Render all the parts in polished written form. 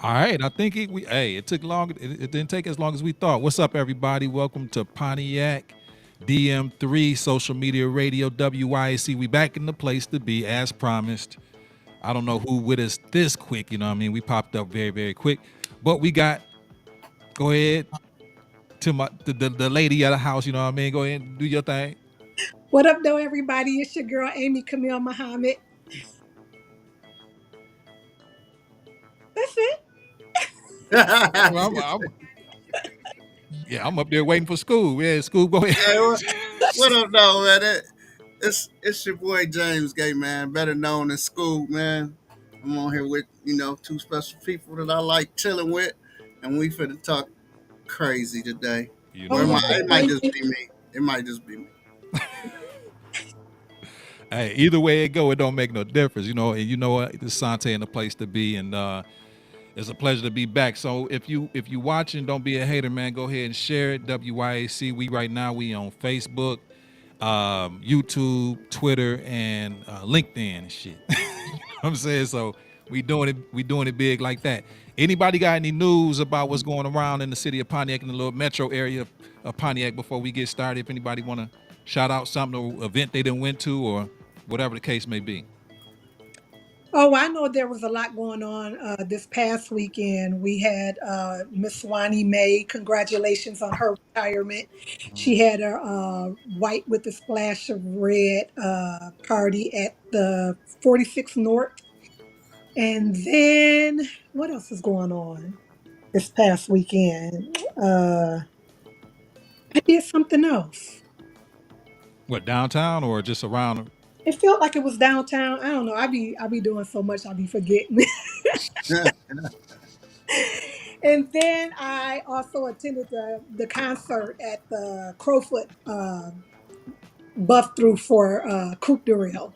All right, I think it took long. It didn't take as long as we thought. What's up, everybody? Welcome to Pontiac, Dm.3 Social Media Radio, WYAC. We back in the place to be, as promised. I don't know who with us this quick. You know what I mean? We popped up very, very quick, but we got. Go ahead to the lady of the house. You know what I mean? Go ahead and do your thing. What up, though, everybody? It's your girl, Amy Camille Muhammad. That's it. Well, yeah, I'm up there waiting for school. Yeah, school. Go ahead. Hey, what up, though, man? It's your boy James Gay, man, better known as School, man. I'm on here with two special people that I like chilling with, and we finna talk crazy today. You Oh, Or know wow. it. it might just be me. It might just be me. Hey, either way it go, it don't make no difference, you know. And you know what, it's Sante in the place to be, and it's a pleasure to be back. So if you watching, don't be a hater, man. Go ahead and share it. WYAC. We right now we on Facebook, YouTube, Twitter, and LinkedIn and shit. You know what I'm saying, so we doing it big like that. Anybody got any news about what's going around in the city of Pontiac in the little metro area of Pontiac before we get started? If anybody want to shout out something or event they didn't went to or whatever the case may be. Oh, I know there was a lot going on this past weekend. We had Miss Swanee May. Congratulations on her retirement. She had her white with a splash of red party at the 46 North. And then what else is going on this past weekend? I did something else. What, downtown or just around? It felt like it was downtown. I don't know. I be doing so much I be forgetting. And then I also attended the concert at the Crowfoot Buff Through for Coupe de Rail.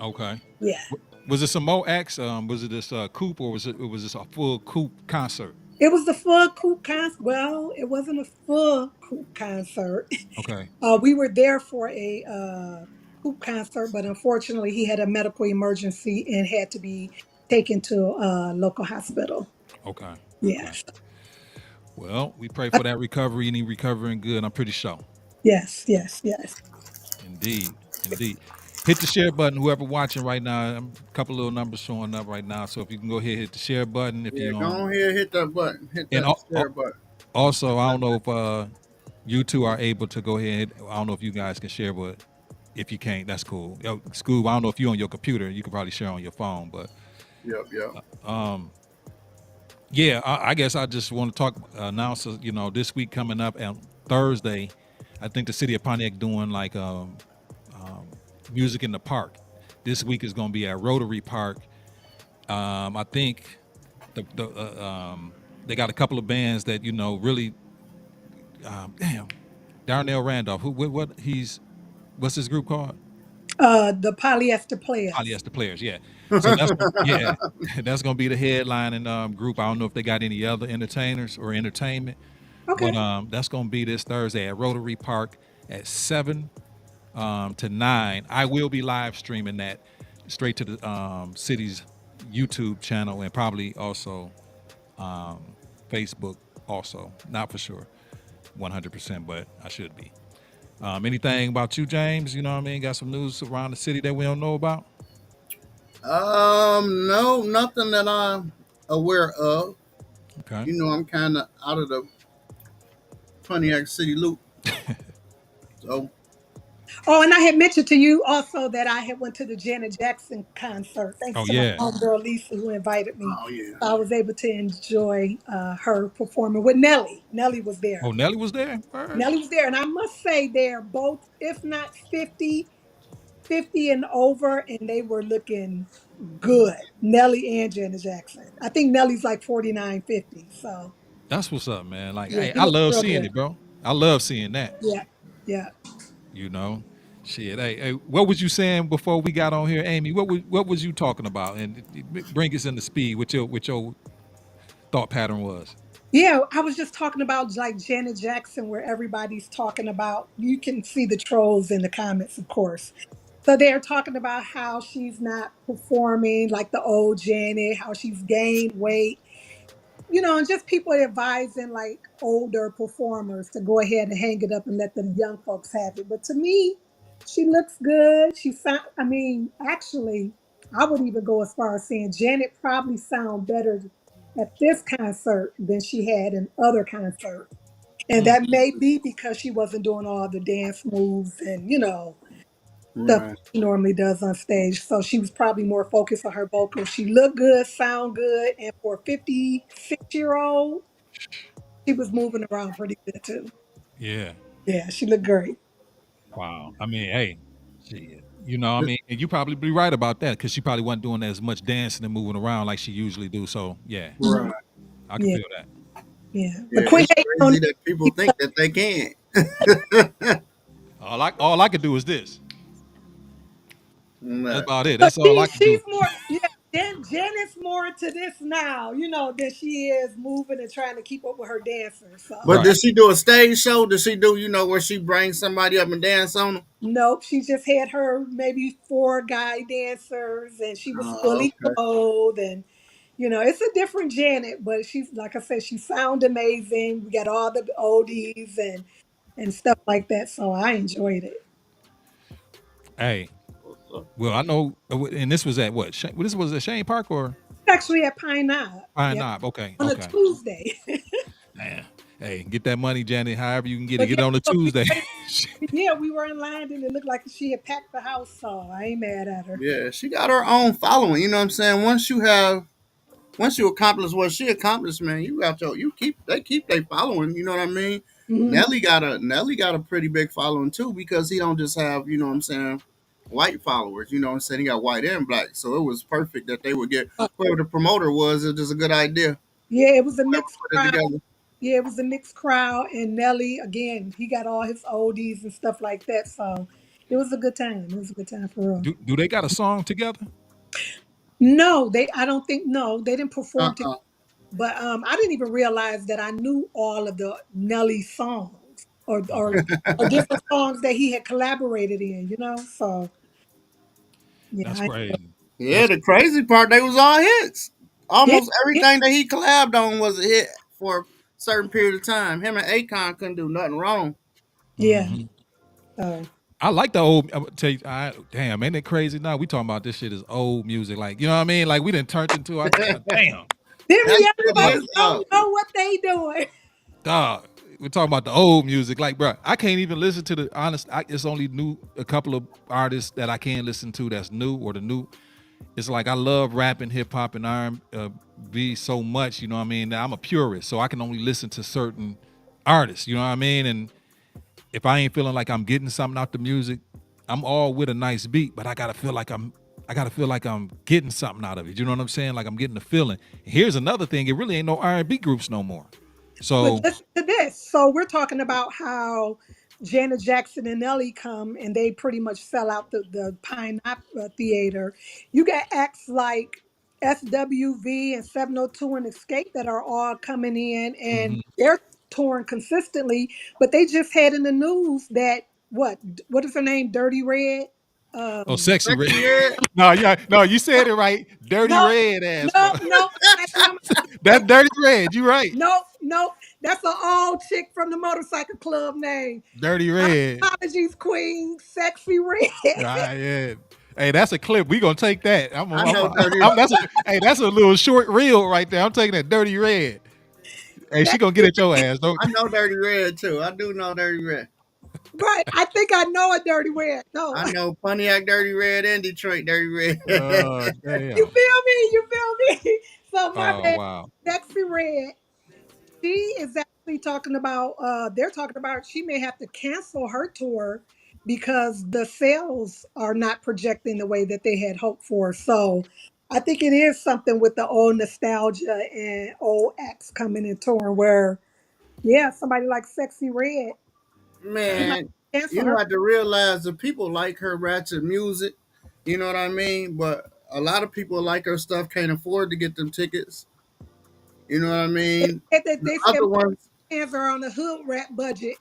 Okay. Yeah. Was it some more acts? Was it this coupe or was this a full coupe concert? It was the full Coupe concert. Well, it wasn't a full Coupe concert. Okay. We were there for a Coupe concert, but unfortunately, he had a medical emergency and had to be taken to a local hospital. Okay. Okay. Yes. Well, we pray for that recovery and he recovering good. I'm pretty sure. Yes, yes, yes. Indeed. Indeed. Hit the share button. Whoever watching right now, a couple little numbers showing up right now. So if you can go ahead hit the share button. If Yeah, you go on here, hit that button, hit and that share button. also I don't know if you two are able to go ahead. I don't know if you guys can share, but if you can't, that's cool. Yo, Scoob, I don't know if you're on your computer. You could probably share on your phone, but Yep, yep. yeah, I guess I just want to talk announce. This week coming up on Thursday, I think the city of Pontiac doing like music in the park. This week is going to be at Rotary Park. I think they got a couple of bands that really. Damn, Darnell Randolph. What's his group called? The polyester players. Polyester Players. Yeah. So that's yeah, that's gonna be the headlining group. I don't know if they got any other entertainers or entertainment, but Okay. that's gonna be this Thursday at Rotary Park at 7 to 9. I will be live streaming that straight to the city's YouTube channel and probably also Facebook. Also, not for sure, 100%, but I should be. Anything about you, James? You know what I mean? Got some news around the city that we don't know about? No, nothing that I'm aware of. Okay. I'm kind of out of the Pontiac City loop, so Oh, and I had mentioned to you also that I had went to the Janet Jackson concert. Thanks Oh to my yeah. homegirl Lisa who invited me. oh yeah. I was able to enjoy her performing with Nelly. Nelly was Oh, there. Nelly was there. Word. Nelly was there, and I must say they're both, if not 50 and over, and they were looking good. Nelly and Janet Jackson. I think Nelly's like 49, 50. So That's what's up, man. Like, yeah, hey, he I looked love real seeing good. it, bro. I love seeing that. Yeah, yeah. You know, shit. Hey, what was you saying before we got on here, Amy? What was you talking about? And bring us into speed. What your thought pattern was. Yeah, I was just talking about like Janet Jackson, where everybody's talking about, you can see the trolls in the comments, of course. So they're talking about how she's not performing like the old Janet, how she's gained weight. and just people advising like older performers to go ahead and hang it up and let the young folks have it. But to me, she looks good. She sound. I mean, actually, I would even go as far as saying Janet probably sound better at this concert than she had in other concerts. And Mm. that may be because she wasn't doing all the dance moves and, stuff Right. she normally does on stage. So she was probably more focused on her vocals. She looked good, sound good, and for a 56-year-old, she was moving around pretty good too. Yeah. Yeah, she looked great. Wow. I mean, hey, shit. I mean, and you probably be right about that because she probably wasn't doing as much dancing and moving around like she usually do. So yeah, Mhm. Right. I can Yeah, feel that. yeah. But Yeah, quit it's hating on crazy that people me. think that they can. All I could do is this. That's Right. about it. But That's all I could she's do. more, yeah. Janet's more to this now, than she is moving and trying to keep up with her dancers. So But Right. did she do a stage show? Did she do, where she brings somebody up and dance on them? nope, she just had her maybe four guy dancers, and she was Oh, fully okay. clothed, and it's a different Janet, but she's like I said, she sound amazing. We got all the oldies and stuff like that, so I enjoyed it. Hey, What's up? well, I know, and this was at what? This was at Shane Park or Actually, at Pine Knob, Pine yep, Knob? Okay, on a okay. Tuesday. Man, hey, get that money, Janet. However you can get it. But Get yeah, it on a so we Tuesday. waited. Yeah, we were in line, and it looked like she had packed the house, so I ain't mad at her. Yeah, she got her own following. You know what I'm saying? Once you accomplish what she accomplished, man, you keep they keep they following. You know what I mean? Hmm. Nelly got a pretty big following too because he don't just have, what I'm saying, white followers. You know what I'm saying? He got white and black, so it was perfect that they would get whoever the promoter was. It was just a good idea. Yeah, it was a Whoever mixed put it crowd. together. Yeah, it was a mixed crowd, and Nelly again. He got all his oldies and stuff like that. So it was a good time. It was a good time for real. Do they got a song together? No, they. I don't think. No, they didn't perform together. Uh-uh. But I didn't even realize that I knew all of the Nelly songs or different songs that he had collaborated in. So yeah, That's crazy. Yeah, That's the crazy part, they was all hits. yeah, Almost yeah, everything that he collabed on was a hit for a certain period of time. Him and Akon couldn't do nothing wrong. yeah. hmm So I like the old. I'm gonna tell you, damn, ain't it crazy? Now we talking about this shit is old music. Like you know what I mean? Like we didn't turn into. Damn, them That shit young dog, folks is don't up. know what they doing. dog. We're talking about the old music. Like, bro, I can't even listen to the honest. It's only new a couple of artists that I can listen to that's new or the new. It's like I love rap and hip hop and R&B so much. You know what I mean? That I'm a purist, so I can only listen to certain artists. You know what I mean? And if I ain't feeling like I'm getting something out the music, I'm all with a nice beat, but I gotta feel like I'm getting something out of it. You know what I'm saying? Like I'm getting a feeling. Here's another thing: it really ain't no R&B groups no more. But So listen to this. So we're talking about how Janet Jackson and Nelly come and they pretty much sell out the Pine Theater. You got acts like SWV and 702 and Escape that are all coming in and mhm. they're touring consistently, but they just had in the news that what is her name? Dirty Red? Oh, Um sexy red. Sexy Red. No, yeah, no, you said it right. Dirty no, red ass, bro. no, no, that's not my That dirty red. You right. no, no, that's an old chick from the motorcycle club name. Dirty My red. apologies, Queen. Sexy Red. Yeah. Hey, that's a clip. We gonna take that. I know Dirty. That's a little short reel right there. I'm taking that dirty red. Hey, she gonna get Sexy at your ass. Don't. I know Dirty Red too. I do know Dirty Red. Right. I think I know a dirty red. No. I know Pontiac Dirty Red and Detroit Dirty Red. You Damn. feel me? You feel me? So my Oh bad. wow. Sexy Red. She is actually talking about they're talking about she may have to cancel her tour because the sales are not projecting the way that they had hoped for. So I think it is something with the old nostalgia and old acts coming and touring where yeah, somebody like Sexy Red, she might Man, cancel you her. have to realize the people like her ratchet music. You know what I mean? But a lot of people like her stuff can't afford to get them tickets. You know what I mean? The They said other ones, fans are on a hood rat budget.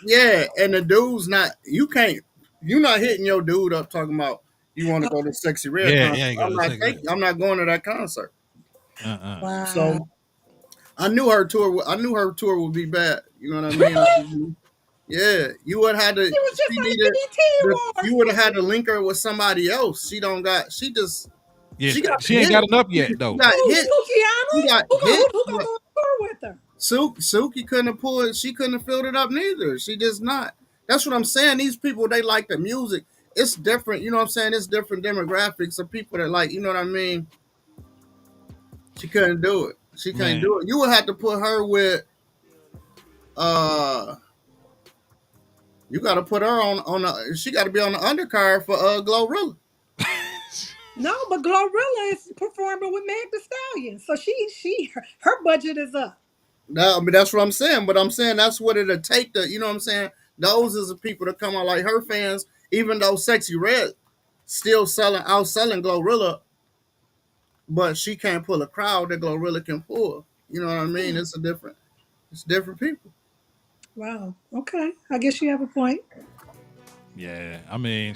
yeah, and the dude's not. You're not hitting your dude up talking about you want to go to Sexy Red Yeah, concert. yeah, you go to the second red. I'm not going to that concert. Uh-uh. Wow. So I knew her tour would be bad. You know what I mean? Really? Yeah, you would have to. She was just She on needed. BT You Awards. would have had to link her with somebody else. She don't got. She just. Yeah, She got she ain't hit. got enough She yet though. got Who, hit. She Sukianna? got Who gonna hit. who gonna go on tour with her? Suki couldn't pull it. She couldn't have filled it up neither. She just not. That's what I'm saying. These people, they like the music. It's different. You know what I'm saying? It's different demographics of people that like. You know what I mean? She couldn't do it. She can't Man, do it. You would have to put her with. uh You got to put her on. She got to be on the undercard for Glorilla. No, but Glorilla is performing with Meg Thee Stallion, so her budget is up. No, I mean, that's what I'm saying. But I'm saying that's what it'll take to. You know what I'm saying? Those is the people that come out like her fans. Even though Sexy Red still outselling Glorilla, but she can't pull a crowd that Glorilla can pull. You know what I mean? Hmm. It's different people. Wow. Okay. I guess you have a point. yeah. I mean,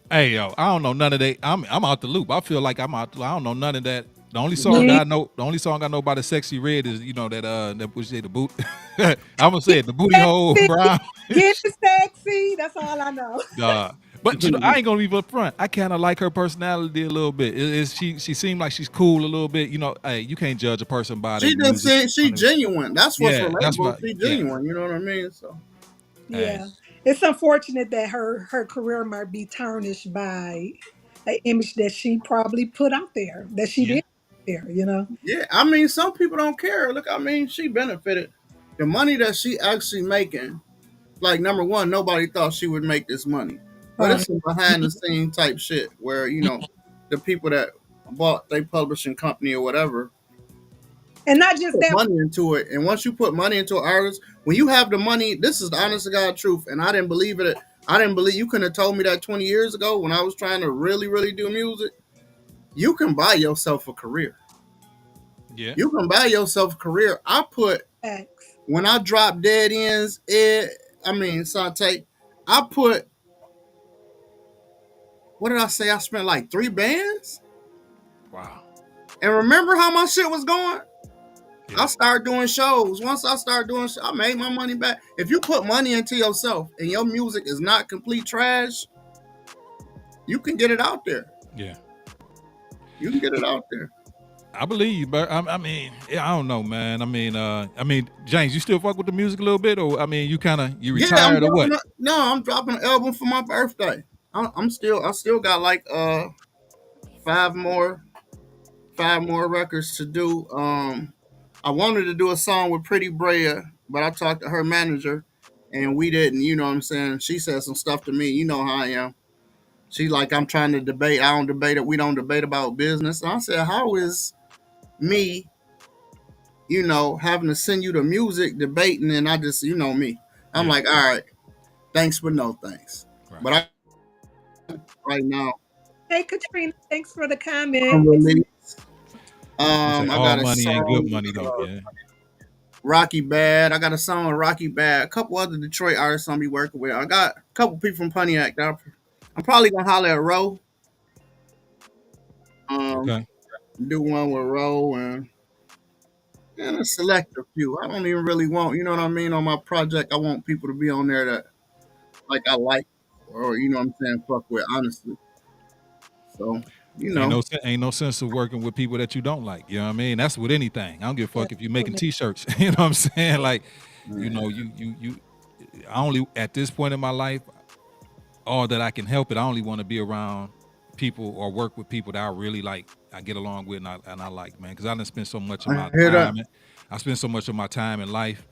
hey yo, I don't know none of that. I'm out the loop. I feel like I'm out. I don't know none of that. The only song Me, that I know, the only song I know about the Sexy Red is that was the boot. I'm gonna say get it, the booty hole sexy, brown. get sexy. That's all I know. But I ain't gonna leave up front. I kind of like her personality a little bit. She seemed like she's cool a little bit. Hey, you can't judge a person by their She just music. saying she genuine. That's what's Yeah, that's relatable. what. She Yeah, genuine. You know what I mean? So hey, Yeah, it's unfortunate that her career might be tarnished by an image that she probably put out there that she yeah, did there. You know. yeah, I mean, some people don't care. Look, I mean, she benefited. The money that she actually making, like number one, nobody thought she would make this money. But Right. it's some behind the scene type shit where the people that bought they publishing company or whatever And not just put that. money into it. And once you put money into an artist, when you have the money, this is the honest to God truth. And I didn't believe it. I didn't believe you couldn't have told me that 20 years ago when I was trying to really, really do music. You can buy yourself a career. yeah. You can buy yourself a career. I put Facts. when I dropped Dead Ends, Sante, I put what did I say? I spent like 3 bands. Wow. And remember how my shit was going? I Yeah, started doing shows. Once I started doing shows, I made my money back. If you put money into yourself and your music is not complete trash, you can get it out there. yeah. You can get it out there. I believe you, but I mean, yeah, I don't know, man. I mean, James, you still fuck with the music a little bit, or I mean, you Yeah, I'm retired or what? dropping. No, I'm dropping an album for my birthday. I still got like five more five more records to do. I wanted to do a song with Pretty Brea, but I talked to her manager, and we didn't. You know what I'm saying? She said some stuff to me. You know how I am. She like I'm trying to debate. I don't debate it. We don't debate about business. And I said, how is me, having to send you the music debating, and I just, me. I'm Yeah, like, all right, thanks, but no thanks. right. But right now, Hey, Katrina. Thanks for the comment. unreleased. You say I all got a money ain't good song. money though. Yeah, Rocky Bad. I got a song with Rocky Bad. A couple other Detroit artists I'll be working with. I got a couple people from Pontiac. I'm probably gonna holler at Roe. Um, okay. do one with Roe and a select a few. I don't even really want, you know what I mean, on my project. I want people to be on there that like I like or you know what I'm saying, fuck with honestly. So, you know. Ain't no sense of working with people that you don't like. You know what I mean? That's with anything. I don't give a Yeah, fuck if you're making women. t-shirts. You know what I'm saying? Like, Man. you. I only at this point in my life, all that I can help it. I only want to be around people or work with people that I really like. I get along with and I like, man, because I done spent so much of I my hear that. time. I spend so much of my time in life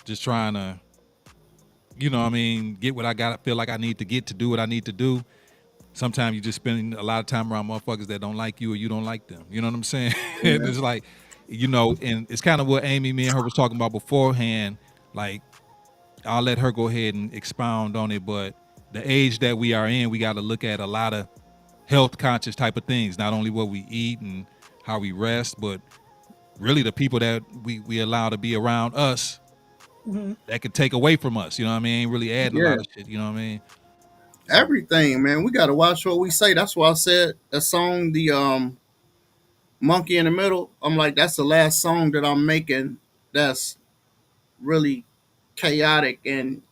just trying to, what I mean, get what I got. Feel like I need to get to do what I need to do. Sometimes you just spend a lot of time around motherfuckers that don't like you or you don't like them. You know what I'm saying? Yeah. It's like, and it's kind of what me and her was talking about beforehand. Like, I'll let her go ahead and expound on it, but the age that we are in, we got to look at a lot of health conscious type of things, not only what we eat and how we rest, but really the people that we allow to be around us Hmm. that could take away from us. You know what I mean? Ain't really adding a Yeah. lot of shit. You know what I mean? So Everything, man. We gotta watch what we say. That's why I said that song, Monkey in the Middle, I'm like, that's the last song that I'm making that's really chaotic and,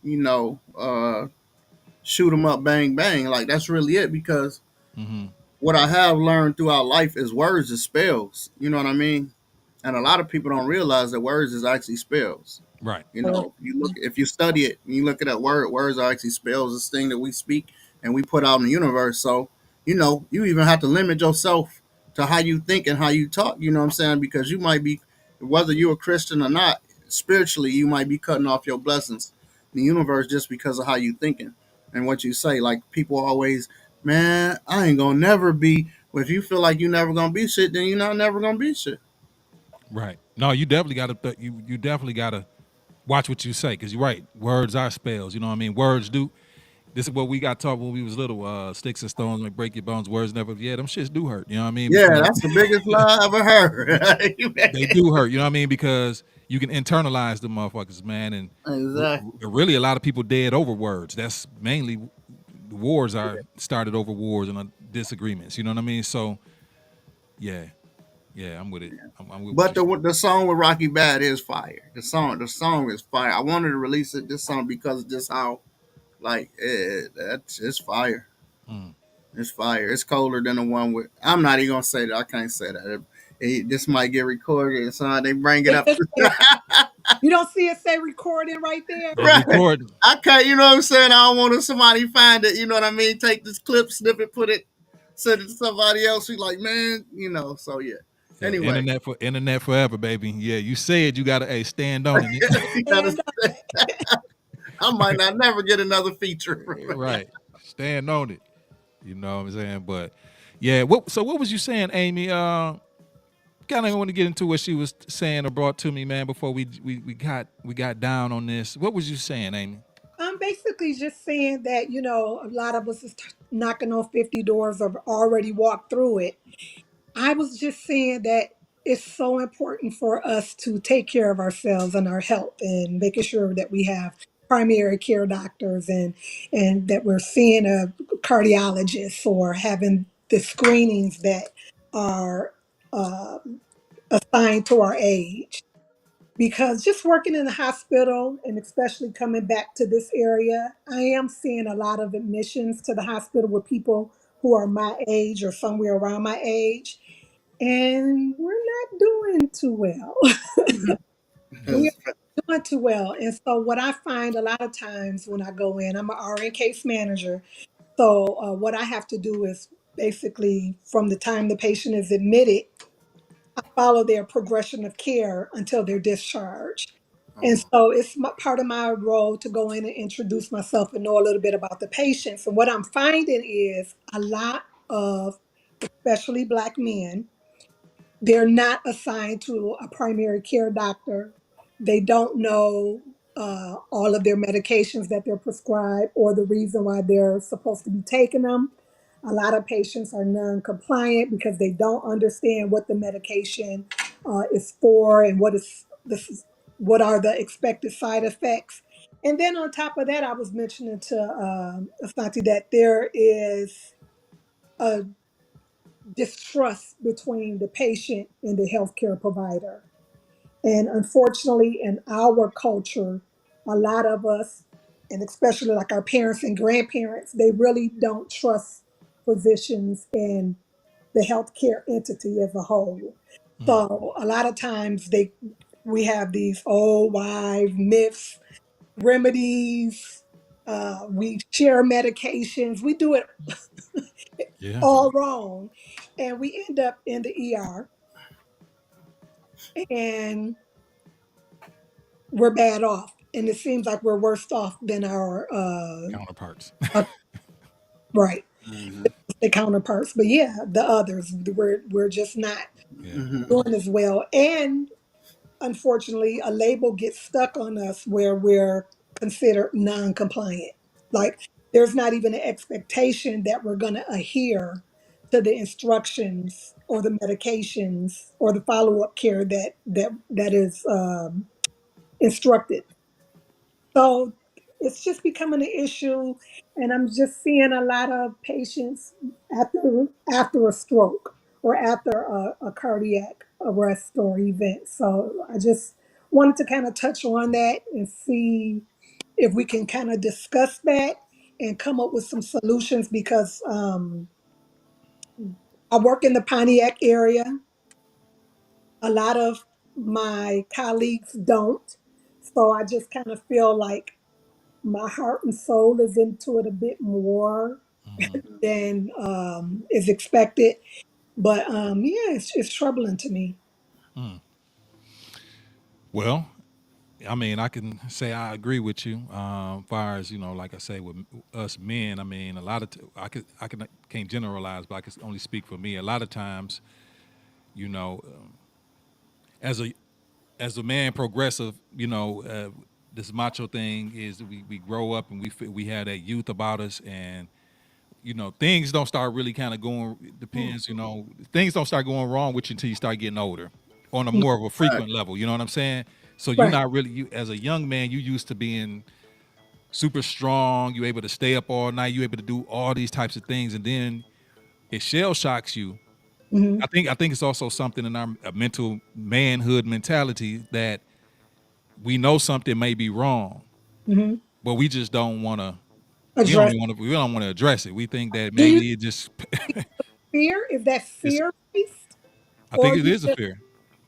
shoot 'em up, bang, bang. Like, that's really it because Mm-hmm. what I have learned throughout life is words is spells. You know what I mean? And a lot of people don't realize that words is actually spells. Right. If you study it, and you look at that words are actually spells. This thing that we speak and we put out in the universe. So, you even have to limit yourself to how you think and how you talk. You know what I'm saying? Because you might be, whether you're a Christian or not, spiritually, you might be cutting off your blessings in the universe just because of how you thinking and what you say. Like people always, man, I ain't gonna never be. Well, if you feel like you're never gonna be shit, then you're not never gonna be shit. Right. No, you definitely got to. You definitely got to watch what you say because you're right. Words are spells. You know what I mean? Words do. This is what we got taught when we was little. Sticks and stones may break your bones. Words never. Yeah, them shits do hurt. You know what I mean? Yeah, Because that's the biggest lie I ever heard. they do hurt. You know what I mean? Because you can internalize the motherfuckers, man. And Exactly. really, a lot of people dead over words. That's mainly the wars are started over wars and disagreements. You know what I mean? So yeah, yeah, I'm with it. I'm with what But you're saying. the song with Rocky Bad is fire. The song is fire. I wanted to release this song because of just how like it's fire. Mm. It's fire. It's colder than the one with. I'm not even gonna say that. I can't say that. This might get recorded, and so they bring it It up. just says, you don't see it say recording right there? It's Right. recording. I can't. You know what I'm saying? I don't want somebody find it. You know what I mean? Take this clip, snip it, put it, send it to somebody else. Who's like, man, So yeah. Yo, Anyway, internet forever, baby. Yeah, you said you gotta stay on it. you gotta, And I might not never get another feature from it. Right. Stand on it. You know what I'm saying? But yeah, what was you saying, Amy? Kind of want to get into what she was saying or brought to me, man, before we got down on this. What was you saying, Amy? I'm basically just saying that, a lot of us is knocking on 50 doors or already walked through it. I was just saying that it's so important for us to take care of ourselves and our health and making sure that we have primary care doctors and that we're seeing a cardiologist or having the screenings that are uh, assigned to our age. Because just working in the hospital and especially coming back to this area, I am seeing a lot of admissions to the hospital with people who are my age or somewhere around my age, and we're not doing too well. We're not doing too well. And so, what I find a lot of times when I go in, I'm an RN case manager. So, what I have to do is basically from the time the patient is admitted, follow their progression of care until they're discharged. And so it's part of my role to go in and introduce myself and know a little bit about the patients. And what I'm finding is a lot of, especially Black men, they're not assigned to a primary care doctor. They don't know all of their medications that they're prescribed or the reason why they're supposed to be taking them. A lot of patients are non-compliant because they don't understand what the medication is for and what are the expected side effects. And then on top of that, I was mentioning to Asante that there is a distrust between the patient and the healthcare provider. And unfortunately, in our culture, a lot of us, and especially like our parents and grandparents, they really don't trust physicians and the healthcare entity as a whole. Mm. So a lot of times we have these old wives myths, remedies. We share medications. We do it Yeah. all wrong, and we end up in the ER, and we're bad off. And it seems like we're worse off than our Counterparts. uh, right, Mm-hmm. the counterparts. But yeah, the others, we're just not Yeah. Mm-hmm. doing as well. And unfortunately, a label gets stuck on us where we're considered non-compliant. Like there's not even an expectation that we're going to adhere to the instructions or the medications or the follow-up care that is instructed. So it's just becoming an issue, and I'm just seeing a lot of patients after a stroke. or after a cardiac arrest or event. So I just wanted to kind of touch on that and see if we can kind of discuss that and come up with some solutions because I work in the Pontiac area. A lot of my colleagues don't. So I just kind of feel like my heart and soul is into it a bit more Mhm. than is expected. But yeah, it's troubling to me. Mm. Well, I mean, I can say I agree with you. Far as like I say, with us men, I mean, a lot of I can't generalize, but I can only speak for me. A lot of times, you know, as a man progressive, this macho thing is we grow up and we have that youth about us, and things don't start really kind of going. It depends, things don't start going wrong with you until you start getting older, on a more of a Right. frequent level. You know what I'm saying? So you're Right. not really you as a young man. You used to being super strong. You able to stay up all night. You able to do all these types of things, and then it shell shocks you. Hmm. I think it's also something in our mental manhood mentality that we know something may be wrong, Hmm. but we just don't want to. Address. We don't want to address it. We think that Do you maybe it just fear? Is that it's. fear based, I think or it you is a just fear.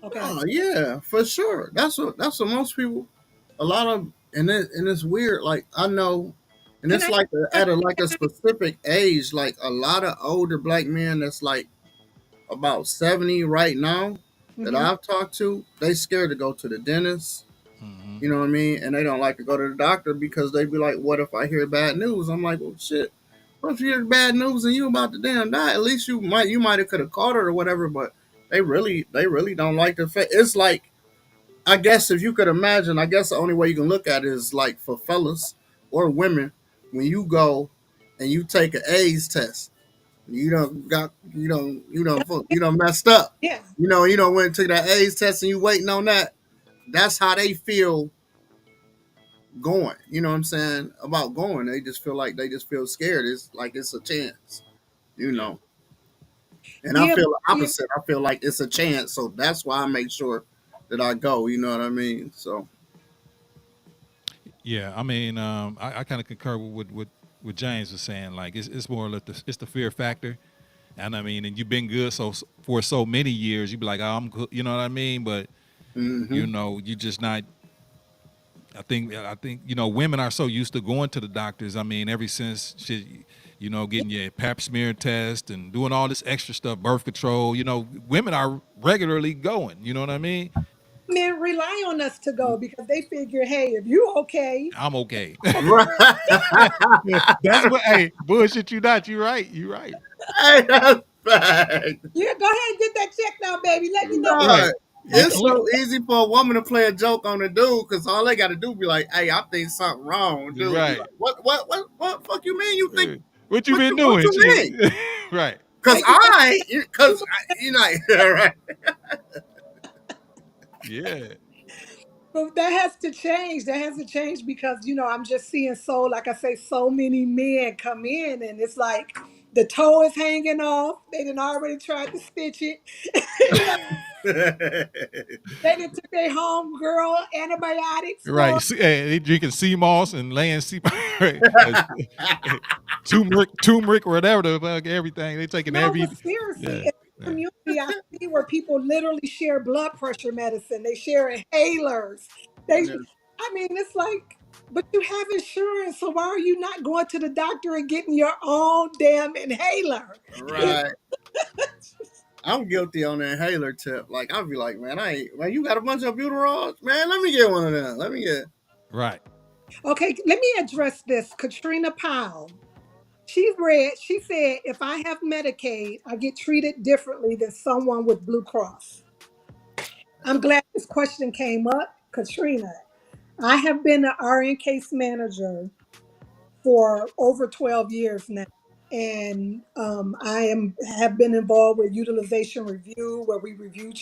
okay? Oh yeah, for sure. That's what most people. A lot of and it's weird. Like I know, and Can it's I? like at a like a specific age. Like a lot of older black men that's like about 70 right now that Hmm. I've talked to, they scared to go to the dentist. Hmm. You know what I mean? And they don't like to go to the doctor because they be like, "What if I hear bad news?" I'm like, "Well, shit. What if you hear bad news and you about to damn die? At least you might have could have caught it or whatever." But they really don't like the fact. It's like I guess if you could imagine, I guess the only way you can look at it is like for fellas or women when you go and you take an AIDS test, you don't messed up. Yeah. You don't went and took that AIDS test and you waiting on that. That's how they feel going. You know what I'm saying about going? They just feel like they just feel scared. It's like it's a chance. You Yeah. know, and I Yeah. feel the Yeah. opposite. I feel like it's a chance, so that's why I make sure that I go. You know what I mean? So. Yeah. I mean, I kind of concur with what James was saying. Like it's more or less it's the fear factor. And I mean, and you've been good for so many years. You be like, oh, I'm good. You know what I mean? But Hmm. you just not. I think women are so used to going to the doctors. I mean, ever since shit, getting your pap smear test and doing all this extra stuff, birth control. Women are regularly going. You know what I mean? Men rely on us to go because they figure, hey, if you okay, I'm okay. okay, Right. That's what. Hey, bullshit. You not. You right. You right. Hey, that's fact. yeah, go ahead and get that check now, baby. Let me know. Right. No, You it's clear. so easy for a woman to play a joke on a dude because all they got to do be like, "Hey, I think something wrong." You Dude, be right. like, "What? Fuck you mean? You think What you what been you what doing? you Shit. mean?" Right. Because Hey, you know, because you know, right? Yeah. but that has to change. That has to change because I'm just seeing so, like I say, so many men come in, and it's like the toe is hanging off. They didn't already tried to stitch it. you know, they done took their home girl antibiotics for. Right. Hey, they drinking sea moss and laying sea right. Turmeric, or whatever the fuck, everything. They taking No, every. but seriously, Yeah. in the Yeah. community, I see where people literally share blood pressure medicine. They share inhalers. They, I mean, it's like, but you have insurance, so why are you not going to the doctor and getting your own damn inhaler? Right. I'm guilty on the inhaler tip. Like I'll be like, man, man, you got a bunch of butyrols, man. Let me get one of them. Let me get. Right. Okay, let me address this. Katrina Powell. She said, if I have Medicaid, I get treated differently than someone with Blue Cross. I'm glad this question came up, Katrina. I have been an RN case manager for over 12 years now. And have been involved with utilization review where we review.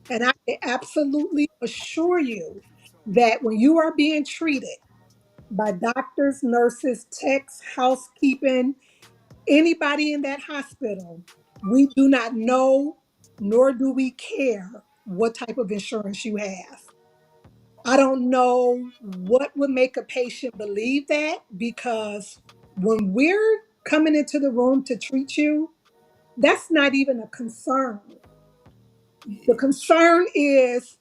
And I can absolutely assure you that when you are being treated by doctors, nurses, techs, housekeeping, anybody in that hospital, We do not know, nor do we care what type of insurance you have. I don't know what would make a patient believe that, because when we're coming into the room to treat you, that's not even a concern. The concern is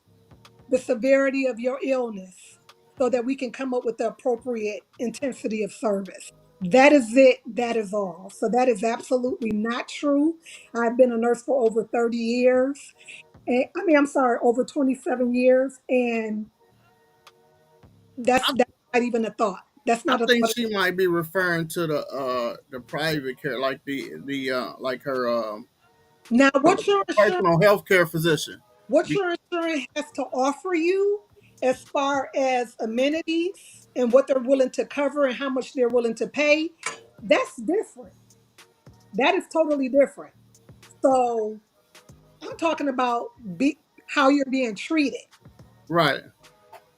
the severity of your illness so that we can come up with the appropriate intensity of service. That is it. That is all. So that is absolutely not true. I've been a nurse for over 30 years. And, I'm sorry, over 27 years. And that's not even a thought. That's I not a think thought. she might be referring to the private care, like the like her Now, what your insurance, personal health care physician. what Be- your insurance has to offer you as far as amenities and what they're willing to cover and how much they're willing to pay, that's different. That is totally different. So I'm talking about how you're being treated. right.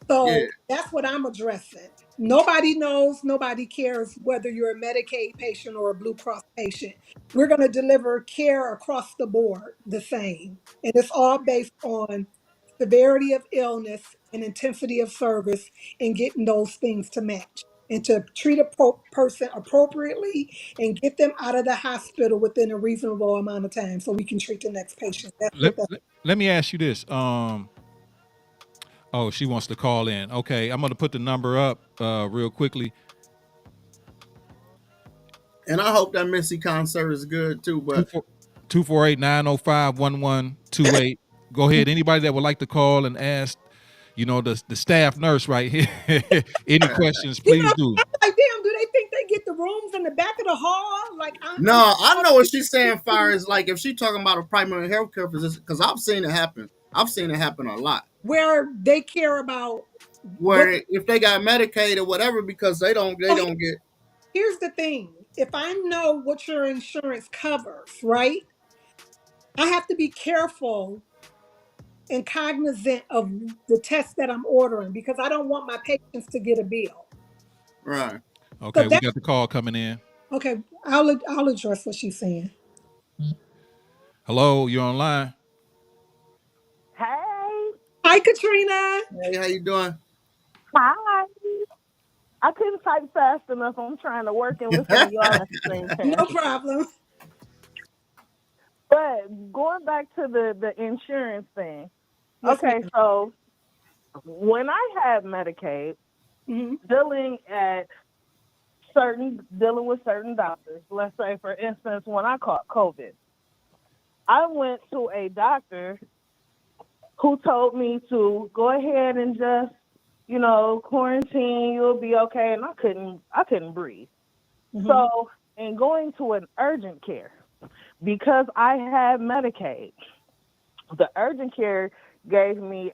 Yeah. So that's what I'm addressing. Nobody knows, nobody cares whether you're a Medicaid patient or a Blue Cross patient. We're going to deliver care across the board the same. And it's all based on severity of illness and intensity of service and getting those things to match and to treat a person appropriately and get them out of the hospital within a reasonable amount of time so we can treat the next patient. That's Let, what that. let, let me ask you this. Oh, she wants to call in. Okay, I'm gonna put the number up real quickly. And I hope that Missy concert is good too. Two But four 248-905-1128. Go ahead. Anybody that would like to call and ask, the staff nurse right here. Any questions, You please know, do. I'm like, damn, do they think they get the rooms in the back of the hall? Like, I'm no, I know what she's saying. Far as like if she's talking about a primary health care physician, because I've seen it happen. I've seen it happen a lot. where they care about what. Where if they got Medicaid or whatever, because they So don't get here's the thing: if I know what your insurance covers, right, I have to be careful and cognizant of the tests that I'm ordering because I don't want my patients to get a bill. right. So Okay, we that's got the call coming in. okay. I'll address what she's saying. Hello, you're online. Hey, Hi, Katrina. Hey, how you doing? hi. I couldn't type fast enough. I'm trying to work and listen to y'all at the same No time. problem. But going back to the insurance thing. Yes, Okay, ma'am. so when I had Medicaid, Hmm. dealing at dealing with certain doctors, let's say for instance, when I caught COVID, I went to a doctor who told me to go ahead and just, quarantine, you'll be okay, and I couldn't breathe. Hmm. So, in going to an urgent care, because I had Medicaid, the urgent care gave me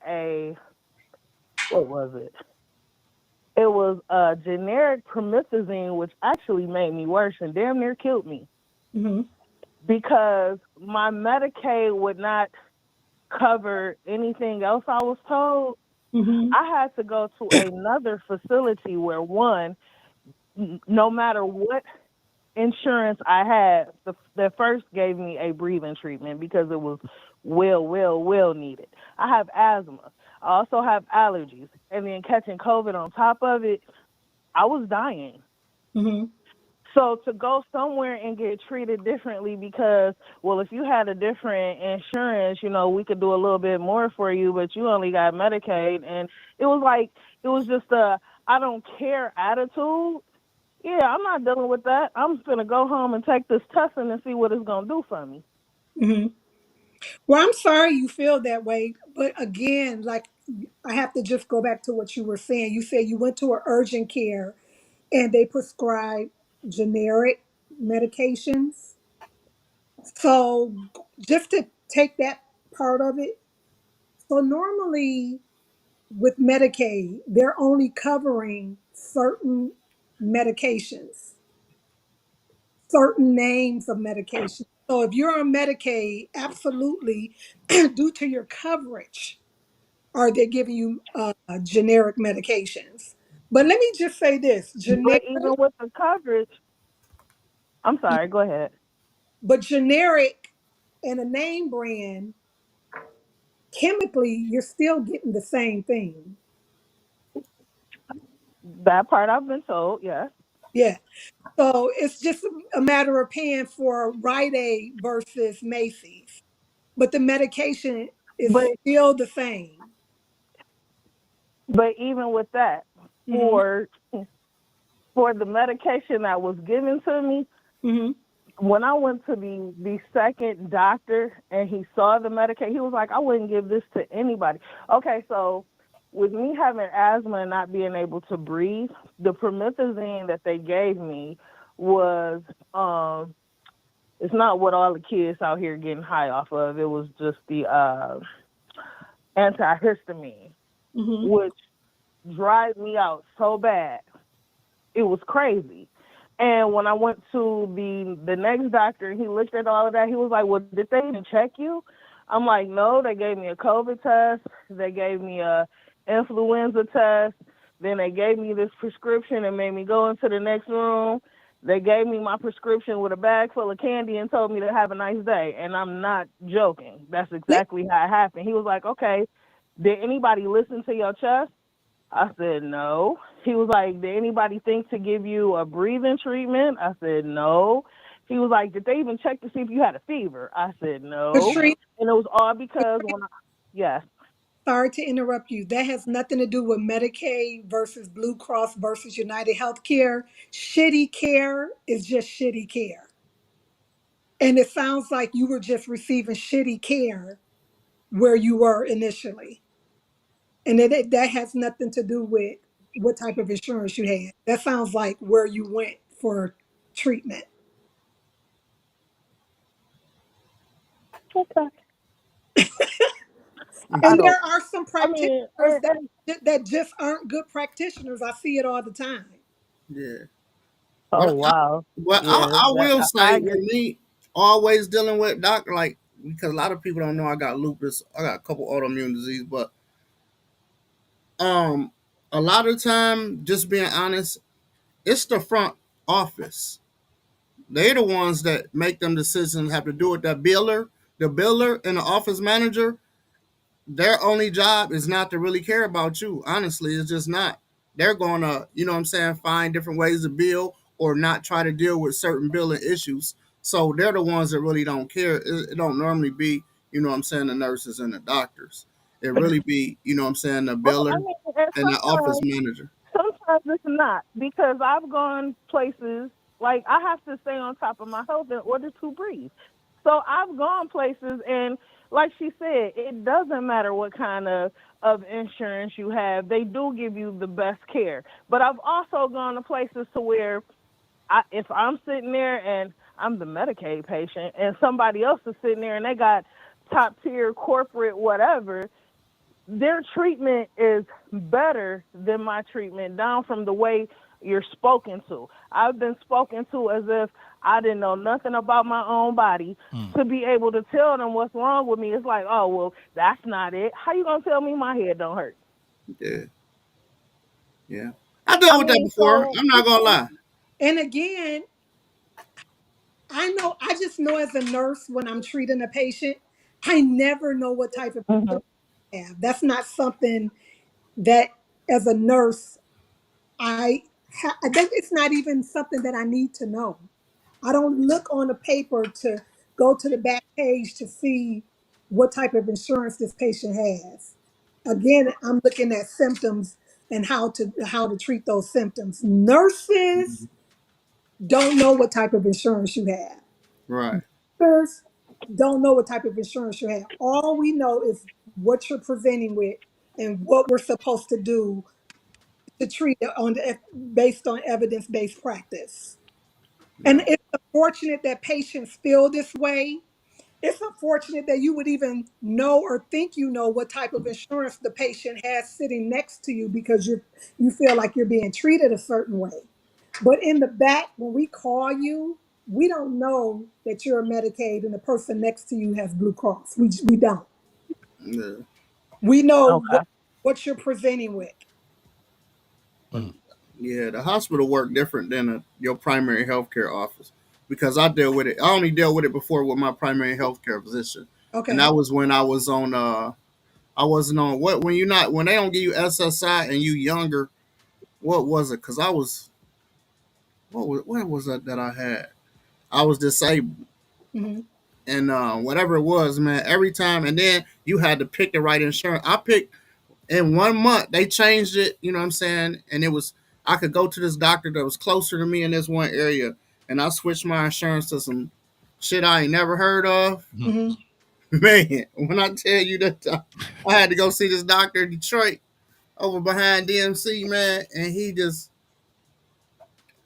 what was it? It was a generic promethazine, which actually made me worse and damn near killed me Hmm. because my Medicaid would not cover anything else I was told. Hmm. I had to go to another facility where one, no matter what insurance I had, the first gave me a breathing treatment because it was well needed. I have asthma. I also have allergies. And then catching COVID on top of it, I was dying. Hmm. So to go somewhere and get treated differently because, well, if you had a different insurance, we could do a little bit more for you, but you only got Medicaid. And it was like, it was just a I don't care attitude. Yeah, I'm not dealing with that. I'm just gonna go home and take this testing and see what it's gonna do for me. Hmm. Well, I'm sorry you feel that way, but again, like I have to just go back to what you were saying. You said you went to an urgent care and they prescribed generic medications. So just to take that part of it, so normally with Medicaid, they're only covering certain medications, certain names of medications. So if you're on Medicaid, absolutely, due to your coverage, are they giving you generic medications? But let me just say this: But generic, even with the coverage, I'm sorry, go ahead. but generic. and a name brand, chemically, you're still getting the same thing. That part I've been told, yes. Yeah. So it's just a matter of paying for Rite Aid versus Macy's. But the medication But is still the same. even with that, Hmm. for the medication that was given to me, Hmm. when I went to the second doctor and he saw the medication, he was like, I wouldn't give this to anybody. Okay, so with me having asthma and not being able to breathe, the promethazine that they gave me was it's not what all the kids out here getting high off of. It was just the antihistamine, Hmm. which dried me out so bad. It was crazy. And when I went to the next doctor and he looked at all of that, he was like, well, did they even check you? I'm like, no, they gave me a COVID test. They gave me a influenza test. Then they gave me this prescription and made me go into the next room. They gave me my prescription with a bag full of candy and told me to have a nice day. And I'm not joking. That's exactly how it happened. He was like, okay, did anybody listen to your chest? I said, no. He was like, did anybody think to give you a breathing treatment? I said, no. He was like, did they even check to see if you had a fever? I said, no. Patrice, And it was all because yes. sorry to interrupt you. That has nothing to do with Medicaid versus Blue Cross versus United Healthcare. Shitty care is just shitty care. And it sounds like you were just receiving shitty care where you were initially. And that has nothing to do with what type of insurance you had. That sounds like where you went for treatment. Okay. I And don't, there are some I mean, practitioners that just aren't good practitioners. I see it all the time. Yeah. oh, But wow. Yeah, I will I say with agree. me always dealing with doctor like because a lot of people don't know I got lupus. I got a couple autoimmune disease, but um a lot of time, just being honest, it's the front office. They're the ones that make them decisions, have to do with that biller, the biller and the office manager. Their only job is not to really care about you. Honestly, it's just not. They're gonna, you know what I'm saying, find different ways to bill or not try to deal with certain billing issues. So they're the ones that really don't care. It don't normally be, you know what I'm saying, the nurses and the doctors. It really be, you know what I'm saying, the Well, I biller mean, and and the office manager. sometimes it's not because I've gone places like I have to stay on top of my health in order to breathe. So I've gone places and like she said, it doesn't matter what kind of insurance you have. They do give you the best care. But I've also gone to places to where if I'm sitting there and I'm the Medicaid patient and somebody else is sitting there and they got top tier corporate whatever, their treatment is better than my treatment down from the way you're spoken to. I've been spoken to as if I didn't know nothing about my own body to be able to tell them what's wrong with me. It's like, oh, well, that's not it. How you going to tell me my head don't hurt? Yeah, yeah. I I dealt with that mean, before. so I'm not gonna lie. And again, I just know as a nurse when I'm treating a patient, I never know what type of mhm. insurance I have. That's not something that as a nurse, I think it's not even something that I need to know. I don't look on the paper to go to the back page to see what type of insurance this patient has. Again, I'm looking at symptoms and how to treat those symptoms. Nurses don't know what type of insurance you have. Right. Doctors don't know what type of insurance you have. All we know is what you're presenting with and what we're supposed to do to treat it based on evidence-based practice. And Yeah. it's unfortunate that patients feel this way. It's unfortunate that you would even know or think you know what type of insurance the patient has sitting next to you because you feel like you're being treated a certain way. But in the back, when we call you, we don't know that you're a Medicaid and the person next to you has Blue Cross. We don't. Yeah. We know Okay. what you're presenting with. But yeah, the hospital work different than your primary healthcare office. because I deal with it. I only dealt with it before with my primary healthcare physician, and Okay. that was when I was on. I wasn't on what when you not when they don't give you SSI and you younger. What was it? Because I was what was that I had? I was disabled, Hmm. and whatever it was, man. Every time, and then you had to pick the right insurance. I picked in 1 month. They changed it. You know what I'm saying? And it was I could go to this doctor that was closer to me in this one area, and I switched my insurance to some shit I ain't never heard of. Mhm. Hmm. Man, when I tell you that I had to go see this doctor in Detroit over behind DMC, man, and he just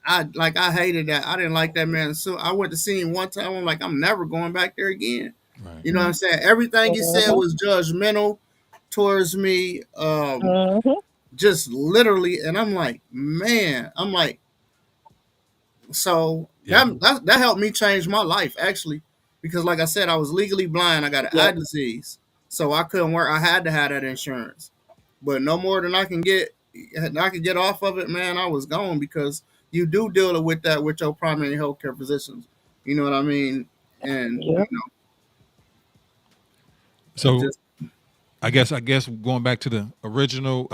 I hated that. I didn't like that man. So I went to see him one time. I'm like, I'm never going back there again. Right. You know what I'm saying? Everything he said Mhm. was judgmental towards me. Mhm. Just literally, and I'm like, man, I'm like, so Yeah. that helped me change my life actually, because like I said, I was legally blind. I got an eye Yep. disease, so I couldn't work. I had to have that insurance, but no more than I could get off of it, man. I was gone because you do deal with that with your primary healthcare physicians. You know what I mean? And you Yep. know, it So just I guess going back to the original,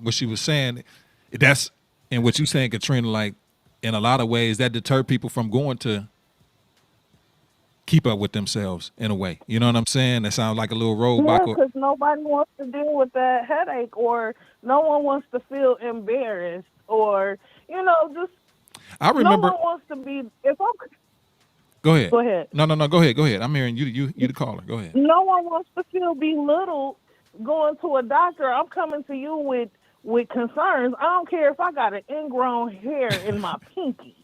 what she was saying, that's and what you saying, Katrina. Like in a lot of ways, that deter people from going to keep up with themselves in a way. You know what I'm saying? That sounds like a little roadblock. Yeah, because nobody wants to deal with that headache, or no one wants to feel embarrassed, or just I no remember. one wants to be. If I'm Go ahead. Go ahead. No, no, no. Go ahead. Go ahead. I'm hearing you. You the caller. Go ahead. No one wants to feel belittled going to a doctor. I'm coming to you with concerns. I don't care if I got an ingrown hair in my pinky.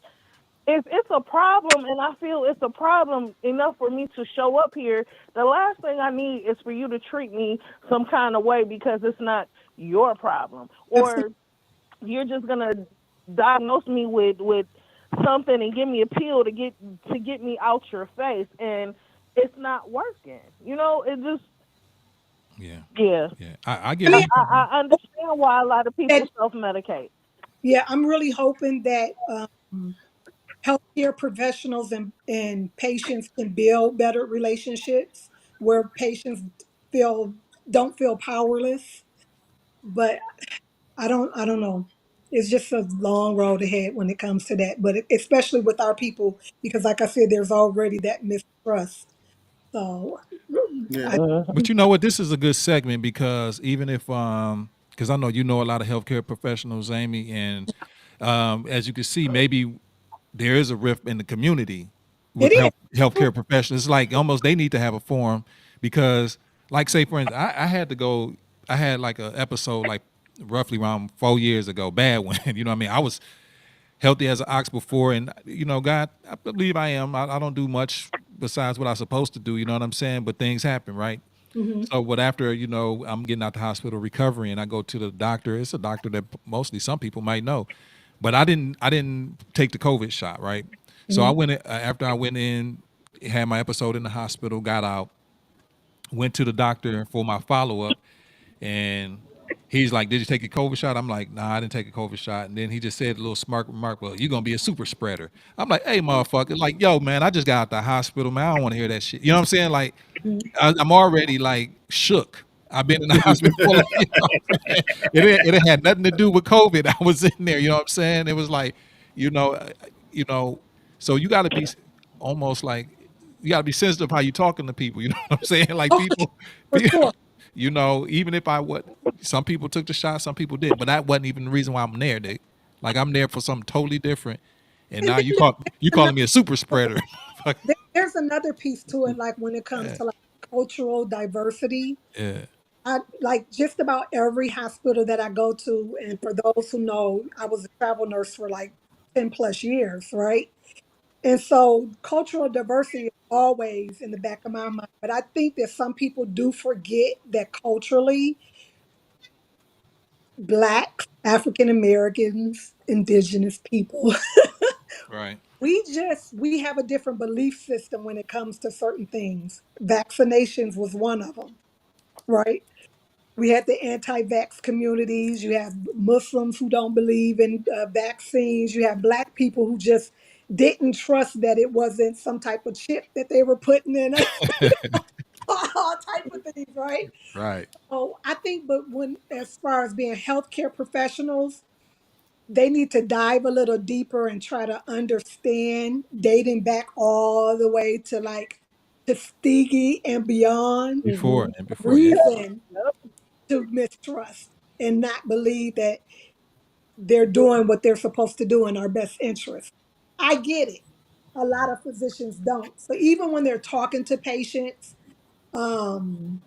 If it's a problem and I feel it's a problem enough for me to show up here, the last thing I need is for you to treat me some kind of way because it's not your problem. Absolutely. Or you're just gonna diagnose me with something and give me a pill to get me out your face, and it's not working. It just Yeah. yeah. Yeah. I I get where mean, you come from. I understand why a lot of people that, self medicate. yeah, I'm really hoping that healthcare professionals and patients can build better relationships where patients feel don't feel powerless. But I don't know. It's just a long road ahead when it comes to that. But especially with our people, because like I said, there's already that mistrust. So yeah, I, But you know what? This is a good segment because even if because I know you know a lot of healthcare professionals, Amy, and as you can see, maybe there is a rift in the community with it is. healthcare professionals. It's like almost they need to have a forum because, like, say for instance, I had to go. I had like an episode like roughly around 4 years ago, bad one. You know what I mean? I was healthy as an ox before, and God, I believe I am. I don't do much besides what I'm supposed to do. You know what I'm saying? But things happen, right? Hmm. So, but after I'm getting out the hospital recovering, and I go to the doctor. It's a doctor that mostly some people might know, but I didn't. I didn't take the COVID shot, right? So I Hmm. went after I went in, had my episode in the hospital, got out, went to the doctor for my follow up, and he's like, "Did you take a COVID shot?" I'm like, "Nah, I didn't take a COVID shot." And then he just said a little smart remark, "Well, you're gonna be a super spreader." I'm like, "Hey, motherfucker! Like, yo, man, I just got out the hospital, man. I don't want to hear that shit." You know what I'm saying? Like, I'm already like shook. I've been in the hospital for like, it had nothing to do with COVID. I was in there. You know what I'm saying? It was like, you know, uh, you know. So you got to be almost like you got to be sensitive how you talking to people. You know what I'm saying? Like Oh, people, for sure. even if I would, some people took the shot, some people did, but that wasn't even the reason why I'm there. Like I'm there for something totally different, and And now then you calling me a super spreader. Fuck, there's another piece to it, like when it comes yeah, to like cultural diversity. yeah, I like just about every hospital that I go to, and for those who know, I was a travel nurse for like 10 plus years, right? And so cultural diversity is always in the back of my mind. But I think that some people do forget that culturally, Blacks, African Americans, Indigenous people, right, we have a different belief system when it comes to certain things. Vaccinations was one of them, right? We had the anti-vax communities. You have Muslims who don't believe in vaccines. You have Black people who just didn't trust that it wasn't some type of chip that they were putting in us, all type of things, right? Right. So I think, but when as far as being healthcare professionals, they need to dive a little deeper and try to understand dating back all the way to like Tuskegee and beyond Before Mhm. and before, yeah. reason Yep. to mistrust and not believe that they're doing what they're supposed to do in our best interest. I get it. A lot of physicians don't. So even when they're talking to patients, um,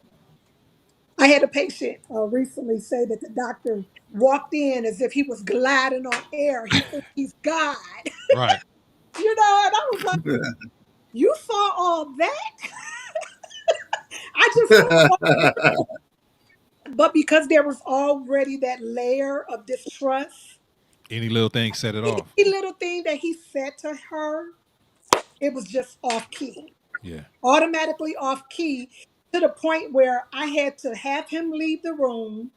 I had a patient recently say that the doctor walked in as if he was gliding on air. He thinks he's God, Right. and I was like, "You saw all that? I just saw all that." But because there was already that layer of distrust, Any little thing set it any off. little thing that he said to her, it was just off key. Yeah. Automatically off key, to the point where I had to have him leave the room,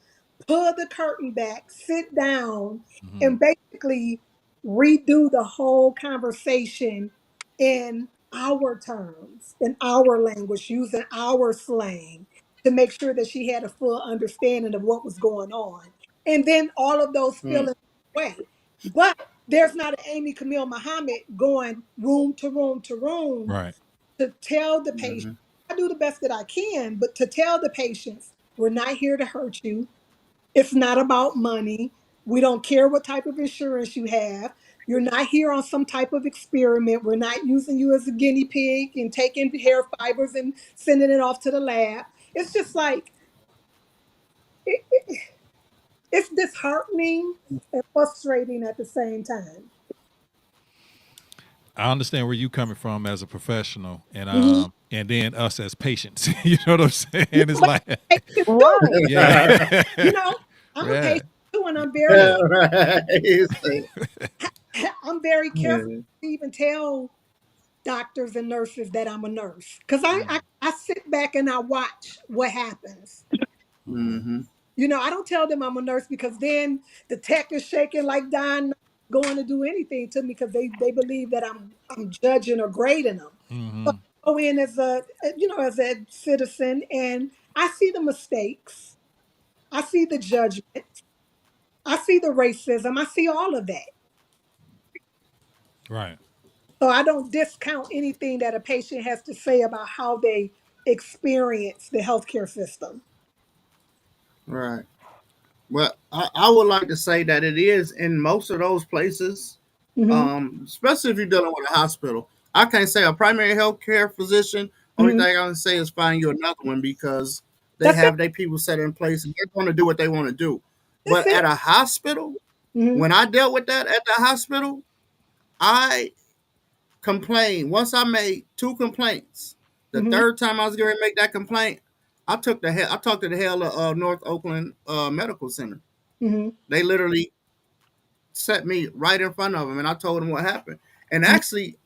pull the curtain back, sit down, Hmm. and basically redo the whole conversation in our terms, in our language, using our slang to make sure that she had a full understanding of what was going on. And then all of those Mm, feelings away. But there's not an Amy Camille Muhammad going room to room to room Right. to tell the patient, mhm, I do the best that I can, but to tell the patients, we're not here to hurt you. It's not about money. We don't care what type of insurance you have. You're not here on some type of experiment. We're not using you as a guinea pig and taking hair fibers and sending it off to the lab. It's just like, it's disheartening and frustrating at the same time. I understand where you coming from as a professional, Mhm. and then us as patients. You know what I'm saying? Yeah, It's but like, patients too. Right. yeah, You know, I'm a yeah, patient too, and I'm very right. You say, I'm very careful yeah. to even tell doctors and nurses that I'm a nurse because I sit back and I watch what happens. Mm-hmm. I don't tell them I'm a nurse because then the tech is shaking like Don going to do anything to me because they believe that I'm judging or grading them. So hmm, I go in as as a citizen and I see the mistakes, I see the judgment, I see the racism, I see all of that. right. So I don't discount anything that a patient has to say about how they experience the healthcare system. Right. Well, I would like to say that it is in most of those places, Hmm. especially if you're dealing with a hospital. I can't say a primary health care physician. Only Hmm. thing I can say is find you another one because they That's it. have their people set in place and they're going to do what they want to do. That's But it. at a hospital, Hmm. when I dealt with that at the hospital, I complained. Once I made two complaints. The Hmm. third time I was going to make that complaint, I talked to the hell of North Oakland Medical Center. Hmm. They literally set me right in front of them, and I told them what happened. And actually,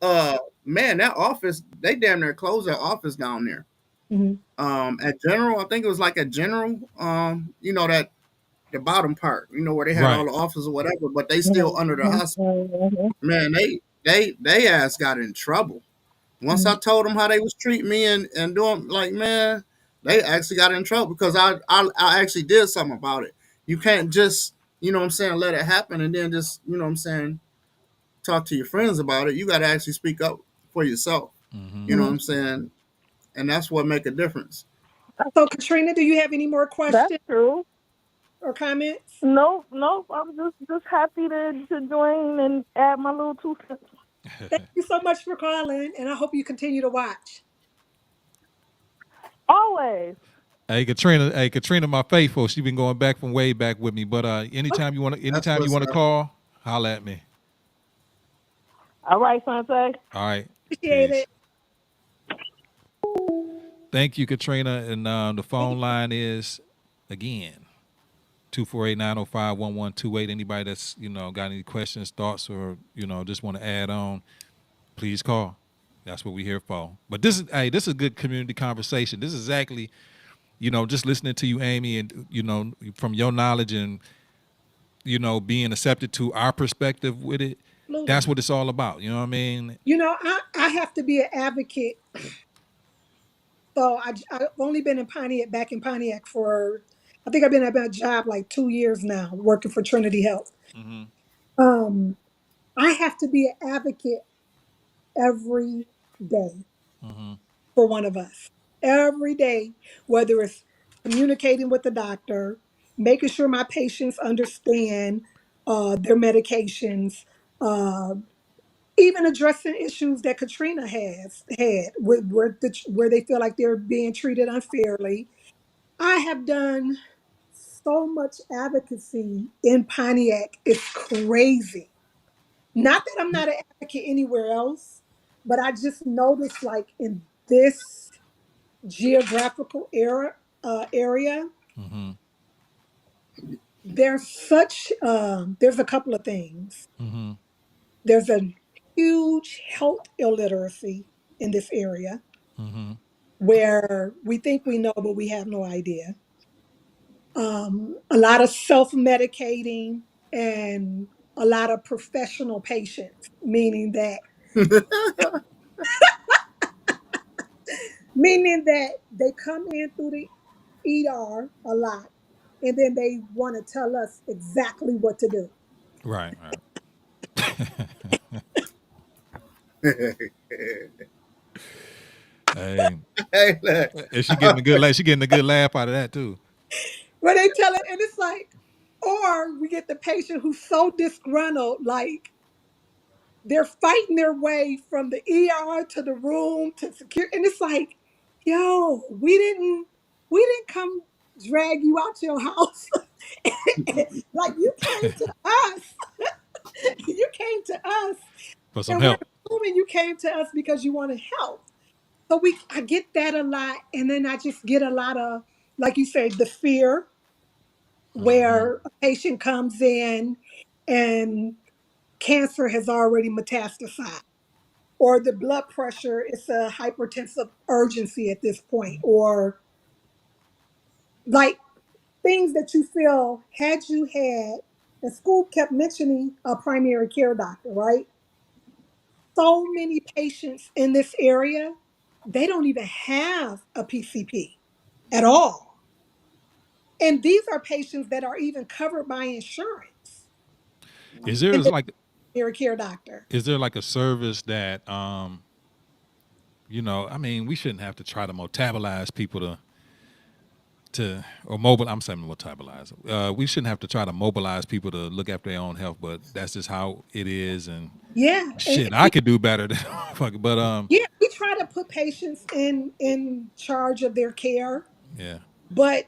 man, that office, they damn near closed their office down there. Hmm. At General, I think it was like at General, that the bottom part, where they had all Right. the offices or whatever, but they still under the Mhm. hospital. Mhm. Man, they ass got in trouble. Once Hmm. I told them how they was treating me and doing, like, man, they actually got in trouble because I actually did something about it. You can't just, what I'm saying, let it happen and then just, what I'm saying, talk to your friends about it. You got to actually speak up for yourself. Hmm. You know what Hmm. I'm saying? And that's what make a difference. So, Katrina, do you have any more That's questions true. or comments? Nope, nope. I'm just happy to join and add my little 2 cents. Thank you so much for calling, and I hope you continue to watch. Always. Hey Katrina, my faithful. She been going back from way back with me. But Okay, That's anytime you what's want to up. call, holla at me. All right, Sante. All right. appreciate Peace. it. Thank you, Katrina. And the phone line is again 248-905-1128. Anybody that's got any questions, thoughts, or just want to add on, please call. That's what we're here for. But this is a good community conversation. This is exactly just listening to you, Amy, and from your knowledge and being accepted to our perspective with it. That's Absolutely. what it's all about. You know what I mean? I have to be an advocate. So I've only been in Pontiac, back in Pontiac for, I think I've been at my job like 2 years now, working for Trinity Health. Mm-hmm. Um, I have to be an advocate every day Mm-hmm. for one of us. Every day, whether it's communicating with the doctor, making sure my patients understand their medications, uh, even addressing issues that Katrina has had with where they feel like they're being treated unfairly. I have done so much advocacy in Pontiac. It's crazy. Not that I'm not an advocate anywhere else, but I just noticed like in this geographical area, Mm-hmm. there's a couple of things. Mm-hmm. There's a huge health illiteracy in this area Mm-hmm. where we think we know, but we have no idea. A lot of self-medicating and a lot of professional patients, meaning that they come in through the ER a lot, and then they want to tell us exactly what to do. Right. Right. Hey, Hey, look, and she getting a good laugh. She getting a good laugh out of that too. Where they tell it, and it's like, or we get the patient who's so disgruntled, like they're fighting their way from the ER to the room to secure, and it's like, yo, we didn't come drag you out your house. Like you came to us. You came to us, For some and we're help. assuming you came to us because you wanted help. So I get that a lot, and then I just get a lot of, like you say, the fear Mm-hmm. where a patient comes in and cancer has already metastasized, or the blood pressure is a hypertensive urgency at this point, or like things that you feel had you had. And school kept mentioning a primary care doctor, right? So many patients in this area, they don't even have a PCP at all. And these are patients that are even covered by insurance. Is there And then like primary care doctor. is there like a service that I mean, we shouldn't have to try to metabolize people to or mobile. I'm saying metabolize. We shouldn't have to try to mobilize people to look after their own health, but that's just how it is. And Yeah. shit, I could do better than fuck it. But Yeah, we try to put patients in charge of their care, yeah. but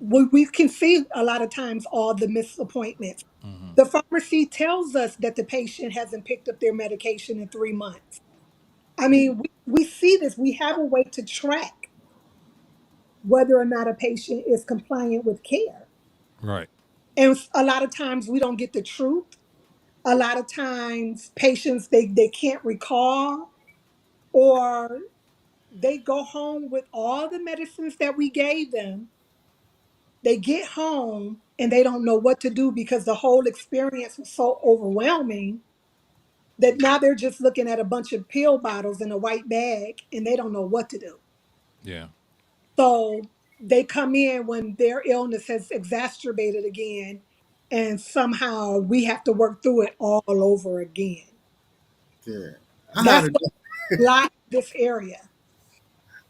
we can see a lot of times all the missed appointments. Mm-hmm. The pharmacy tells us that the patient hasn't picked up their medication in 3 months. I mean, we see this. We have a way to track whether or not a patient is compliant with care. Right. And a lot of times we don't get the truth. A lot of times patients they can't recall, or they go home with all the medicines that we gave them. They get home and they don't know what to do because the whole experience was so overwhelming that now they're just looking at a bunch of pill bottles in a white bag and they don't know what to do. Yeah. So they come in when their illness has exacerbated again, and somehow we have to work through it all over again. yeah. I had That's a, what a lot in this area.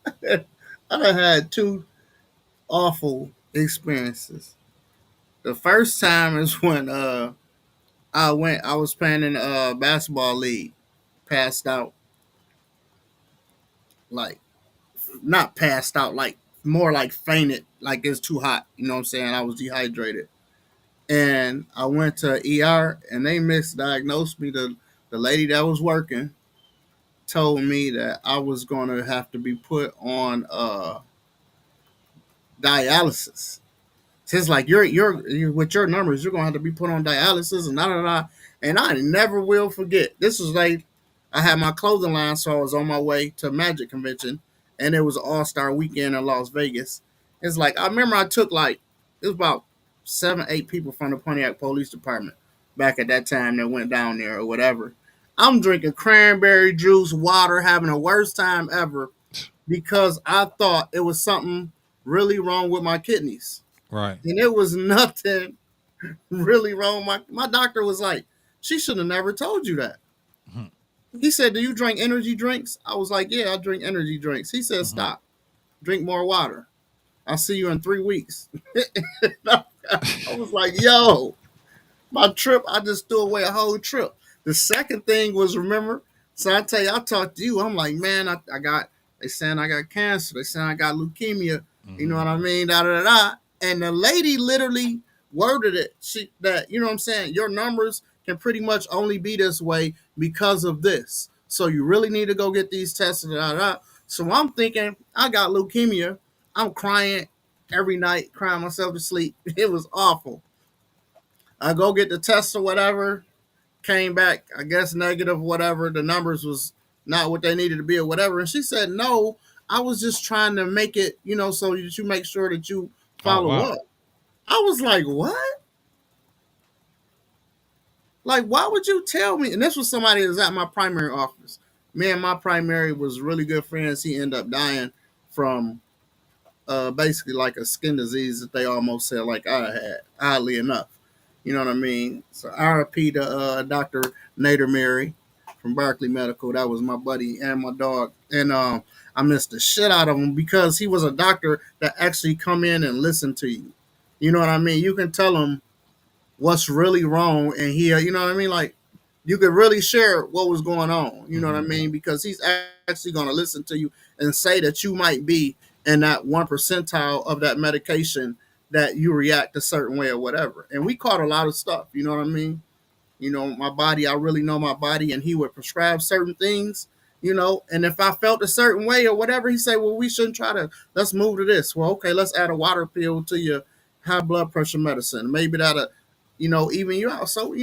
I done had two awful experiences. The first time is when I was playing in a basketball league, passed out, like not passed out, like more like fainted, like it's too hot. You know what I'm saying? I was dehydrated, and I went to ER, and they misdiagnosed me. The lady that was working told me that I was gonna have to be put on dialysis. It's like you're with your numbers, you're gonna have to be put on dialysis and da da da. And I never will forget. This was like I had my clothing line, so I was on my way to Magic Convention, and it was an All Star Weekend in Las Vegas. It's like I remember I took like it was about 7, 8 people from the Pontiac Police Department. back at that time that went down there or whatever. I'm drinking cranberry juice, water, having the worst time ever because I thought it was something really wrong with my kidneys. Right. And it was nothing really wrong. My doctor was like, she should have never told you that. Mm-hmm. He said, do you drink energy drinks? I was like, yeah, I drink energy drinks. He said, Mm-hmm. stop, drink more water. I'll see you in 3 weeks. I was like, yo, my trip, I just threw away a whole trip. The second thing was, remember, so I tell you, I talked to you. I'm like, man, I got, they saying I got cancer. They saying I got leukemia. You know Mm-hmm. what I mean? Da da da. And the lady literally worded it. That you know what I'm saying. Your numbers can pretty much only be this way because of this. So you really need to go get these tests. Da da da. So I'm thinking I got leukemia. I'm crying every night, crying myself to sleep. It was awful. I go get the test or whatever. Came back, I guess negative, whatever. The numbers was not what they needed to be or whatever. And she said, no, I was just trying to make it, so that you make sure that you Oh follow wow. up. I was like, what? Like, why would you tell me? And this was somebody that was at my primary office. Me and my primary was really good friends. He ended up dying from basically like a skin disease that they almost said like I had, oddly enough. You know what I mean? So RP to Dr. Nader Mary from Berkeley Medical. That was my buddy and my dog. And I missed the shit out of him because he was a doctor that actually come in and listen to you. You know what I mean? You can tell him what's really wrong and you know what I mean? Like you could really share what was going on. You know what I Mm-hmm. mean? Because he's actually going to listen to you and say that you might be in that 1 percentile of that medication that you react a certain way or whatever. And we caught a lot of stuff. You know what I mean? My body, I really know my body, and he would prescribe certain things, and if I felt a certain way or whatever, he said, well, we shouldn't try to, let's move to this. Well, okay, let's add a water pill to your high blood pressure medicine. Maybe that'll, even you out. So,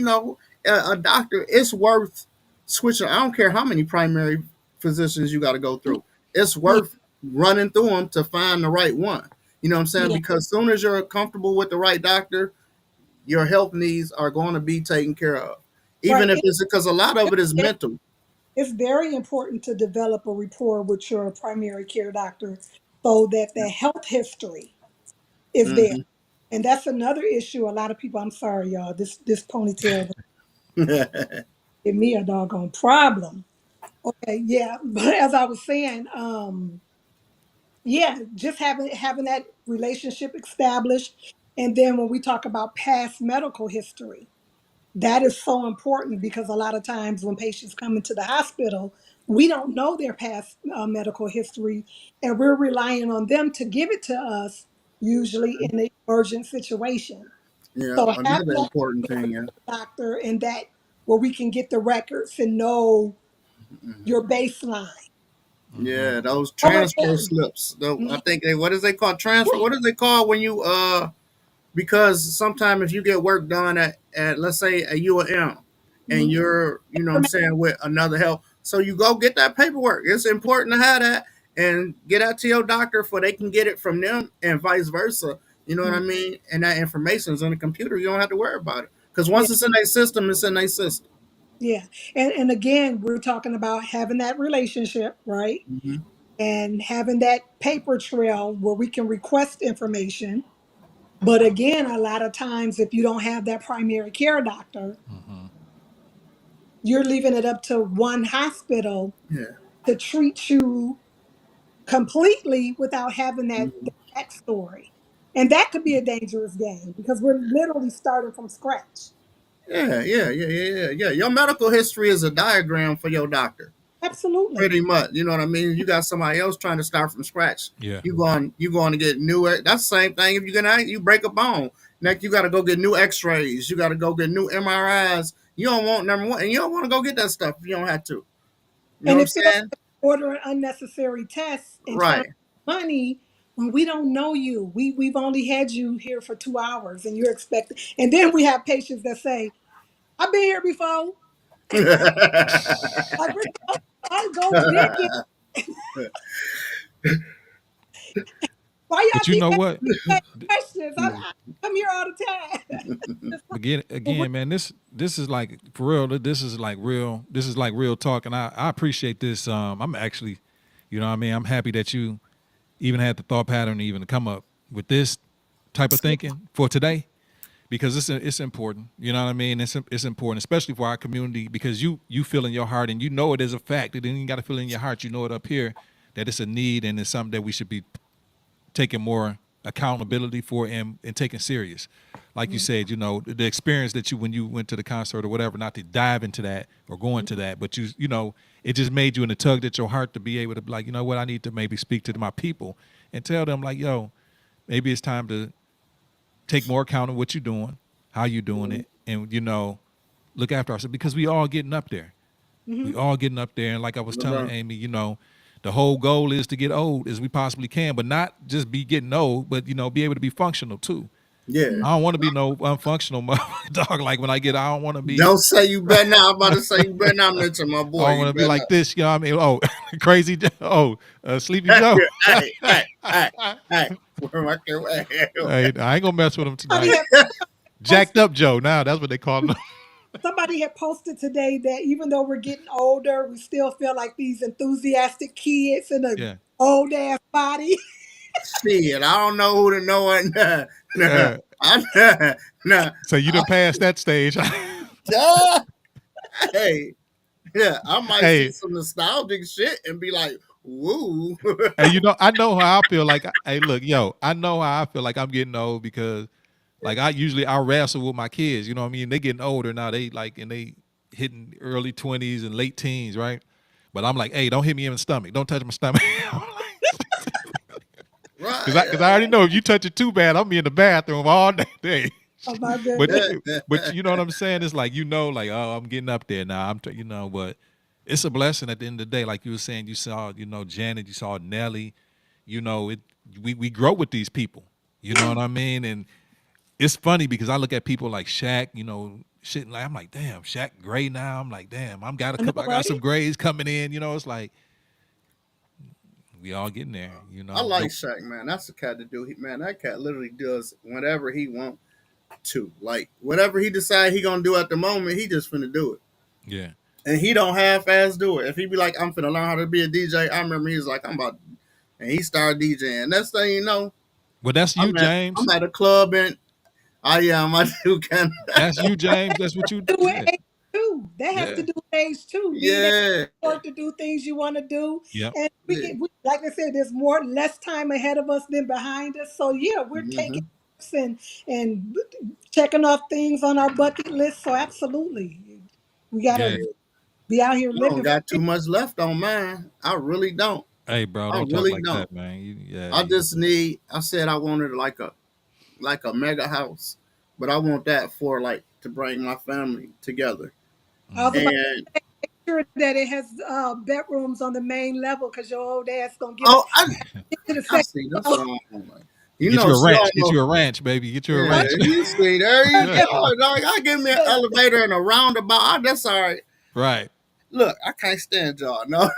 a doctor, it's worth switching. I don't care how many primary physicians you got to go through. It's Yeah, worth running through them to find the right one. You know what I'm saying? yeah, Because as soon as you're comfortable with the right doctor, your health needs are going to be taken care of. right. Even if it's because a lot of it is It- mental. it's very important to develop a rapport with your primary care doctor so that the health history is there. Mm-hmm. And that's another issue. A lot of people, I'm sorry, y'all, this ponytail give me a doggone problem. Okay, yeah. But as I was saying, yeah, just having that relationship established. And then when we talk about past medical history, that is so important because a lot of times when patients come into the hospital, we don't know their past medical history, and we're relying on them to give it to us, usually in an emergent situation. Yeah, So having another that important thing. Yeah, doctor and that where we can get the records and know your baseline. Mm-hmm. yeah, those So transfer important. slips. I Mhm. think what is they called transfer? What is they called when you because sometimes if you get work done at let's say a UM and Mhm. you're what I'm saying with another health, so you go get that paperwork. It's important to have that and get that to your doctor for they can get it from them and vice versa. You know what I mean? And that information is on the computer. You don't have to worry about it because Yeah, once it's in their system, it's in their system. yeah. And again, we're talking about having that relationship, right? Mm-hmm. And having that paper trail where we can request information. But again, a lot of times, if you don't have that primary care doctor, Mm-hmm. you're leaving it up to one hospital Yeah. to treat you completely without having that backstory. And that could be a dangerous game because we're literally starting from scratch. Yeah. Your medical history is a diagram for your doctor. Absolutely. Pretty much, you know what I mean. You got somebody else trying to start from scratch. Yeah. You going to get new. That's the same thing. If you're gonna you break a bone, next you got to go get new X-rays. You got to go get new MRIs. You don't want number one, and you don't want to go get that stuff if you don't have to. You know And what I'm it feels saying? like ordering unnecessary tests and trying to Right. get money when we don't know you. We've only had you here for 2 hours and you're expecting. And then we have patients that say, "I've been here before." Like we're I'll go digging. Why But y'all you keep know asking what? me that questions? I'm I'm here all the time. Well, Again, man, this is like for real. This is like real. This is like real talk, and I appreciate this. I'm actually, you know, what I mean, I'm happy that you even had the thought pattern to even come up with this type of thinking for today, because it's important. You know what I mean? It's important, especially for our community, because you feel in your heart and you know it is a fact. And then you got to feel in your heart. You know it up here that it's a need and it's something that we should be taking more accountability for and taking serious. Like you said, you know, the experience that you when you went to the concert or whatever, not to dive into that or go into that, but you know, it just made you in a tug at your heart to be able to be like, you know what, I need to maybe speak to my people and tell them like, yo, maybe it's time to take more account of what you're doing, how you doing it, and you know, look after ourselves because we all getting up there. We all getting up there, and like I was telling Amy, you know, the whole goal is to get old as we possibly can, but not just be getting old, but you know, be able to be functional too. Yeah. I don't want to be no unfunctional dog. Like when I get, I don't want to be. Don't say you better not. I'm about to say you better not mention my I boy. don't You want to be better like not. this. You know what I mean? Oh, crazy. Sleepy Joe. Hey. Where my Hey, I ain't gonna mess with him somebody tonight. had Jacked up Joe. Now that's what they call him. somebody had posted today that even though we're getting older, we still feel like these enthusiastic kids in a Yeah. old ass body. Shit, I don't know who to know it. Nah, Uh, nah. so you done passed that stage. Duh. Hey, yeah, I might see Hey, some nostalgic shit and be like, "Woo." hey, you know, I know how I feel like. Hey, look, yo, I know how I feel like I'm getting old because, like, I wrestle with my kids. You know what I mean? They getting older now. They like and they hitting early 20s and late teens, right? But I'm like, hey, don't hit me in the stomach. Don't touch my stomach. Because I already Right. know if you touch it too bad, I'm be in the bathroom all day. Oh my But goodness. but you know what I'm saying? It's like you know, like oh, I'm getting up there now. You know, but it's a blessing at the end of the day. Like you were saying, you saw you know Janet, you saw Nelly. You know it. We grow with these people. You know what I mean? And it's funny because I look at people like Shaq. You know, shit. Like I'm like, damn, Shaq gray now. I'm like, damn, I know, I got some right? grays coming in. You know, it's like we all getting there. You I know, like but Shaq, man. That's the cat to do. Man, that cat literally does whatever he want to. Like whatever he decide he gonna do at the moment, he just finna do it. yeah, And he don't half-ass do it. If he be like, I'm finna learn how to be a DJ, I remember he was like, I'm about, and he started DJing. Next thing you know, well that's you, I'm James. at a club and I am. I do kind That's you, James. That's what you. Do Yeah, it age too. That has yeah, to do with age too. Being able yeah. to work to do things you want to do. yep, And Yeah. like I said, there's less time ahead of us than behind us. So yeah, we're taking Mm-hmm. steps and checking off things on our bucket list. So absolutely. We gotta yeah. be out here I don't living for got too much left on mine. I really don't. Hey, bro, I don't talk really like don't. that, man. Yeah, I just need. I said I wanted like a mega house, but I want that for like to bring my family together. I was mm, about And to make sure that it has bedrooms on the main level because your old ass gonna oh, get to the I second see. That's floor. what I'm like. You get know, you a she ranch. Get almost. you a ranch, baby. Get you a Yeah, ranch. you see, there you Yeah, go. Dog. I give me an elevator and a roundabout. That's all right. right. Look, I can't stand y'all. No,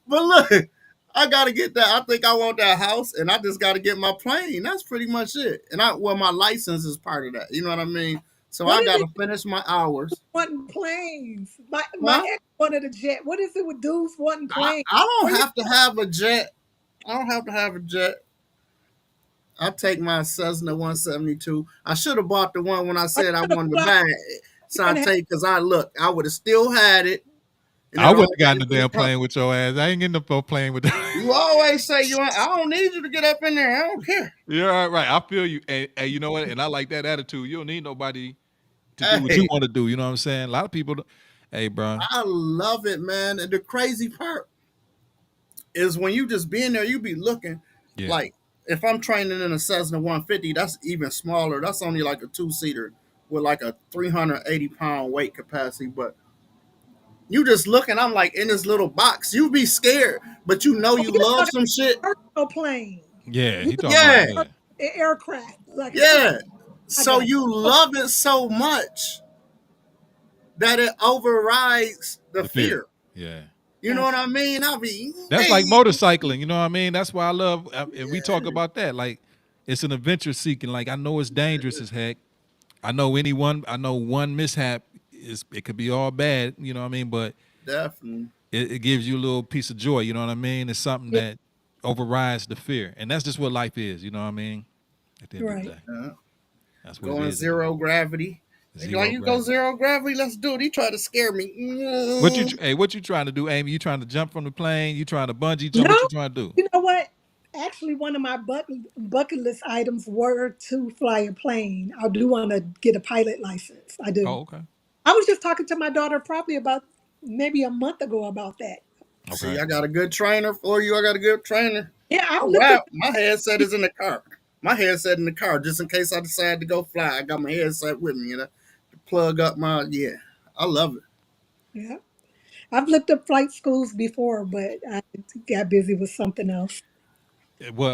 but look, I gotta get that. I think I want that house, and I just gotta get my plane. That's pretty much it. And my license is part of that. You know what I mean? So What I is gotta it finish my hours. wanting planes? My Huh? ex wanted a jet. What is it with dudes wanting planes? I don't Where you have to have a jet. I don't have to have a jet. I take my Cessna 172. I should have bought the one when I are you said I gonna wanted to fly? buy it. You're So I gonna have take because I would have still had it, and I it wouldn't have gotten always the be a damn problem. plane with your ass. I ain't getting the plane with that. You always say you. I don't need you to get up in there. I don't care. Yeah, right. I feel you. And you know what? And I like that attitude. You don't need nobody to do what you Hey, want to do. You know what I'm saying? A lot of people. Hey, bro. I love it, man. And the crazy part is when you just being there, you be looking Yeah. like if I'm training in a Cessna 150, that's even smaller. That's only like a two-seater with like a 380-pound weight capacity. But you just looking, I'm like in this little box. You be scared, but you know oh, you you know love that some shit. personal plane. Yeah. You He can talking about Yeah, fly yeah. aircraft. Like yeah. I So got you you. love it so much that it overrides the The fear. fear. Yeah. You know what I mean? I'll be, That's hey, like motorcycling. You know what I mean? That's why I love. And we talk about that. Like it's an adventure seeking. Like I know it's dangerous as heck. I know one mishap is it could be all bad, you know what I mean? But Definitely. it gives you a little piece of joy, you know what I mean? It's something Yeah, that overrides the fear. And that's just what life is, you know what I mean? At the end of the right. day. Yeah. That's what it Going is at the end of zero gravity. the They day. be like, Zero you go gravity. zero gravity? Let's do it. He tried to scare me. What you trying to do, Amy? You trying to jump from the plane? You trying to bungee jump? No, What you trying to do? you know what? Actually, one of my bucket list items were to fly a plane. I do want to get a pilot license. I do. Oh, okay. I was just talking to my daughter probably about maybe a month ago about that. See, Okay. I got a good trainer for you. I got a good trainer. Yeah, I've Oh looked at. wow, my headset is in the car. My headset in the car, just in case I decide to go fly. I got my headset with me, to plug up my yeah. I love it. Yeah, I've looked up flight schools before, but I got busy with something else. What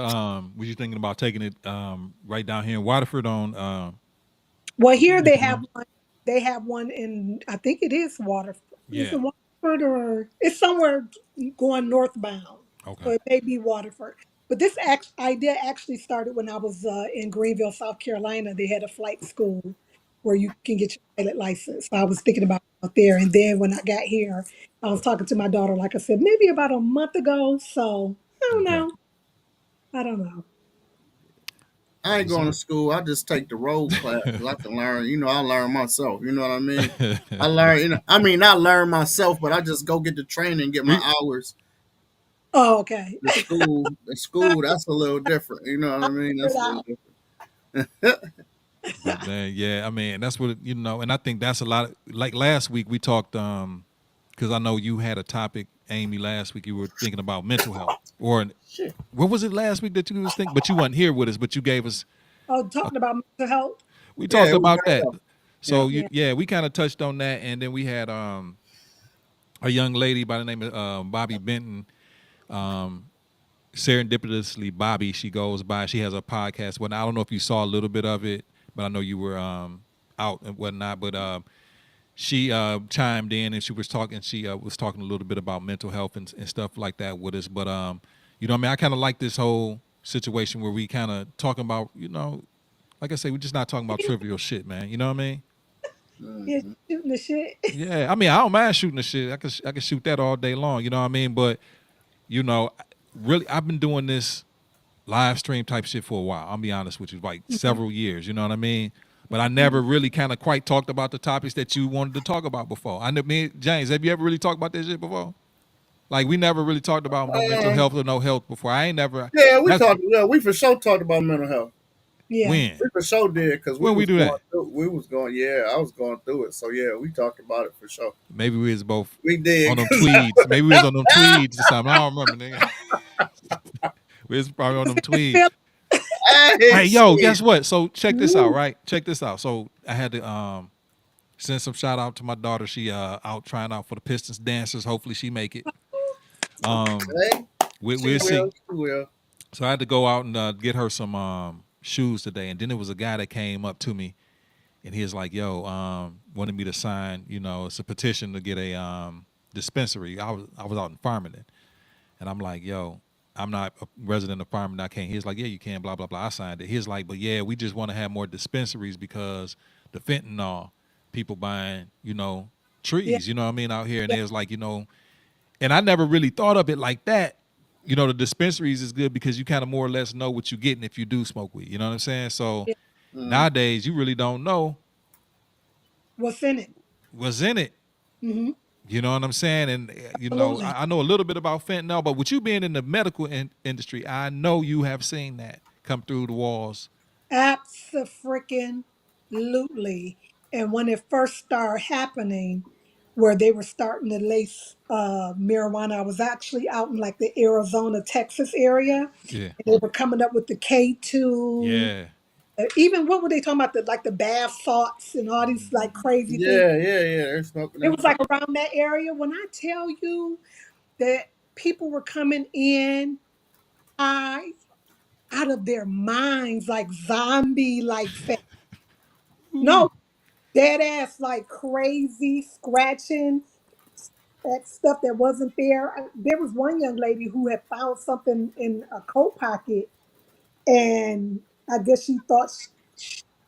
was you thinking about taking it right down here in Waterford on Well, here they have Richmond? one. They have one in. I think it is Waterford. Is Yeah. it Waterford or it's somewhere going northbound? So Okay. it may be Waterford. But this idea actually started when I was in Greenville, South Carolina. They had a flight school where you can get your pilot license. So I was thinking about it out there, and then when I got here, I was talking to my daughter. Like I said, maybe about a month ago. So I don't Okay. know. I don't know. I ain't Yes, going to sir. school. I just take the road classes. I can learn. I learn myself. You know what I mean? I learn. I mean, not learn myself, but I just go get the training, and get my we hours. Oh, okay. The school, that's a little different. You know what I I'll mean? figure That's it a little out. different. but man, yeah, I mean that's what and I think that's a lot of like last week we talked because I know you had a topic, Amy, last week you were thinking about mental health. Or Shit. what was it last week that you was thinking? But you weren't here with us, but you gave us Oh, a, talking about mental health. we Yeah, talked it was about right that. up. Yeah. So Yeah. yeah, we kind of touched on that, and then we had a young lady by the name of Bobby Benton. Um, Serendipitously Bobby, she goes by. She has a podcast. Well, I don't know if you saw a little bit of it, but I know you were out and whatnot. But she chimed in and she was talking. She was talking a little bit about mental health and stuff like that with us. But you know, what I mean, I kind of like this whole situation where we kind of talking about, like I say, we're just not talking about trivial shit, man. You know what I mean? Yeah, Hmm. shooting the shit. Yeah, I mean, I don't mind shooting the shit. I can shoot that all day long. You know what I mean? But you know, really, I've been doing this live stream type shit for a while. I'll be honest with you, like Mhm. several years. You know what I mean? But I never really kind of quite talked about the topics that you wanted to talk about before. I know, me, James, have you ever really talked about this shit before? Like we never really talked about no mental Um, health or no health before. I ain't never. yeah, we That's talked. Yeah, we for sure talked about mental health. Yeah. when. We for sure did because we When we was do going that? through. We was going. Yeah, I was going through it. So yeah, we talked about it for sure. Maybe we was both We on did. them tweeds. Maybe we was on them tweeds or something. I don't remember, nigga. We was probably on Was them it the tweeds. feel? Hey, Hey, yo, shit. guess what? So check this out, Woo. right? Check this out. So I had to send some shout out to my daughter. She out trying out for the Pistons dancers. Hopefully she make it. Um, Hey, she we'll will. see. She will. So I had to go out and get her some shoes today, and then there was a guy that came up to me, and he was like, "Yo, wanted me to sign. It's a petition to get a dispensary." I was out in Farmington, and I'm like, "Yo, I'm not a resident of Farmington. I can't." He's like, "Yeah, you can." Blah blah blah. I signed it. He's like, "But yeah, we just want to have more dispensaries because the fentanyl people buying, Yeah. trees. You know what I mean out here." And Yeah. there's like, and I never really thought of it like that. The dispensaries is good because you kind of more or less know what you're getting if you do smoke weed. You know what I'm saying? So Yeah. Mm. nowadays, you really don't know What's in it? what's in it. Hmm. You know what I'm saying? And Absolutely. I know a little bit about fentanyl, but with you being in the medical industry, I know you have seen that come through the walls. Absolutely. And when it first started happening, where they were starting to lace marijuana, I was actually out in like the Arizona, Texas area, Yeah, and they were coming up with the K2. yeah. Even what were they talking about? The bath salts and all these like crazy things. Yeah, yeah, yeah. They're smoking It that was shit. like around that area. When I tell you that people were coming in high out of their minds, like zombie, like no, dead ass, like crazy, scratching at stuff that wasn't there. There was one young lady who had found something in a coat pocket, and I guess she thought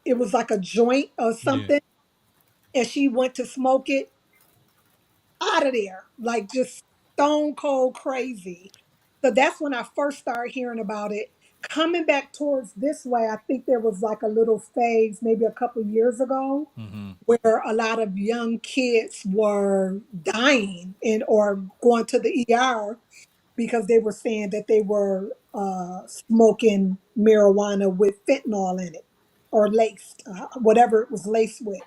it was like a joint or Yeah. something, and she went to smoke it out of there, like just stone cold crazy. So that's when I first started hearing about it. Coming back towards this way, I think there was like a little phase maybe a couple years ago Mm-hmm. where a lot of young kids were dying and or going to the ER because they were saying that they were smoking marijuana with fentanyl in it or laced, whatever it was laced with.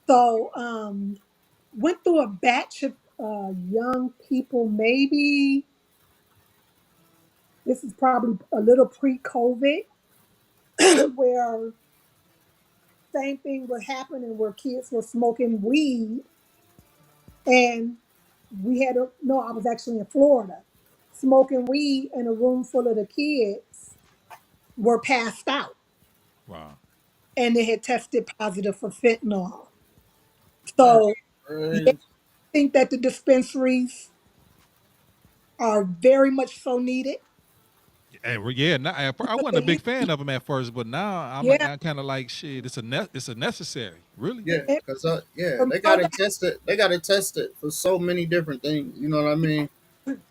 So went through a batch of young people, maybe this is probably a little pre-COVID, where same thing was happening where kids were smoking weed and we had a no, I was actually in Florida, smoking weed and a room full of the kids were passed out Wow. and they had tested positive for fentanyl. That's So yeah, crazy. I think that the dispensaries are very much so needed. Yeah. I Because wasn't a the big history, fan of them at first, but now yeah, I kind of like shit. It's a necessary, really. Yeah, and cause yeah, they got to formaldehyde, test it. They got to test it for so many different things. You know what I mean?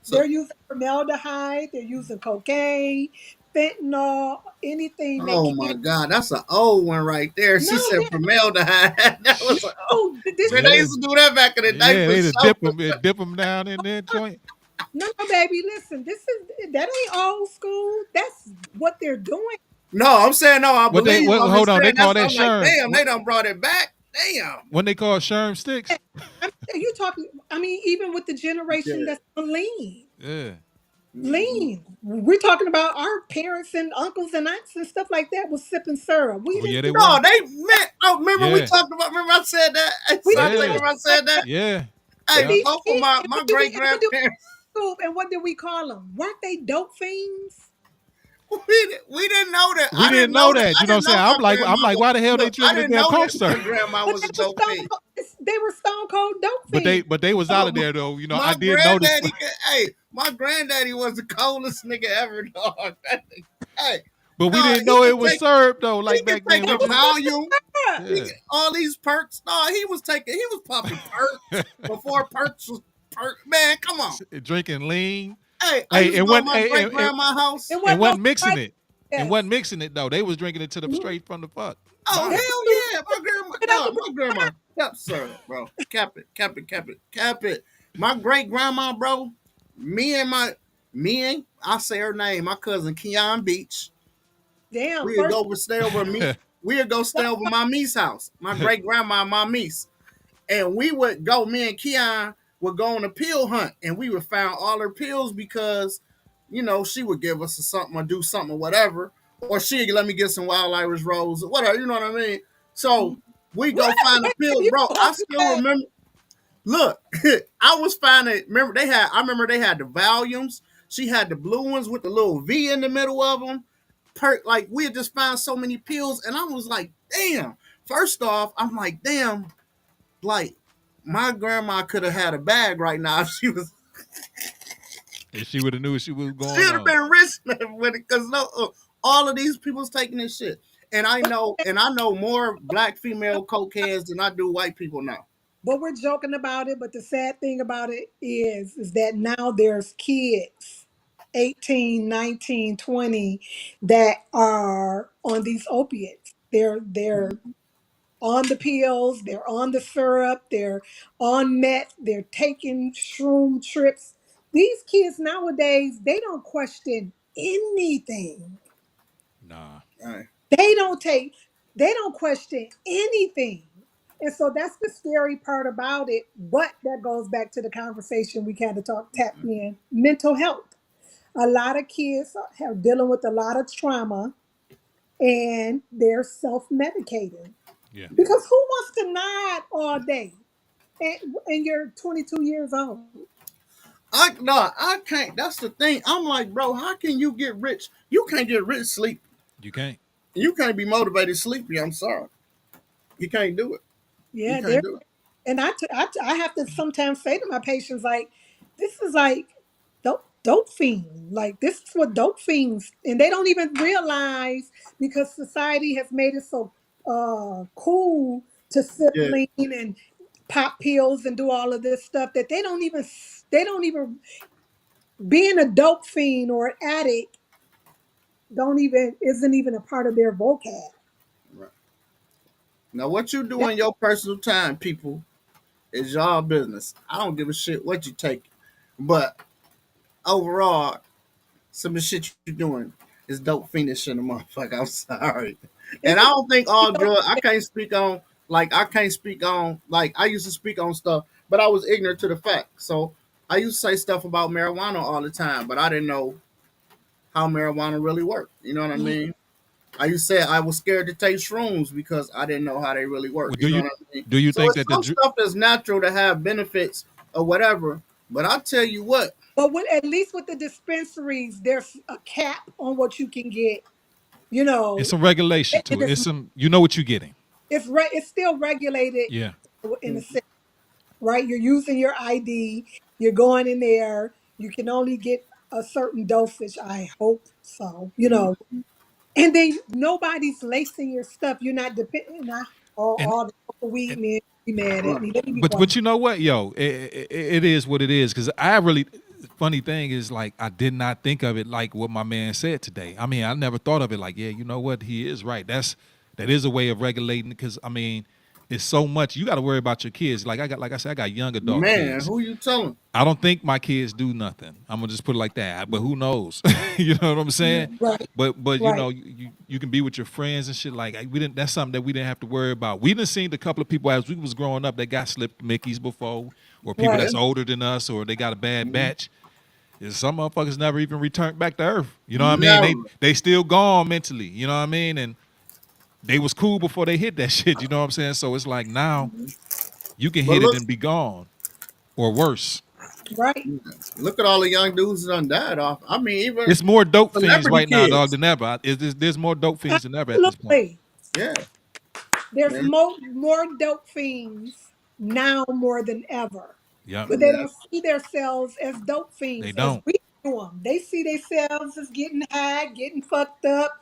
So, they're using formaldehyde, they're using cocaine, fentanyl, anything that oh my can. God, that's an old one right there. No, She said yeah, formaldehyde. That was no, this man. is They Yeah. used to do that back in the day Yeah, for they just sure. dip them down in that joint. no, no, baby. Listen, this is that ain't old school. That's what they're doing. No, I'm saying no. I believe. What I'm hold just on, they saying that's. call that I'm like, sherm. damn, they done brought it back. Damn. When they call sherm sticks. I mean, you talking? I mean, even with the generation Yeah. that's on lean, Yeah. Mhm. lean. We're talking about our parents and uncles and aunts and stuff like that was sipping syrup. We Oh yeah, didn't they do. No, were. they meant. Oh, remember we Yeah. talked about. Remember I said that. Hey, We didn't Sante, do Yeah. remember I anything like said that. that. Yeah. Hey, But Yeah. these both of kids, my and my what did great we? And what did grandparents. we do? And what did we call them? Weren't they dope fiends? We didn't know that. We I didn't didn't know know that. that. I You know what I'm didn't saying? know my I'm grandma like, was. why the hell they Look, I drinking the didn't damn know cough that my syrup? grandma But was they a were dope stone fiend. cold. They were stone cold dope But fiends. they was out Oh, of there though. You know, I my did notice. granddaddy, hey, my granddaddy was the coldest nigga ever, dog. Hey, But we dog, didn't know it was syrup though. he Like could back then, take we a It was just Valium. syrup. He yeah. could, all these perks, dog. He was popping perks before perks was perk. Man, come on. Drinking lean. Hey, I Hey, used to and go to one my great grandma's It house. and wasn't no wasn't mixing Sprite. it. And Yes. wasn't mixing it though. They was drinking it to the Mhm. straight from the fuck Oh bottle. hell yeah, my grandma, It out dog, the my grandma kept syrup, bro. Cap it, cap it, cap it, cap it. My great grandma, bro. Me and my me and I say her name, my cousin Keon Beach. damn. We would First, go stay over me. We would go stay over my niece's house, my great grandma, my niece, and we would go. Me and Keon would go on a pill hunt, and we would find all her pills because, she would give us something or do something or whatever, or she'd let me get some wild Irish rolls or whatever. You know what I mean? So we what? go find the Wait, pills, you bro. going I too still fast. remember. Look, I was finding. Remember they had. I remember they had the volumes. She had the blue ones with the little V in the middle of them. Like we had just found so many pills, and I was like, damn. First off, I'm like, damn. Like my grandma could have had a bag right now if she was. And she would have knew what she was She going would have on. been rich with it because no, all of these people's taking this shit, and I know more black female cokeheads than I do white people now. But we're joking about it. But the sad thing about it is that now there's kids, 18, 19, 20, that are on these opiates. They're on the pills, they're on the syrup, they're on meth, they're taking shroom trips. These kids nowadays, they don't question anything. Nah. All right. They don't take, they don't question anything. And so that's the scary part about it. But that goes back to the conversation we kind of tapped in mental health. A lot of kids are dealing with a lot of trauma and they're self medicating. Yeah. Because who wants to nod all day and you're 22 years old? I can't. That's the thing. I'm like, bro, how can you get rich? You can't get rich sleep. You can't. You can't be motivated sleepy. I'm sorry. You can't do it. You Yeah, can't there. do it. And I have to sometimes say to my patients, like, this is like, don't. dope fiend. Like this is what dope fiends, and they don't even realize because society has made it so cool to sip Yeah, lean and pop pills and do all of this stuff that they don't even being a dope fiend or an addict don't even isn't even a part of their vocab. right. Now, what you do That, in your personal time, people, is y'all business. I don't give a shit what you take, but overall, some of the shit you doing is dope fiendish in the motherfucker. I'm sorry, and it's I a don't think you all know, drugs. I can't speak on like I used to speak on stuff, but I was ignorant to the fact. So I used to say stuff about marijuana all the time, but I didn't know how marijuana really worked. You know what I mm, mean? I used to say I was scared to take shrooms because I didn't know how they really work. Well, You know what I mean? do you So think it's that some stuff that's natural to have benefits or whatever. But I tell you what, but at least with the dispensaries, there's a cap on what you can get. You it's know, some regulation it to it? is It's some you know what you're getting. it's still regulated Yeah. in a sense, right? You're using your ID. You're going in there. You can only get a certain dosage. I hope so. And then nobody's lacing your stuff. You're not depending. And, All the weed and men be mad at right. me. Let me be but quiet. you know what, yo, it is what it is. Because I really funny thing is like I did not think of it like what my man said today. I mean, I never thought of it like, yeah, you know what, he is right. That is a way of regulating. Because I mean, it's so much you got to worry about your kids. Like I said, I got young adult Man, kids. who you telling? I don't think my kids do nothing. I'm gonna just put it like that. But who knows? You know what I'm saying? Right, But you right. know you can be with your friends and shit. Like we didn't. That's something that we didn't have to worry about. We done seen a couple of people as we was growing up that got slipped Mickeys before, or people Yeah, Right. that's older than us, or they got a bad batch. And some motherfuckers never even returned back to Earth. You know what I mean? never. They still gone mentally. You know what I mean? And they was cool before they hit that shit. You know what I'm saying? So it's like now you can But hit it look, and be gone, or worse. Right. look at all the young dudes that done died off. I mean, even It's more dope fiends celebrity right now, dog, kids. than ever. There's more dope fiends than ever at this point. Absolutely. Yeah, There's man. more dope fiends now more than ever. Yep, But they Yeah. don't see themselves as dope they fiends as don't. we do them. They see themselves as getting high, getting fucked up,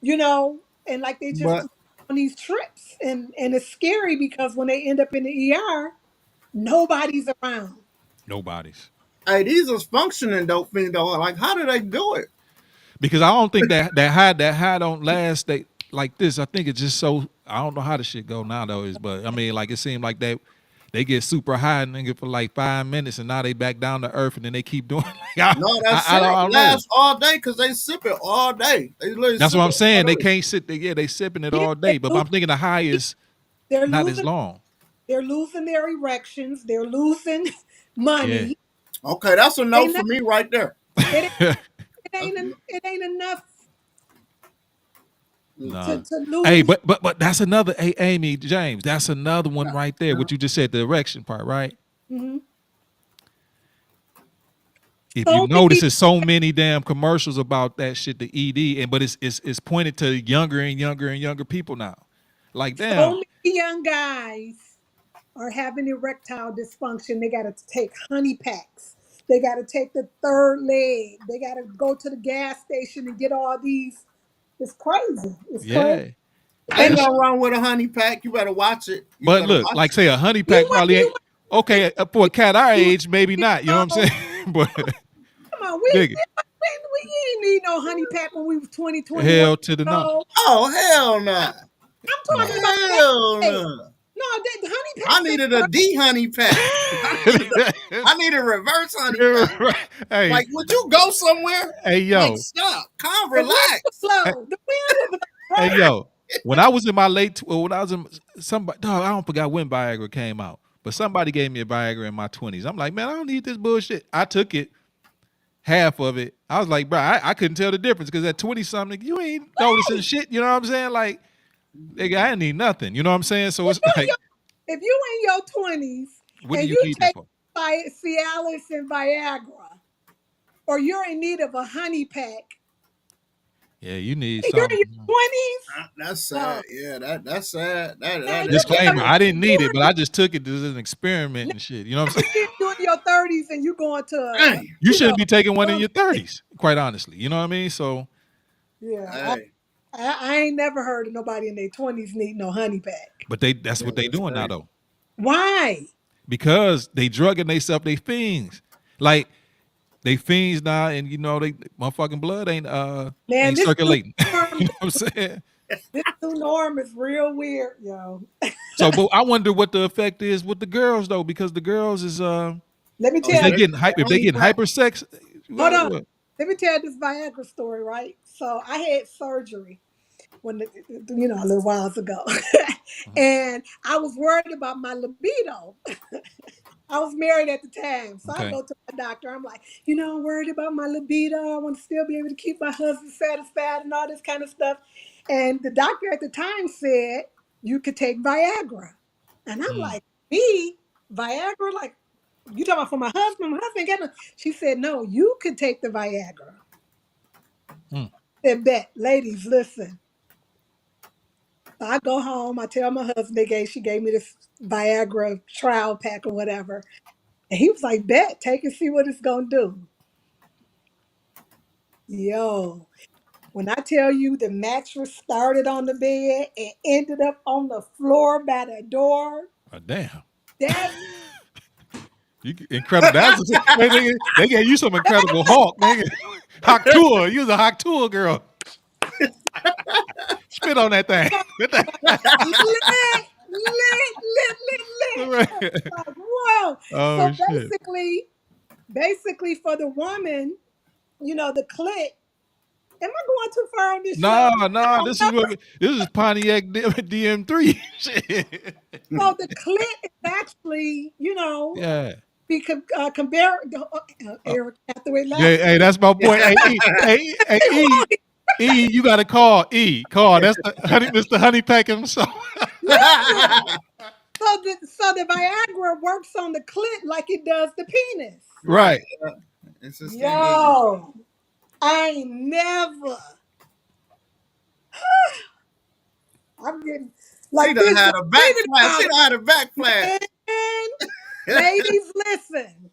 you know, and like they just But on these trips. And it's scary because when they end up in the ER, nobody's around. Nobody's. hey, these are functioning dope fiends though. Like, how do they do it? Because I don't think that high don't last they like this. I think it's just so I don't know how the shit go now though is but I mean like it seemed like they get super high nigga for like 5 minutes and now they back down to earth and then they keep doing like, No, that I syrup don't know. lasts all day because they sip it all day. They literally That's sip what I'm it all saying. They day. can't sit there. Yeah, they sipping it Yeah, all day. But I'm thinking the high is they're not as losing long. they're losing their erections, they're losing Yeah. money. Okay, that's a no Ain't for not, me right there. it, That's, it ain't enough Nah. to Hey, lose. but that's another hey Amy James, that's another one right there. What you just said, the erection part, right? Mhm. If you So notice, many, there's so many damn commercials about that shit, the ED, and but it's pointed to younger and younger and younger people now. Like, so damn, many young guys are having erectile dysfunction. They got to take honey packs. They got to take the third leg. They got to go to the gas station and get all these. It's crazy. It's crazy. yeah. ain't And That's nothing wrong with a honey pack. You better watch it. You but better look, watch like it. say a honey you pack want probably you ain't want okay for a cat our you age, maybe not. You know what I'm know, saying? But come on, nigga, we ain't need no honey pack when we was 20, 21 hell to the years no, old. Oh hell no! I'm talking no. about that. Hell Hey, no! no, that the honey I packs ain't needed a right. D honey pack. I need a reverse honey pack. Hey, Like, would you go somewhere? hey, Like, yo, stop, calm, The wind will relax. blow. The wind will blow hey, right. yo, when I was in my when I was in somebody, dog, I don't forgot when Viagra came out, but somebody gave me a Viagra in my 20s. I'm like, man, I don't need this bullshit. I took it, half of it. I was like, bro, I couldn't tell the difference because at 20 something, you ain't noticing shit. You know what I'm saying? Like, nigga, I didn't need nothing. You know what I'm saying? So it's like, If you in your 20s what do and you you need that take for? Cialis and Viagra, or you're in need of a honey pack, Yeah, you need and you're in something. your 20s, That's no, sad. Yeah, that's sad. man, That you is better Disclaimer: sad. I didn't you need it, are but I just took it as an experiment now and shit. You know what I'm you saying? in your 30s and you going to Hey, You you know, shouldn't be taking one in um, your 30s, quite honestly. You know what I mean? So yeah. hey, I ain't never heard of nobody in their 20s need no honey pack. but that's yeah, what they that's doing now crazy. though. Why? Because they drugging themselves, they fiends. Like they fiends now, and they motherfucking blood Man, ain't this new circulating. norm, You know what I'm saying? this new norm is real weird, yo. So, but I wonder what the effect is with the girls though, because the girls Let me Oh is tell yeah, they you. they getting take hype the if they honey getting pack. hyper sex. Hold What, on. what? Let me tell you this Viagra story, right? So I had surgery a little whiles ago, and I was worried about my libido. I was married at the time. So I Okay. go to my doctor. I'm like, I'm worried about my libido. I want to still be able to keep my husband satisfied and all this kind of stuff. And the doctor at the time said, you could take Viagra. And I'm Mm, like, me? Viagra? Like, you talking about for my husband? My husband got no. She said, no, you could take the Viagra. mm. I said, bet. Ladies, listen. So I go home. I tell my husband she gave me this Viagra trial pack or whatever. And he was like, bet, take and see what it's gonna do. Yo, when I tell you the mattress started on the bed and ended up on the floor by the door, Oh, damn. that Incredible. They gave you some Incredible Hulk. Hawk Tour. You was a Hawk Tour girl. Spit on that thing. lit, lit. I Right. was like, whoa. So Oh shit. basically for the woman, the clit. Am I going too far on this show? No, I no. don't This know. is Pontiac DM3. Shit. So the clit is actually, Yeah. be compare Uh, Eric Hathaway yeah. laughing. Hey, that's my boy. Hey, E. Hey, E. E. You got to call E. Call. That's the Mr. Honey Pack himself. Listen, so the Viagra works on the clit like it does the penis. Right. Right. It's the same. Yo, I ain't never. I'm getting She like done this. had Just a thinking backflash. about She it, done had a backflash. man. Ladies, listen.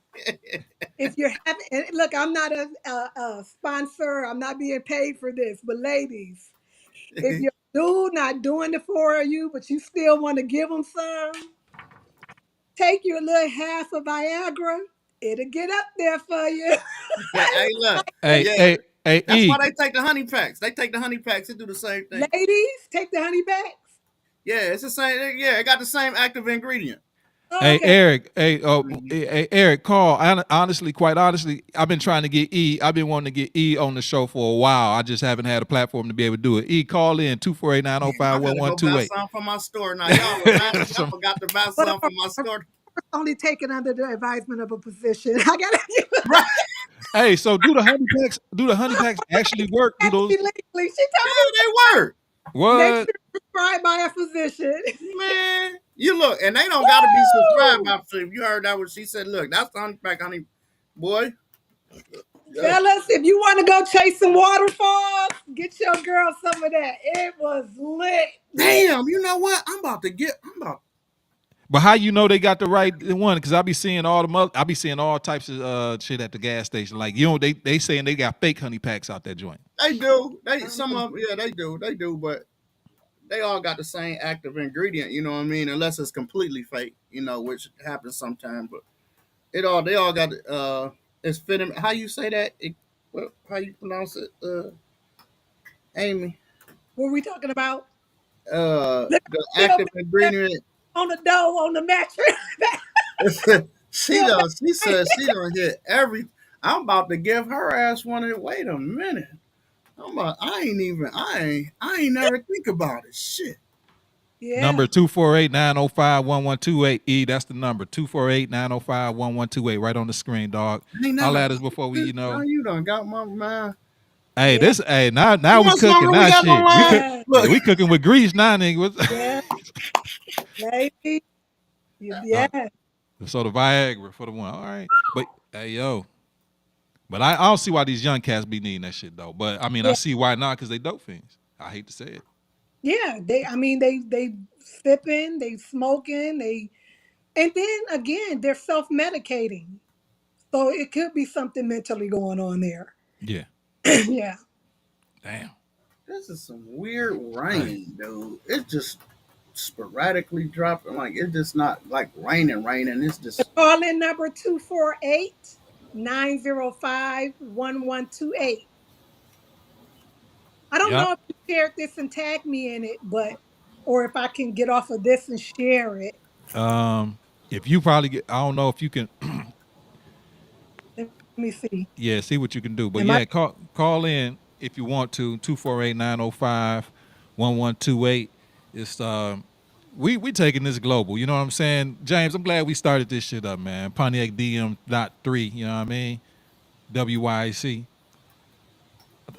If you're having, and look, I'm not a sponsor. I'm not being paid for this, but ladies, if your dude not doing it for you, but you still want to give him some, take you a little half of Viagra. It'll get up there for you. Hey, look. Hey, Yeah, hey, hey, that's why E. they take the honey packs. They take the honey packs. They do the same thing. Ladies, take the honey backs. Yeah, it's the same. Yeah, it got the same active ingredient. Hey Okay. Eric, hey, Mhm. hey Eric, call. Honestly, quite honestly, I've been trying to get E. I've been wanting to get E on the show for a while. I just haven't had a platform to be able to do it. E, call in 248-905-1128. Damn, I gotta go buy some from my store now. Y'all remind me. I Some, forgot to buy But some from my store. only taken under the advisement of a physician. I gotta Right? hey, so do the honey packs? Do the honey packs actually work? Do have to those be legally. She told me Yeah, they work, make what? sure it's prescribed by a physician. man. You look, and they don't gotta be subscribed Woo! by. If you heard that, what she said. Look, that's the honey pack, honey boy. Yeah. Fellas, if you want to go chase some waterfalls, get your girl some of that. It was lit, lit. Damn, you know what? I'm about to get. I'm about. But how you know they got the right one? Because I be seeing I be seeing all types of shit at the gas station. Like they saying they got fake honey packs out that joint. They do. They some of yeah, they do. They do, but they all got the same active ingredient. You know what I mean? Unless it's completely fake. Which happens sometimes. But they all got it's fitting. How you say that? How you pronounce it? Amy. What are we talking about? The Still active ingredient. on the dough, on the mattress. She Still done. She said she done hit every. I'm about to give her ass one. Wait a minute. I'm about. I ain't even. I ain't never think about it. Shit. Yeah. Number 248-905-1128. E, that's the number. 248-905-1128. Right on the screen, dog. I ain't never Holla at thought us before of this. Now you done got my mind. Hey, Yeah. now You we want some cooking more? We now got more shit. line. Yeah. Yeah, Look. we cooking with grease now, nigga. Yeah. Lady. Uh, Yeah. so the Viagra for the one. All right. But hey yo. But I don't see why these young cats be needing that shit though. But I mean I Yeah. see why not, because they dope fiends. I hate to say it. Yeah. I mean, they sipping, they smoking, they And then again, they're self-medicating. So it could be something mentally going on there. Yeah. Yeah. Damn. This is some weird Hey. rain, dude. It's just sporadically dropping. Like it's just not like raining. It's The just call in number 248-905-1128. I don't Yep. know if you shared this and tagged me in it, but or if I can get off of this and share it. If you probably get, I don't know if you can. Let me see. Yeah, see what you can do. But Am I yeah, call in if you want to 248-905-1128. It's we taking this global. You know what I'm saying, James? I'm glad we started this shit up, man. Pontiac Dm.3. You know what I mean? WYAC.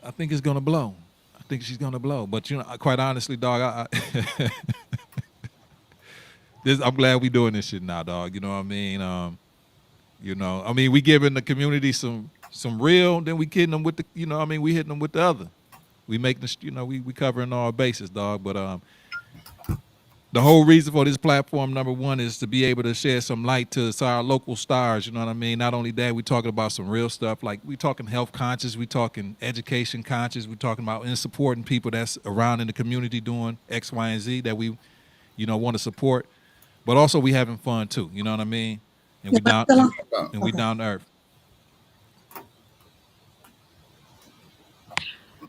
I think it's gonna blow. I think she's gonna blow. But you know, quite honestly, dog, I'm glad we doing this shit now, dog. You know what I mean? I mean, we giving the community some real, then we kidding them with the, I mean, we hitting them with the other. We making this, we covering all bases, dog. But the whole reason for this platform, number one, is to be able to shed some light to our local stars. You know what I mean? Not only that, we talking about some real stuff. Like we talking health conscious, we talking education conscious, we talking about in supporting people that's around in the community doing X, Y, and Z that we, want to support. But also we having fun too. You know what I mean? And am we I down still on? and we Okay. down to earth.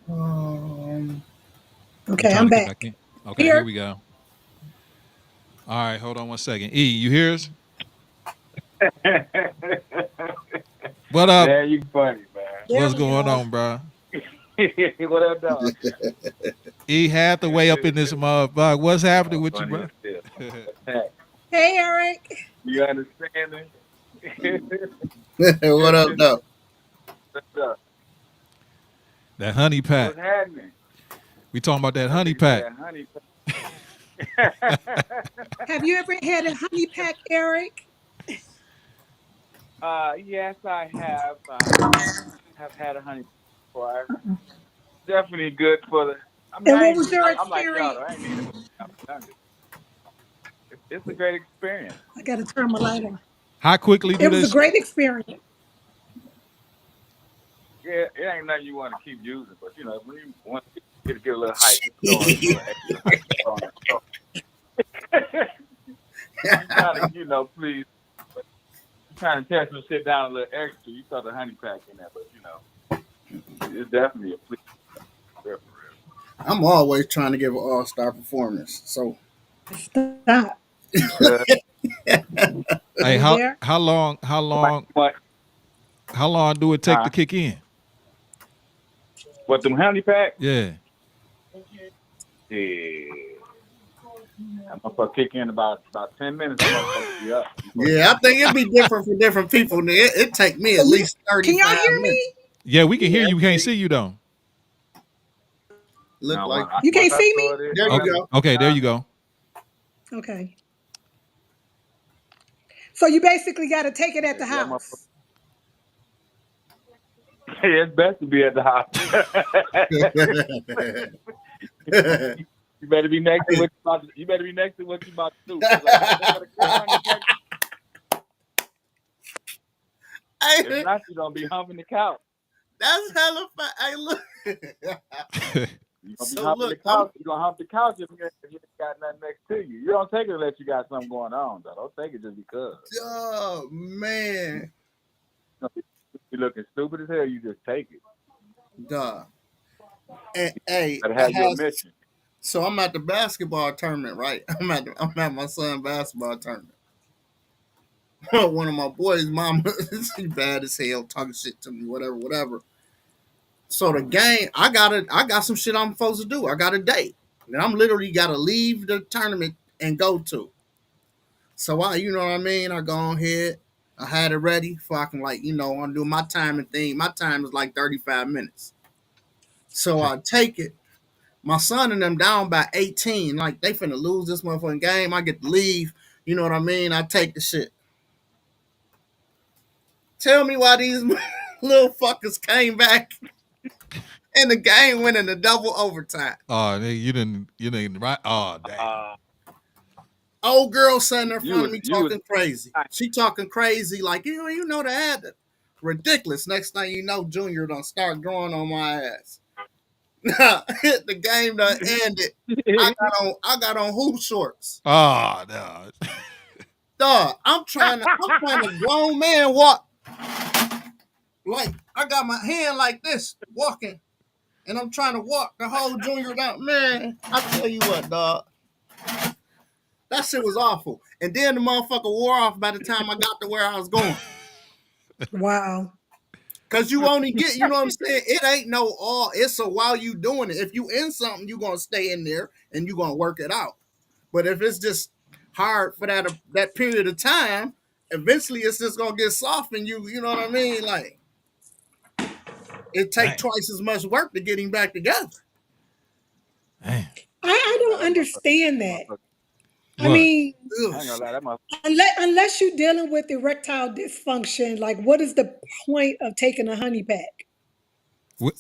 um, You Okay, trying I'm to get back back. in? Okay, here Here. we go. All right, hold on one second. E, you hear us? What up? Man, you funny, man. There What's we going go. on, bro? What up, dog? E had the way up in this motherfucker. What's happening with you, Funny bro? as hell. Attack. Hey, Eric. You understand it? what up, though? What's up? That honey pack. What's happening? We talking about that That honey nigga pack. said honey. Have you ever had a honey pack, Eric? Yes, I have. Have had a honey before. Definitely good for the. I mean, And I what ain't. was your I'm like y'all though. experience? I ain't need it when I was younger. It's a great experience. I got to turn my light on. How quickly do It was a this? great experience. Yeah, it ain't nothing you want to keep using, but when you want to get a little hype, just throw a little extra hype on it. So, you trying to, please, you trying to test and sit down a little extra. You throw the honey pack in there, but it's definitely a please. I'm always trying to give an all-star performance. So Stop. Uh, Hey, You there? how long do it take to kick in? What them honey pack? Yeah. Yeah. I'm gonna kick in about 10 minutes. I'm gonna be up. yeah, I think it'd be different for different people. It take me at least Can y'all 35 hear minutes. me? Yeah, we can hear Yeah, you. We can't see you though. look No, like You once can't I see throw me? it in, there you Okay. go. Okay, there you go. Okay. So you basically got to take it at the yeah, house. it's best to be at the house. You better be next to what you about to. You better be next to what you about to do. Like, they got a good honey pack. If not, you gonna be humping the couch. That's hella fun. Hey, look. You gonna be So humping the look, I'm couch. You gonna hump the couch if you ain't got nothing next to you. You don't take it unless you got something going on, though. Don't take it just because. oh man. You looking stupid as hell. You just take it. Duh. And hey, Gotta have your mission. so I'm at the basketball tournament, right? I'm at my son's basketball tournament. One of my boys' mama, she bad as hell, talking shit to me, whatever. So the game, I got some shit I'm supposed to do. I got a date. And I'm literally gotta leave the tournament and go to. So you know what I mean? I go on ahead. I had it ready for I can I'm doing my timing thing. My time is like 35 minutes. So I take it. My son and them down by 18. Like they finna lose this motherfucking game. I get to leave. You know what I mean? I take the shit. Tell me why these little fuckers came back and the game went into double overtime. Oh, you didn't right. Oh, damn. Old girl sitting in You front was of me you was talking crazy. She talking crazy like you know the ad. Ridiculous. Next thing you know, Junior done start growing on my ass. The game done ended. I got on hoop shorts. Oh no. Dog, I'm trying to grown man walk. Like I got my hand like this walking, and I'm trying to walk the whole Junior down. Man, I tell you what, dog. That shit was awful. And then the motherfucker wore off by the time I got to where I was going. Wow. Cause you only get, you know what I'm saying? It ain't no all. It's a while you doing it. If you in something, you gonna stay in there and you gonna work it out. But if it's just hard for that period of time, eventually it's just gonna get soft and you know what I mean? Like it take Dang. twice as much work to get him back together. Dang. I I ain't gonna don't lie, understand that that. motherfucker. I What? mean, Ugh. I ain't gonna lie, that motherfucker. unless you're dealing with erectile dysfunction, like what is the point of taking a honey pack? What?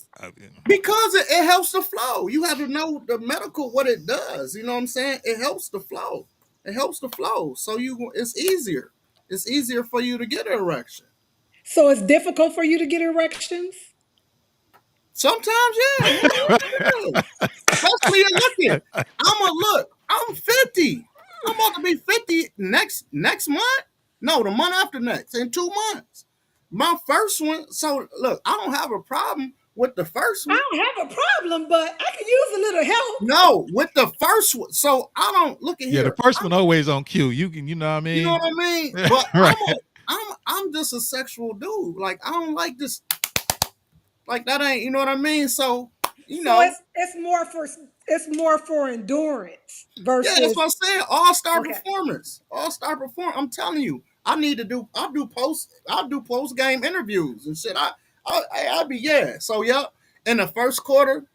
Because it helps the flow. You have to know the medical what it does. You know what I'm saying? It helps the flow. It helps the flow. So it's easier. It's easier for you to get an erection. So it's difficult for you to get erections? Sometimes, yeah, hell yeah. Especially in looking. I'm 50. I'm about to be 50 next month. No, the month after next, in 2 months. My first one, so look, I don't have a problem with the first one. I don't have a problem, but I could use a little help. No, with the first one. So I don't look at Yeah, the here. first one always on cue. You can, you know what I You know mean? what I mean? But Right. I'm just a sexual dude. Like I don't like this. Like that ain't. You know what I mean? So you So know, it's more for endurance yeah, that's versus what I'm saying. All star okay. performance. All star performance. I'm telling you, I need to do. I'll do post game interviews and shit. I'll be yeah. So yeah, in the first quarter,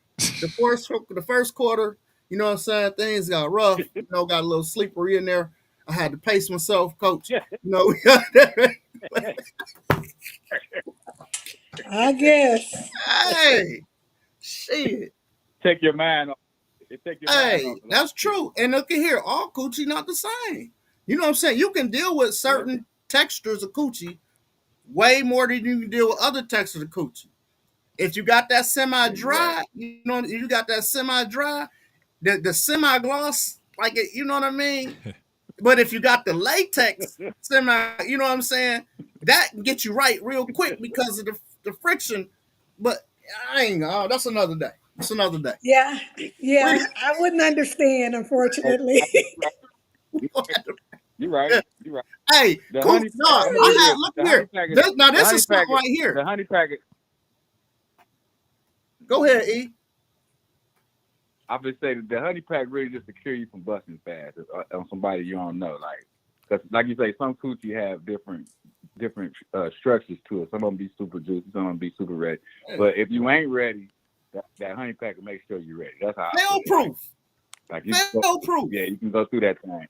the first quarter, you know what I'm saying. Things got rough. You know, got a little slippery in there. I had to pace myself, coach. You know, I guess. hey, shit. Take your mind off. It take your mind off Hey, a lot that's of shit. true. And look at here, all coochie not the same. You know what I'm saying? You can deal with Yeah. certain textures of coochie way more than you can deal with other textures of coochie. If you got that Yeah, you're right. semi-dry, you know, you got that semi-dry, the semi-gloss, like it, you know what I mean? But if you got the latex semi, you know what I'm saying? That can get you right real quick because of the friction. But I ain't, oh, that's another day. That's another day. Yeah, We, yeah. I wouldn't understand, Hey, unfortunately. you're right. You're right. You're right. hey, The cool. honey No, pack. I'm gonna tell I you had this. look The honey here. pack is the This honey is something packet. right here. The honey packet. Go ahead, E. I would say that the honey pack really just to cure you from busting fast on somebody you don't know. Like, cause like you say, some coochie have different structures to it. Some of them be super juicy, some of them be super ready. But if you ain't ready, that honey pack will make sure you're ready. That's how I Fail feel. proof. Like you, Fail proof. yeah, you can go through that thing.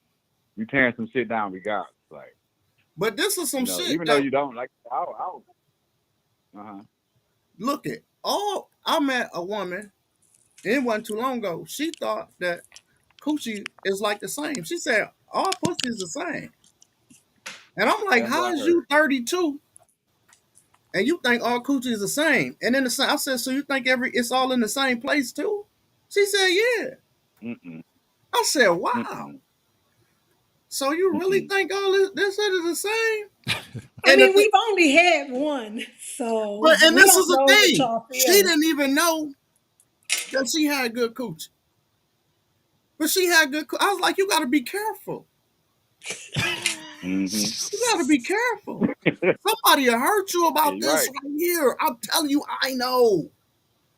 You tearing some shit down regardless. Like, But this is some shit even though that you don't like, uh-huh. look at. Oh, I met a woman. It wasn't too long ago. She thought that coochie is like the same. She said all pussy is the same. And I'm like, That's what how I is heard. you 32 and you think all coochie is the same? And then I said, so you think it's all in the same place too? She said, yeah. Mm-mm. I said, wow. Mm-mm. So you really Mm-mm. think all this shit is the same? I And the mean, thing, we've only had one, so but and we this is don't the know what thing. y'all She feel. didn't even know that she had good coochie. But she had good. I was like, you got to be careful. Mm-hmm. You got to be careful. Somebody will hurt you Yeah, about you're this right. right here. I'm telling you, I know.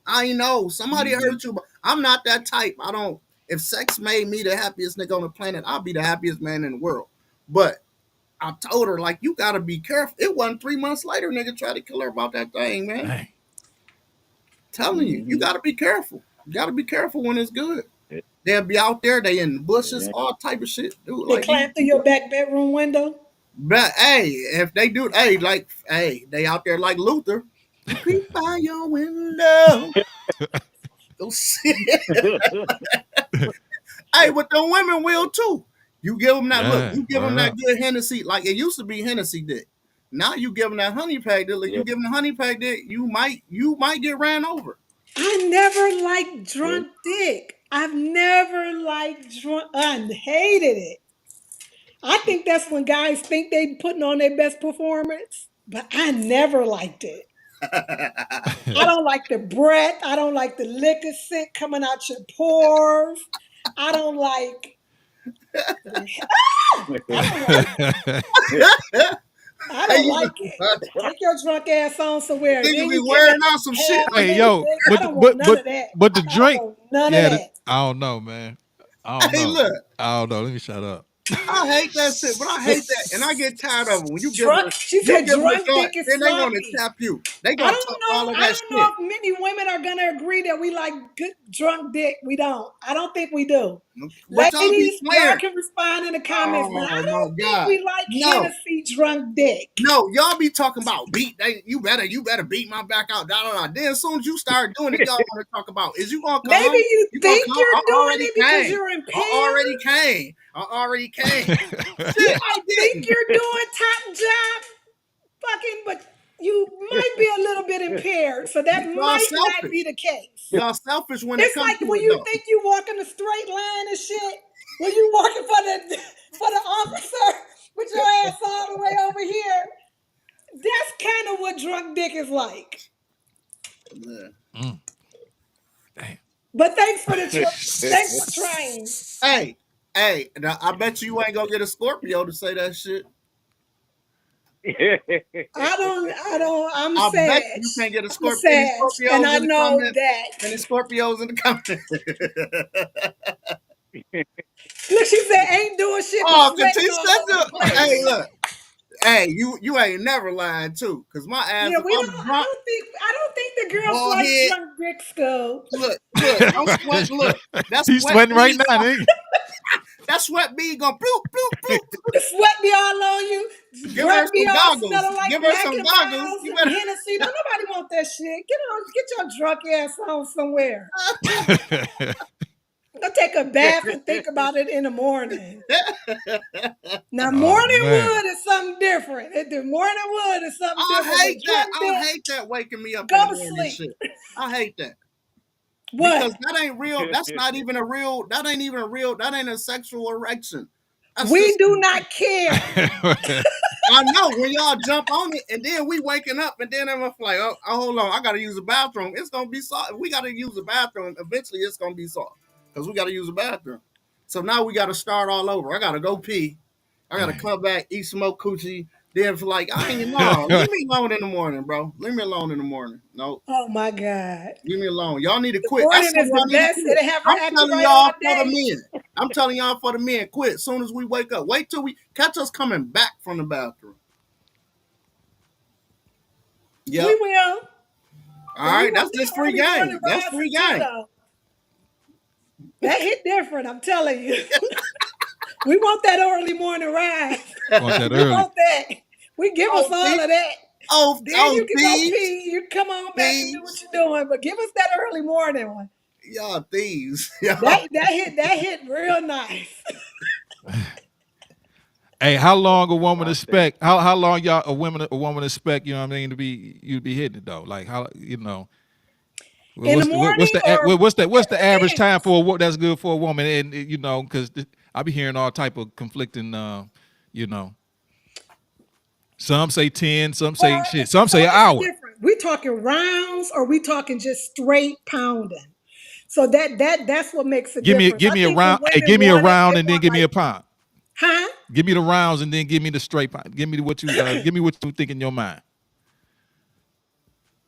I know. Somebody Mm-hmm. hurt you, but I'm not that type. I don't. If sex made me the happiest nigga on the planet, I'll be the happiest man in the world. But I told her, like, you got to be careful. It wasn't 3 months later, nigga tried to kill her about that thing, man. Dang. Telling you, you Mm-hmm. got to be careful. You got to be careful when it's good. Yeah, They'll be out there, they in the bushes, yeah. all type of shit. Dude, They like you. climb through your back bedroom window. But hey, if they do, hey, like, hey, they out there like Luther. Creep by your window. Go see. Hey, but the women will too. You give them that look. Yeah, You give them word that up. good Hennessy. Like it used to be Hennessy dick. Now you give them that honey pack dick. Like Yeah, you give them the honey pack dick, you might get ran over. I never liked yeah. drunk dick. I've never liked drunk. I hated it. I think that's when guys think they putting on their best performance, but I never liked it. I don't like the breath. I don't like the liquor scent coming out your pores. I don't like. I don't like. I Hey, don't like it. Take your drunk ass on somewhere, and niggas then be you wearing giving out some shit half like Hey, minute yo, dick. I but don't want none of that. but the I don't drink, want none of yeah, that. I don't know, man. I don't hey know. look, I don't know. Let me shut up. I hate that shit, but I hate that, and I get tired of it when Drunk. She you said give them a drunk joint, dick is then they want to sloppy. tap you. They I gonna don't talk know. all of I that don't shit. know if many women are gonna agree that we like good drunk dick. We don't. I don't think we do. But y'all be Ladies, y'all swearing. can respond in the comments, but I Oh my don't think god, we like no. Hennessy drunk dick. No, y'all be talking about beat. You better beat my back out. Da, da, da. Then as soon as you start doing it, y'all want to talk about is you gonna Maybe come? you You gonna think come? I you're doing already it because came. you're I impaired. already came. I already came. You Shit, I might think didn't. you're doing top job fucking, but you might be a little bit impaired. So that Y'all might not be selfish. the case. Y'all selfish when it It's comes like to when it you though. think you walking a straight line and shit. When you walking for the officer with your ass all the way over here. That's kind of what drunk dick is like. Yeah. Damn. But thanks for trying. Hey, hey, now, I bet you ain't gonna get a Scorpio to say that shit. I'm I Sag. bet you can't get a I'm a Scorpio. Any Sag. And Scorpios I in the know comments? that. Any Scorpios in the comments? Look, she said ain't doing shit but Oh, cause sweating he all said over the to, hey, place. look, hey, you ain't never lying too. Cause my ass, Yeah, if we I'm don't drunk, I don't think the girls bald like head, drunk dick school. look, I'm sweating. Look, that He's sweat sweating right bead, now, nigga. that sweat bead going bloop bloop bloop. The sweat be all on you. Give her Breath be some all goggles. smelling like Give her Black some and goggles. Miles You and better. Hennessy. Don't nobody want that shit. Get your drunk ass on somewhere. Go take a bath and think about it in the morning. Now, Oh morning man. wood is something different. The morning wood is something I different. But hate that. drunk I dick, hate that waking me up in go the to morning sleep. shit. I hate that. Because What? that ain't real. That's not even a real. That ain't even a real. That ain't a sexual erection. That's We just. do not care. I know when y'all jump on it, and then we waking up, and then I'm like, hold on, I gotta use the bathroom. It's gonna be soft. We gotta use the bathroom. Eventually, it's gonna be soft because we gotta use the bathroom. So now we gotta start all over. I gotta go pee. I gotta Dang. come back, eat some more coochie. Then for like, I ain't no, leave me alone in the morning, bro. Leave me alone in the morning. No, Oh my God. leave me alone. Y'all need to The quit. That's morning is something the y'all need to best. quit. It'll have her I'm acting telling right all y'all for the day. men. I'm telling y'all for the men. Quit as soon as we wake up. Wait till we catch us coming back from the bathroom. We Yep. will. All But we right, that's want just that free early morning game. That's rising free too, game. though. That hit different, I'm telling you. We want that early morning rise. Want that We early. want that. We give us Oh, all of that. Then oh, you can go thieves, pee. You come on back and do what thieves, you're doing. But give us that early morning one. y'all thieves. Y'all. That hit real nice. Hey, how long a woman My thing. expect? How long y'all a woman expect? You know what I mean to be you be hitting it though. Like how you know In the what's morning the or what's it the average time depends. for that's good for a woman? And you know because I be hearing all type of conflicting. You know, some say 10, some say Well, shit, some so say an it's hour. different. We talking rounds or we talking just straight pounding? So that's what makes a difference. Give I me a think when round. Hey, women give me a want it, round they and then want give me like, a pound. huh? Give me the rounds and then give me the straight pound. Give me what you give me what you think in your mind.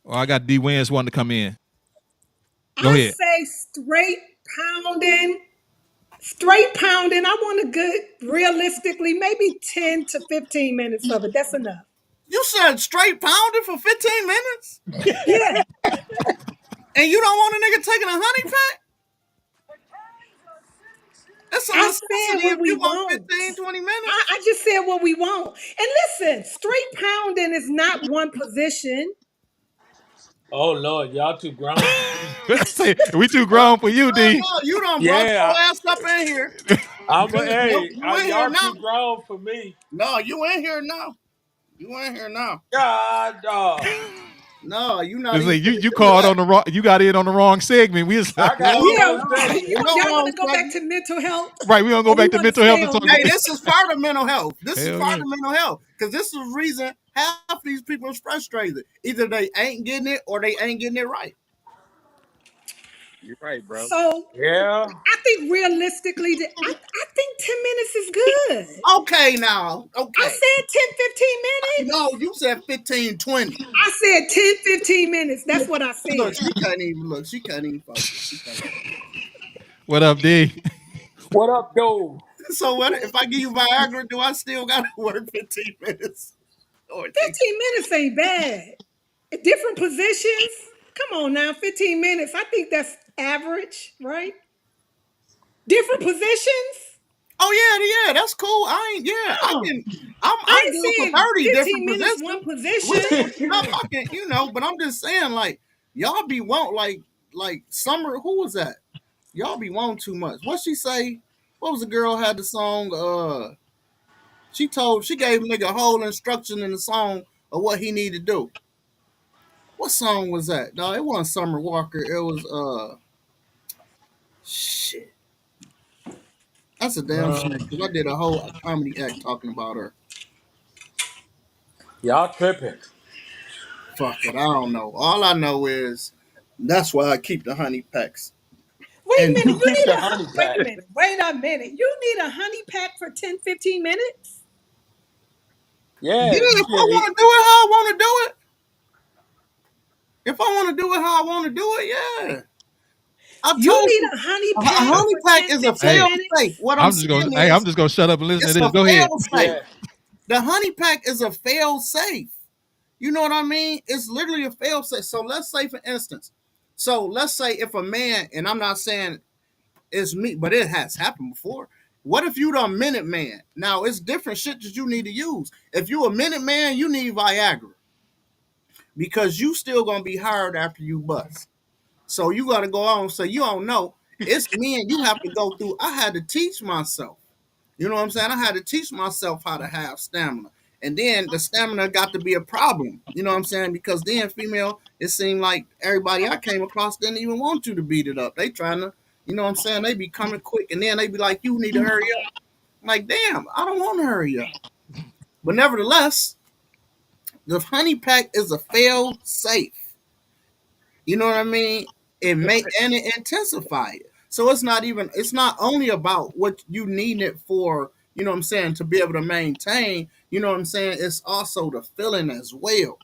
Oh, I got D Wins wanting to come in. Go I ahead. say pounding, straight pounding. I want a good, realistically, maybe 10 to 15 minutes of it. That's enough. You said straight pounding for 15 minutes, Yeah. and you don't want a nigga taking a honey pack? That's a I said necessity if what we you want want. 15, 20 I, minutes. I just said what we want. And listen, straight pounding is not one position. Oh Lord, y'all too grown for me. Say we too Oh, grown for you, oh D. no, you done brought Yeah, your ass up in here. I'm a, Nope, hey, you in here y'all now. too grown for me. No, you in here now. You in here now. God, dog. No, you not It's even like finna you do called that. on the wrong. You got in on the wrong segment. We was I got in No, Yeah, on no, segment. ain't no y'all want wrong to go back segment. to mental health, right. We gonna go or we back to want to mental health stay and on talk Hey, about. that? this is part of mental health. This is Hell part yeah. of mental health. Because this is the reason half these people are frustrated. Either they ain't getting it or they ain't getting it right. You're right, bro. So Yeah. I think realistically, I think 10 minutes is good. Okay, now. I Okay. said 10, 15 No, minutes. you said 15, 20. I said 10, 15 minutes. That's what I Look, said. she can't even look. She can't even focus. She can't focus. What up, D? What up, though? So what if I give you Viagra, do I still gotta work 15 minutes? Or take 15 minutes ain't bad. Different positions. Come on now, 15 minutes. I think that's average, right? Different positions. Oh yeah, that's cool. I ain't yeah, I Oh, can I'm I ain't good for saying 30 15 different minutes, positions. one We position. switching up, I can, but I'm just saying, like, y'all be want like Summer, who was that? Y'all be wanting too much. What she say? What was the girl had the song? She gave nigga a whole instruction in the song of what he needed to do. What song was that? No, it wasn't Summer Walker. It was shit. That's a damn Uh, shame because I did a whole comedy act talking about her. y'all tripping. Fuck it, I don't know. All I know is that's why I keep the honey packs. Wait a And minute, You you keep need the a honey wait a pack. minute. Wait a minute. You need a honey pack for 10, 15 minutes? yeah, Yeah, if I want to do it how I want to do it, if I want to do it how I want to do it, yeah. I You told need you, a honey a pack honey for pack 10, is a 15 Hey, fail safe. minutes? What I'm I'm just gonna. saying Hey, I'm is, just gonna shut up and listen to it's this. a Go ahead. fail safe. yeah. The honey pack is a fail safe. You know what I mean? It's literally a fail safe. So let's say, for instance, so let's say if a man, and I'm not saying it's me, but it has happened before. What if you the minute man? Now it's different shit that you need to use. If you a minute man, you need Viagra because you still gonna be hard after you bust. So you gotta go on. So you don't know. It's me and you have to go through. I had to teach myself. You know what I'm saying? I had to teach myself how to have stamina. And then the stamina got to be a problem. You know what I'm saying? Because then female, it seemed like everybody I came across didn't even want you to beat it up. They trying to, you know what I'm saying? They be coming quick and then they be like, you need to hurry up. I'm like, damn, I don't want to hurry up. But nevertheless, the honey pack is a fail safe. You know what I mean? It may and it intensify it. So it's not only about what you need it for, you know what I'm saying, to be able to maintain, you know what I'm saying? It's also the feeling as well.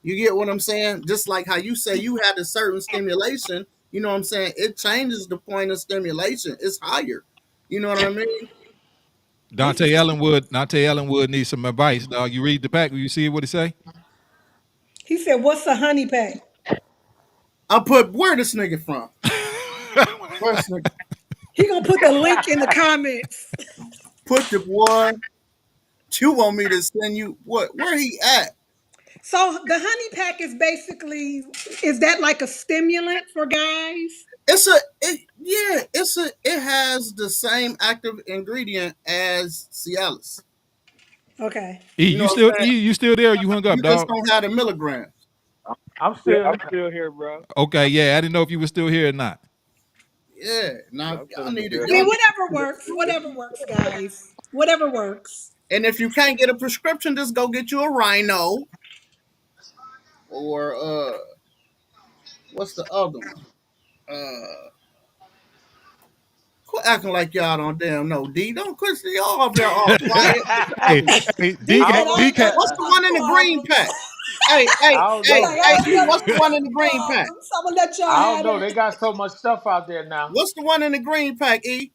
You get what I'm saying? Just like how you say you had a certain stimulation, you know what I'm saying? It changes the point of stimulation. It's higher. You know what I mean? Dante Ellenwood needs some advice, dog. You read the pack. You see what it say? He said, "What's a honey pack?" I put where this nigga from? Where this nigga? He gonna put the link in the comments. Put the boy. You want me to send you what? Where he at? So the honey pack is basically, is that like a stimulant for guys? It has the same active ingredient as Cialis. Okay. E, You know what I'm saying? You still there? Or you hung up, You just dog. don't have the milligrams. I'm I'm I'm still. still here, bro. Okay, yeah. I didn't know if you were still here or not. Yeah. Yeah, Now I'm telling the girl. I mean, whatever works, guys. Whatever works. and if you can't get a prescription, just go get you a rhino or what's the other one? Uh Quit acting like y'all don't damn know D. Don't quit y'all up there all quiet. Hey, I hey, D said, don't know. "I D ain't got cat. no What's the one fucking in the green problems." pack? Hey, hey, I don't He's hey, like, know. "I hey, ain't E, got what's no the one in the fucking green pack? problems. I'm gonna let y'all I don't have know. They that." got so much stuff out there now. What's the one in the green pack, E?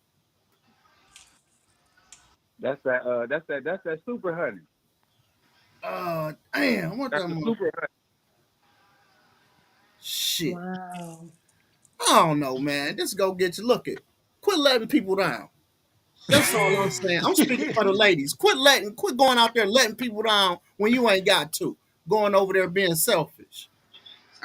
That's that super honey. Damn, what That's that the motherfucker? super honey. Shit. Wow. I don't know, man. Just go get you. Look it. Quit letting people down. That's all I'm saying. I'm speaking for the ladies. Quit going out there letting people down when you ain't got to. Going over there being selfish.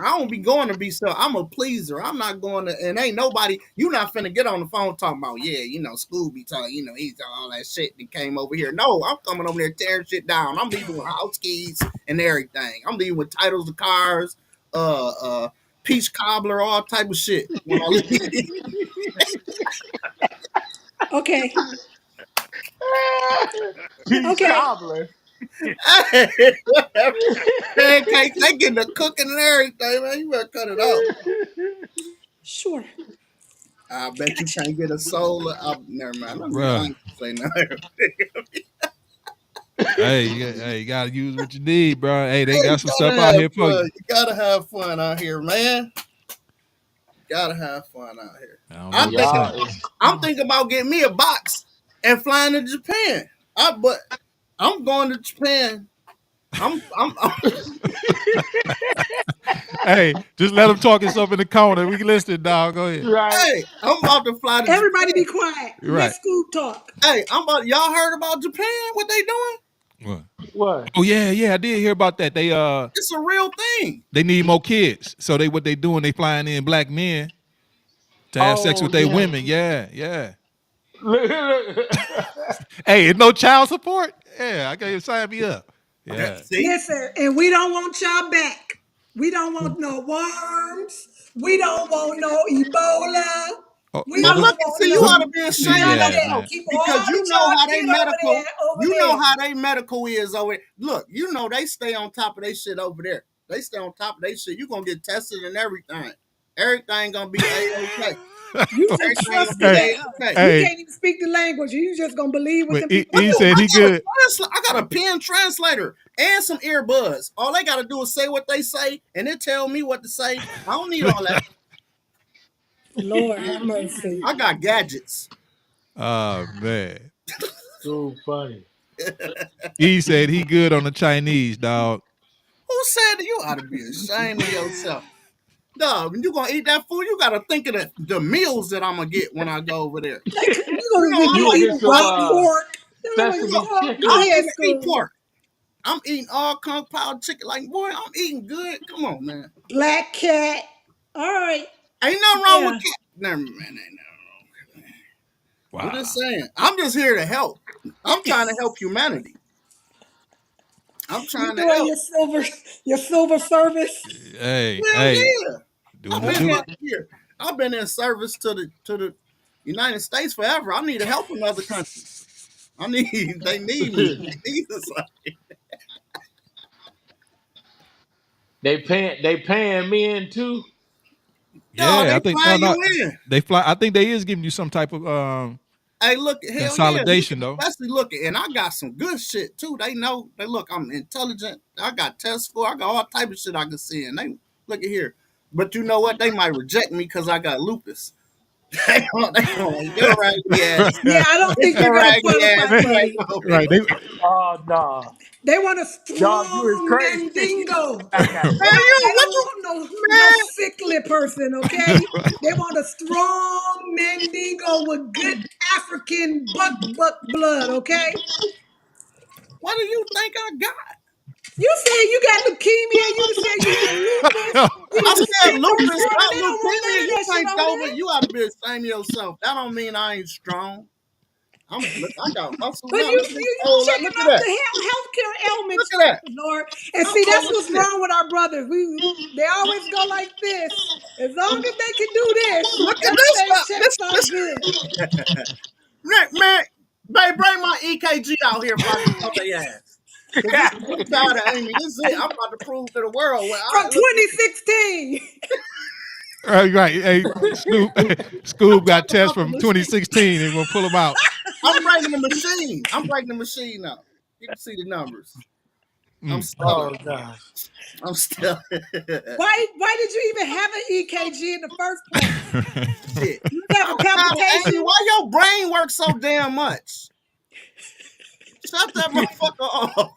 I don't be going to be so. I'm a pleaser. I'm not going to, and ain't nobody. You not finna get on the phone talking about, yeah, school be talking, he's talking all that shit that came over here. No, I'm coming over there tearing shit down. I'm leaving with house keys and everything. I'm leaving with titles of cars, uh, uh, peach cobbler, all type of shit when I leave. Okay. Peach Okay. cobbler. Whatever. Pancakes, they getting the cooking and everything, man. You better cut it out. Sure. I bet you Gotcha. can't get a soul. Never mind. I Bruh. ain't gonna say nothing. Hey, you gotta use what you need, bro. Hey, they You got some gotta stuff out have here for you. fun. You gotta have fun out here, man. Gotta have fun out here. I don't know I'm what to thinking. say. Y'all is I'm thinking about getting me a box and flying to Japan. But I'm going to Japan. I'm Hey, just let them talk yourself in the corner. We can listen, dog. Go ahead. right. Hey, I'm about to fly to Everybody be Japan. quiet. You're Let right. Scoop talk. Hey, y'all heard about Japan? What they doing? What? What? Oh yeah, I did hear about that. It's a real thing. They need more kids. So what they doing, they flying in black men to have sex with Oh their yeah. women. Yeah. Look. Hey, it's no child support? Yeah, I got you sign me up. Yeah. See, Listen, and we don't want y'all back. We don't want no worms. We don't want no Ebola. Oh, We now oh, don't look and want see, you what? ought no to be See, ashamed none of of yeah, that. yourself man. Keep because all the you know how they chocolate over medical. there, over You know there. how they medical is over. Look, they stay on top of their shit over there. They stay on top of their shit. You gonna get tested and everything. Everything gonna be a okay. You just Everything gonna trust be the Hey, a that. okay. You hey, can't even speak the language. You just gonna believe what but them he, people he say. said he good. I got a pen translator and some earbuds. All they gotta do is say what they say, and it tell me what to say. I don't need all that. Lord have mercy. I got gadgets. Oh man. So funny. He said he good on the Chinese, dog. Who said that? You ought to be ashamed of yourself? Dog, when you gonna eat that food, you gotta think of the meals that I'm gonna get when I go over there. You You gonna know, be I'm You gonna gonna eat get eating some raw barbecue. pork. sesame Go I'm chicken. ahead, eating beef school. pork. I'm eating all kung pao chicken. Like, boy, I'm eating good. Come on, man. Black cat. All right. Ain't nothing wrong with Yeah. cat. Never mind. Ain't nothing. I'm just Wow. saying. I'm just here to help. I'm trying to help humanity. I'm You trying to doing help. your silver service? Hell Hey, yeah. doing I've the been do. in here. I've been in service to the United States forever. I need to help another country. I need. They need me. They need us. They paying men too. Yo, Yeah, they I think fly no, you in. they fly. I think they is giving you some type of Hey, look, hell yeah, consolidation though. especially look, and I got some good shit too. They know, they look, I'm intelligent. I got test score. I got all type of shit I can see, and they look at here. But you know what? They might reject me because I got lupus. They going, your raggedy ass, Yeah, I don't get think you're your gonna raggedy ass. qualify, Man, You ain't buddy. gonna be right? able. Oh no. They want a Dog, you is strong crazy. mandingo. I got Man, They you what don't you want no man? sickly person, okay? They want a strong mandingo with good African buck blood, okay? What do you think I got? You said you got leukemia, you said you had lupus, you I need to said stick those lupus, drugs. not They don't want leukemia. none of You that shit think over over? there. You ought to be ashamed of yourself. That don't mean I ain't strong. Look, I got muscle But now. you Look at this you you whole lot. checking Look at off that. the healthcare Look ailments, at that. Lord. And I'm see, that's old as what's shit. wrong with our brothers. They always go like this. As long as they can do this, Look at this everything one. checks off good. Man, babe, bring my EKG out here if I can pump their ass. Cause I'm tired of Amy. This is it. I'm about to prove to the world. Well, From look at this. 2016. Right. Hey, Scoop, I'm Scoop got talking tests about the from machine. 2016, and we'll pull them out. I'm breaking the machine. I'm breaking the machine now. You can see the numbers. I'm stellar. oh gosh. I'm stellar. Why did you even have an EKG in the first place? Shit. You having I'm tired of Amy. palpitations? Why your brain works so damn much? Shut that motherfucker off.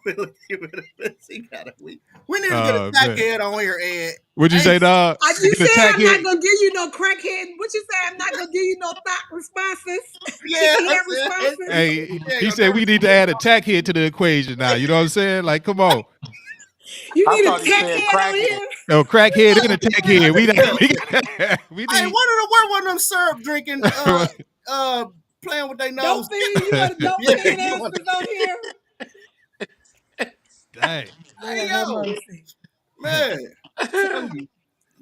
We need to get a Oh man, tackhead on here, Ed. what'd you Hey, say, dog? You Get a said tack I'm not hit. gonna give you no crackhead. What you say? I'm not gonna give you no thought responses, yeah, chicken I head said, responses. Hey, you ain't he gonna said never we see need to me add a talk. tack hit to the equation now. You know what I'm saying? Like, come on. You I need a thought he tech said head on crackhead. here. No, crackhead and a tech head. We Yeah. we Hey, need. where one of them syrup drinking, uh, playing with their nose? Dope fiend, you want a dope Yeah, fiend you want answers on here? Dang. hey Lord have yo, mercy. man. Tell you.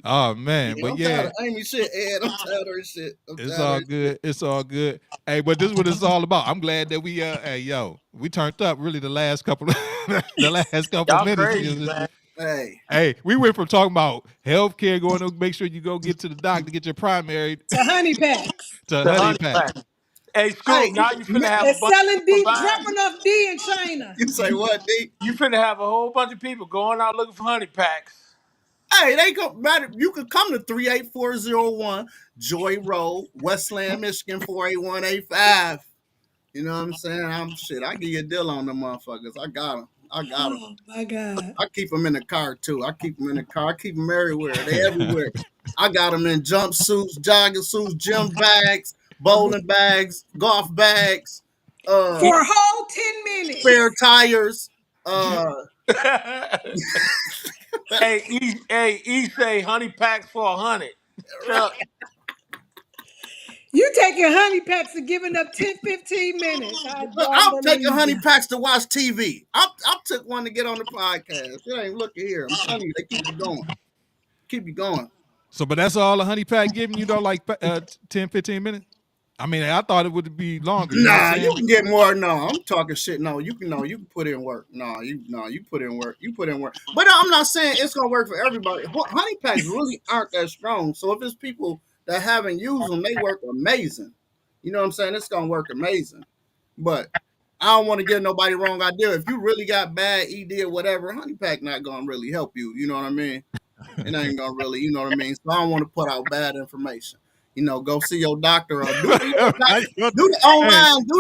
Oh man, Yeah, but I'm tired yeah, of Amy shit, Ed. I'm tired of her shit. I'm it's tired of all her shit. good. It's all good. Hey, but this is what it's all about. I'm glad that we hey yo, we turned up really the last couple the last couple Y'all minutes. crazy, man. Hey, Hey, we went from talking about healthcare, going to make sure you go get to the doctor, get your primary To honey packs. to The honey honey pack. pack. Hey, hey, Scoop, now you finna have a They're bunch of selling people D, buying. dropping off D in China. you say what, D? You finna have a whole bunch of people going out looking for honey packs. Hey, they go matter. You can come to 38401 Joy Road, Westland, Michigan 48185. You know what I'm saying? I'm shit. I give you a deal on them motherfuckers. I got them. I got them. Oh my God. I keep them in the car too. I keep them in the car. I keep them everywhere. They everywhere. I got them in jumpsuits, jogging suits, gym bags, bowling bags, golf bags, E- For a whole 10 spare minutes. tires. hey, say honey packs for 100. Chuck. You taking honey packs and giving up 10, 15 minutes. I Look, don't I'll take a believe honey you. packs to watch TV. I took one to get on the podcast. It ain't looking here. I'm telling you, they keep you going. Keep you going. So, but that's all the honey pack giving you though, like 10, 15 minutes. I mean, I thought it would be longer. You know what I'm Nah, you saying? can get more. No, I'm talking shit. No, you can. No, you can put in work. No, you put in work. You put in work. But I'm not saying it's gonna work for everybody. Honey packs really aren't that strong. So if it's people that haven't used them, they work amazing. You know what I'm saying? It's gonna work amazing. But I don't want to give nobody wrong idea. If you really got bad ED or whatever, honey pack not gonna really help you. You know what I mean? It ain't gonna really, you know what I mean. So I don't want to put out bad information. Go see your doctor or do the little Right. Hey, do the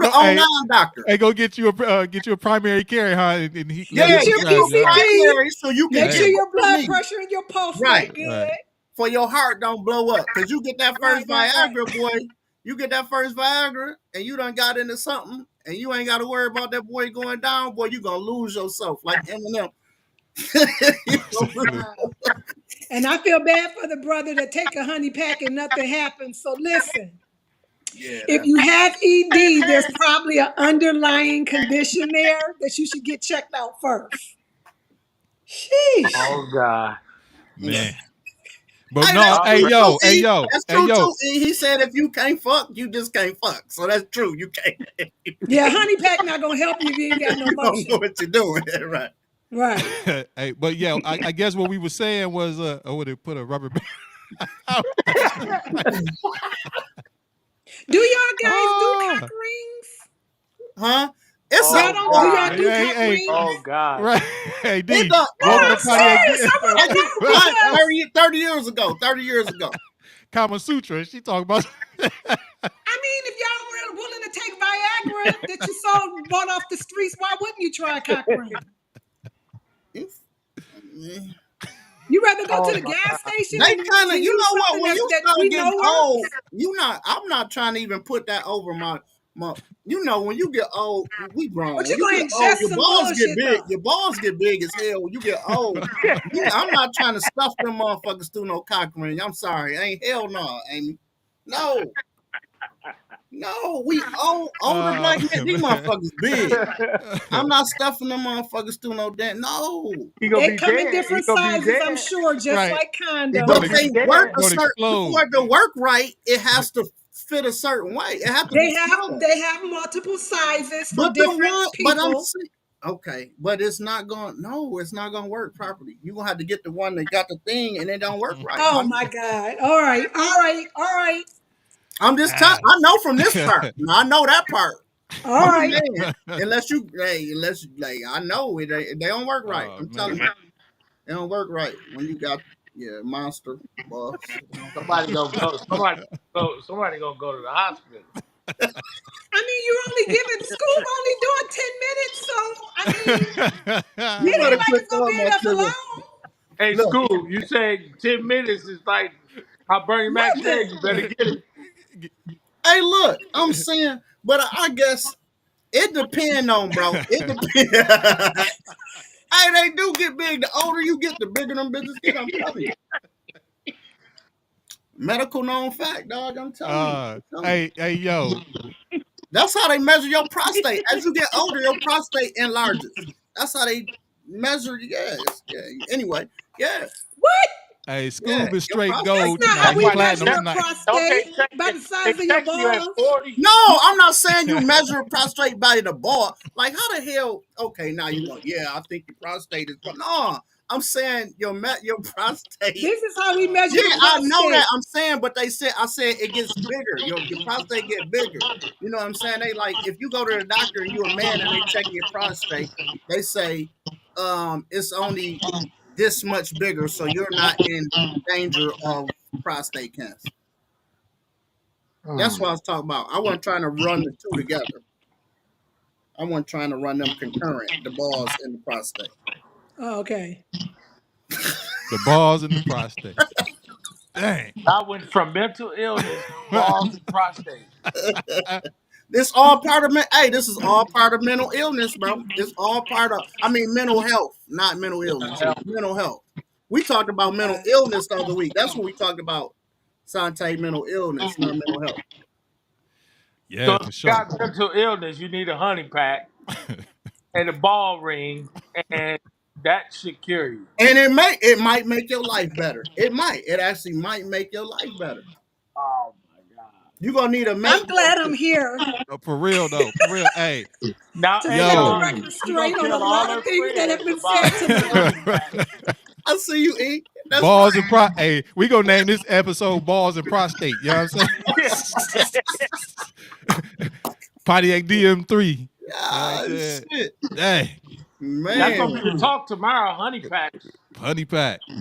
go, hey, online doctor. hey, go get you a primary care, huh? And he let him Yeah, Get get your prescribe you you. All a right. PCP. primary so you can Make get sure Hey, your what you blood need. pressure and your pulse Right. rate good. right. For your heart don't blow up. Cause you get that Right, first right, right. Viagra, boy. You get that first Viagra and you done got into something and you ain't gotta worry about that boy going down, boy, you gonna lose yourself like Eminem. You gonna lose- Wow. And I feel bad for the brother that take a honey pack and nothing happens. So listen, yeah, if you have ED, there's probably an underlying condition there that you should get checked out first. Sheesh. Oh God. yeah. Man. But Hey, no, that's Y'all hey true crazy. too, yo, hey E. yo, That's hey true yo. too, E. He said if you can't fuck, you just can't fuck. So that's true. You can't. Yeah, honey pack not gonna help you if you ain't got no You don't know motion. what you're doing, right? Right. Hey, but yeah, I guess what we were saying was oh, would they put a rubber band? Do y'all guys do Oh, cock rings? Huh? It's Y'all a Oh don't do y'all God. do hey, cock hey, Oh rings? God. right. Hey it D, don't No, welcome Oh to I'm Pontiac. God. serious. I want to know because 30 years ago. 30 years ago. Kama Sutra. She talking about I mean, if y'all were willing to take Viagra that you saw bought off the streets, why wouldn't you try a cock ring? You rather go to Oh the my gas God. station They and kind to of, you use know what? something When you that start we getting know old, works? I'm not trying to even put that over my. When you get old, we grown. But When you're you gonna get old, ingest your some balls get bullshit big. though. Your balls get big as hell when you get old. I'm not trying to stuff them motherfuckers through no cock ring. I'm sorry, ain't hell no, Amy. No, no, we old, older black men. These man. motherfuckers big. I'm not stuffing them motherfuckers through no damn. No, He gonna They be come in dead. He different gonna be sizes, I'm dead. sure, just Right. like He but gonna condoms. be they work dead. a Gonna certain for explode. it to work right. It has to fit a certain way. It has to be They smaller. have they have multiple sizes for But the different one, but I'm people. saying, okay, but it's not going. No, it's not going to work properly. You are gonna have to get the one that got the thing, and it don't work right. Oh my God. All right, all right, all right, I'm just telling. Ah. I know from this part. Now, I know that part. all I'm a right. man. Unless like I know they don't work right. Oh I'm telling man. you, they don't work right when you got monster boss. Somebody gonna go. Somebody gonna go to the hospital. I mean, you're only giving Scoob only doing 10 minutes, so I mean, You it better ain't like quit it's gonna throwing be my there for sugar. long. Hey, Look, school. You say 10 minutes is like how Bernie Mac said. Nothing. You better get it. hey, look, I'm saying, but I guess it depend on, bro. It depend. Hey, they do get big. The older you get, the bigger them bitches get. I'm telling you. Medical known fact, dog. I'm telling you. I'm telling you. Hey, yo. That's how they measure your prostate. As you get older, your prostate enlarges. That's how they measure. Yes. Yeah. Anyway. Yeah. What? Hey, Yeah. Scoob is Your straight prostate. That's gold not tonight. how He we Why they measure platinum your check? tonight. Don't prostate by the they size of your check you at balls. 40? No, I'm not saying you measure prostate by the ball. Like, how the hell? Okay, now you go. Yeah, I think your prostate is. No, I'm saying your prostate. This is how we measure Yeah, the I know that. prostate. I'm saying, but I said it gets bigger. Your prostate get bigger. You know what I'm saying? They like if you go to the doctor and you're a man and they check your prostate, they say it's only this much bigger, so you're not in danger of prostate cancer. That's what I was talking about. I wasn't trying to run the two together. I wasn't trying to run them concurrent, the balls and the prostate. Oh, okay. The balls and the prostate. Dang. I went from mental illness to balls and prostate. This all part of hey, this is all part of mental illness, bro. It's all part of mental health, not mental illness. It's mental health. We talked about mental Right. illness the other week. That's what we talked about. Sante mental illness, not mental health. So Yeah, if for you sure. got mental illness, you need a honey pack and a ball ring, and that should cure you. And it might make your life better. It might. It actually might make your life better. Oh my god! You're gonna need a I'm mate. glad I'm here No, for real though. For real. Hey, Now, to hey set the yo. y'all, record we gonna straight on a tell all lot our of things that have friends been about said this tonight. honey pack. I see you, E. That's Balls and right. hey, we gonna name this episode Balls and Prostate. You know what I'm saying? Pontiac Dm.3. You know what I'm Ah, saying? shit. Dang. That's Man. gonna be the talk tomorrow. Honey packs. Honey pack. I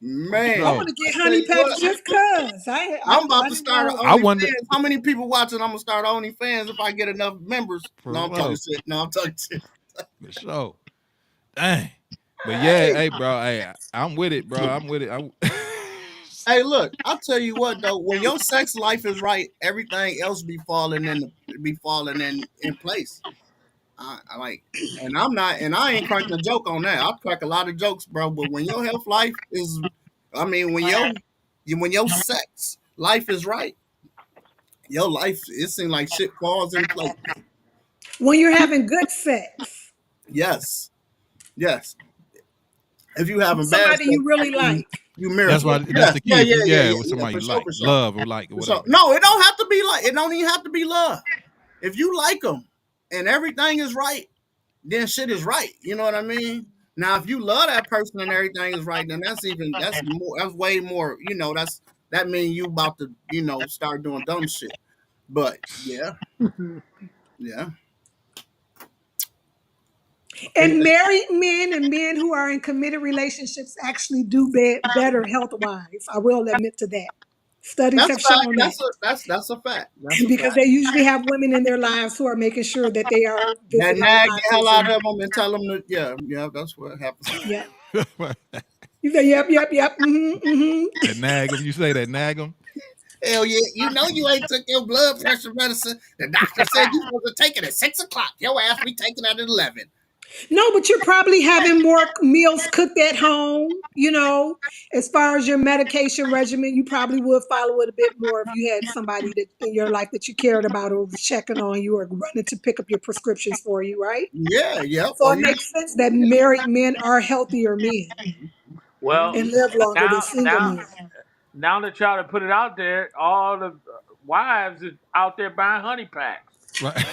Man. want So to get I tell honey you what. packs just cause I'm about I to didn't start know. an I wonder OnlyFans. How many people watching? I'm gonna start OnlyFans if I get enough members. for No, I'm talking real. shit. No, I'm talking shit. For sure. Dang. But yeah, Hey, hey, bro. Hey, I'm with it, bro. I'm with it. hey, look. I'll tell you what though. When your sex life is right, everything else be falling in place. I like, and I'm not, and I ain't cracking a joke on that. I crack a lot of jokes, bro. But when your health life is, when your sex life is right, your life it seems like shit falls in place. When you're having good sex, Yes, yes. If you having bad somebody sex, you really like. you That's miserable. why that's Yeah, the yeah, key. If yeah, you yeah, yeah, yeah, with yeah. somebody For you sure, like, for sure. love or like or For sure. whatever. No, it don't have to be like. It don't even have to be love. If you like them and everything is right, then shit is right. You know what I mean? Now, if you love that person and everything is right, then that's way more. That means you about to start doing dumb shit. But yeah, yeah. And married men and men who are in committed relationships actually do better health wise. I will admit to that. Studies That's have fact. shown that That's a fact. That's a because fact. they usually have women in their lives who are making sure that they are That visiting nag the hell doctors out and of them and tell them that yeah, that's what happens. yeah. You say yep, yep, yep. That nag him. You say that nag him. Hell yeah, you ain't took your blood pressure medicine. The doctor said you supposed to take it at 6 o'clock. Your ass be taking it at 11. No, but you're probably having more meals cooked at home. As far as your medication regimen, you probably would follow it a bit more if you had somebody that in your life that you cared about or was checking on you or running to pick up your prescriptions for you, right? Yeah, yep. So it makes sense that married men are healthier men Well, and live longer than now, single now, men. now that y'all to put it out there, all the wives is out there buying honey packs. Right.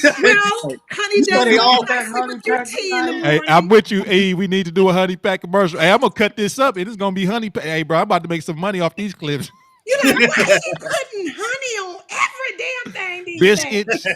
Well, honey You does say go all. nicely with your tea in the Hey, I'm morning. with you. Hey, we need to do a honey pack commercial. Hey, I'm gonna cut this up. It is gonna be honey pack. Hey, bro, I'm about to make some money off these clips. Why she putting honey on every damn thing these days? Biscuits.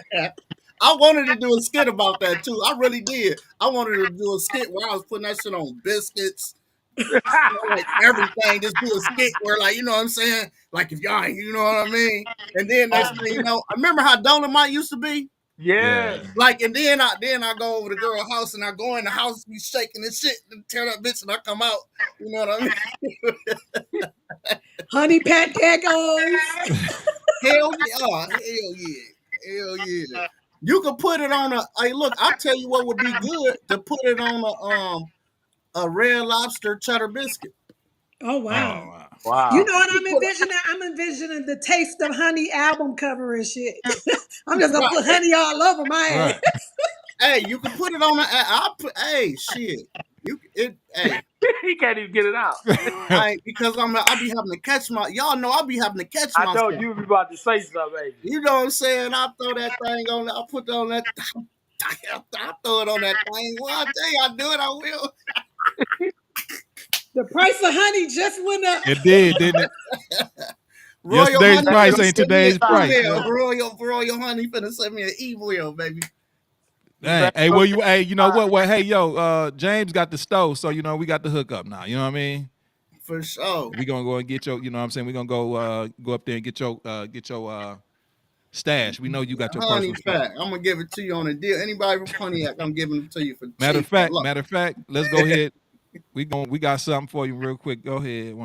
I wanted to do a skit about that too. I really did. I wanted to do a skit where I was putting that shit on biscuits, like everything. Just do a skit where, like, you know what I'm saying? Like, if y'all, you know what I mean? And then next thing you know, I remember how Dolomite used to be. Yeah. Yes. Like, and then I go over to the girl house and I go in the house, be shaking and shit, and tear that bitch, and I come out. You know what I mean? Honey pat egos. Hell yeah, hell yeah, hell yeah. You could put it on a. Hey, look, I'll tell you what would be good to put it on a Red Lobster cheddar biscuit. Oh Oh, wow. wow. You Wow. know what You I'm put envisioning? I'm envisioning the Taste of Honey album cover and shit. I'm just gonna right. put honey all over my Right. ass. Hey, you can put it on a. I'll put. Hey, shit. You it. Hey, He can't even get it out. because I'll be having to catch my. Y'all know I'll be having to catch I know myself. you was about to say something, ain't you? You know what I'm saying? I'll throw that thing on. I'll put it on that. I'll throw it on that thing. Well, I tell you, I'll do it. I will. The price of honey just went up. It did, didn't it? Royal Yesterday's Honey That's price finna your ain't send me an today's price. email. Yeah. Royal Honey finna send me an email, baby. Hey, hey, well, hey, you know what? Well, hey, yo, James got the stove, so you know we got the hookup now. You know what I mean? For sure. We gonna go and get your, you know what I'm saying? We gonna go up there and get your stash. We know you got your Honey personal stove. pack. I'm gonna give it to you on a deal. Anybody from Pontiac, I'm giving it to you for Matter of cheap. fact, Look, let's go ahead. We got something for you real quick. Go ahead.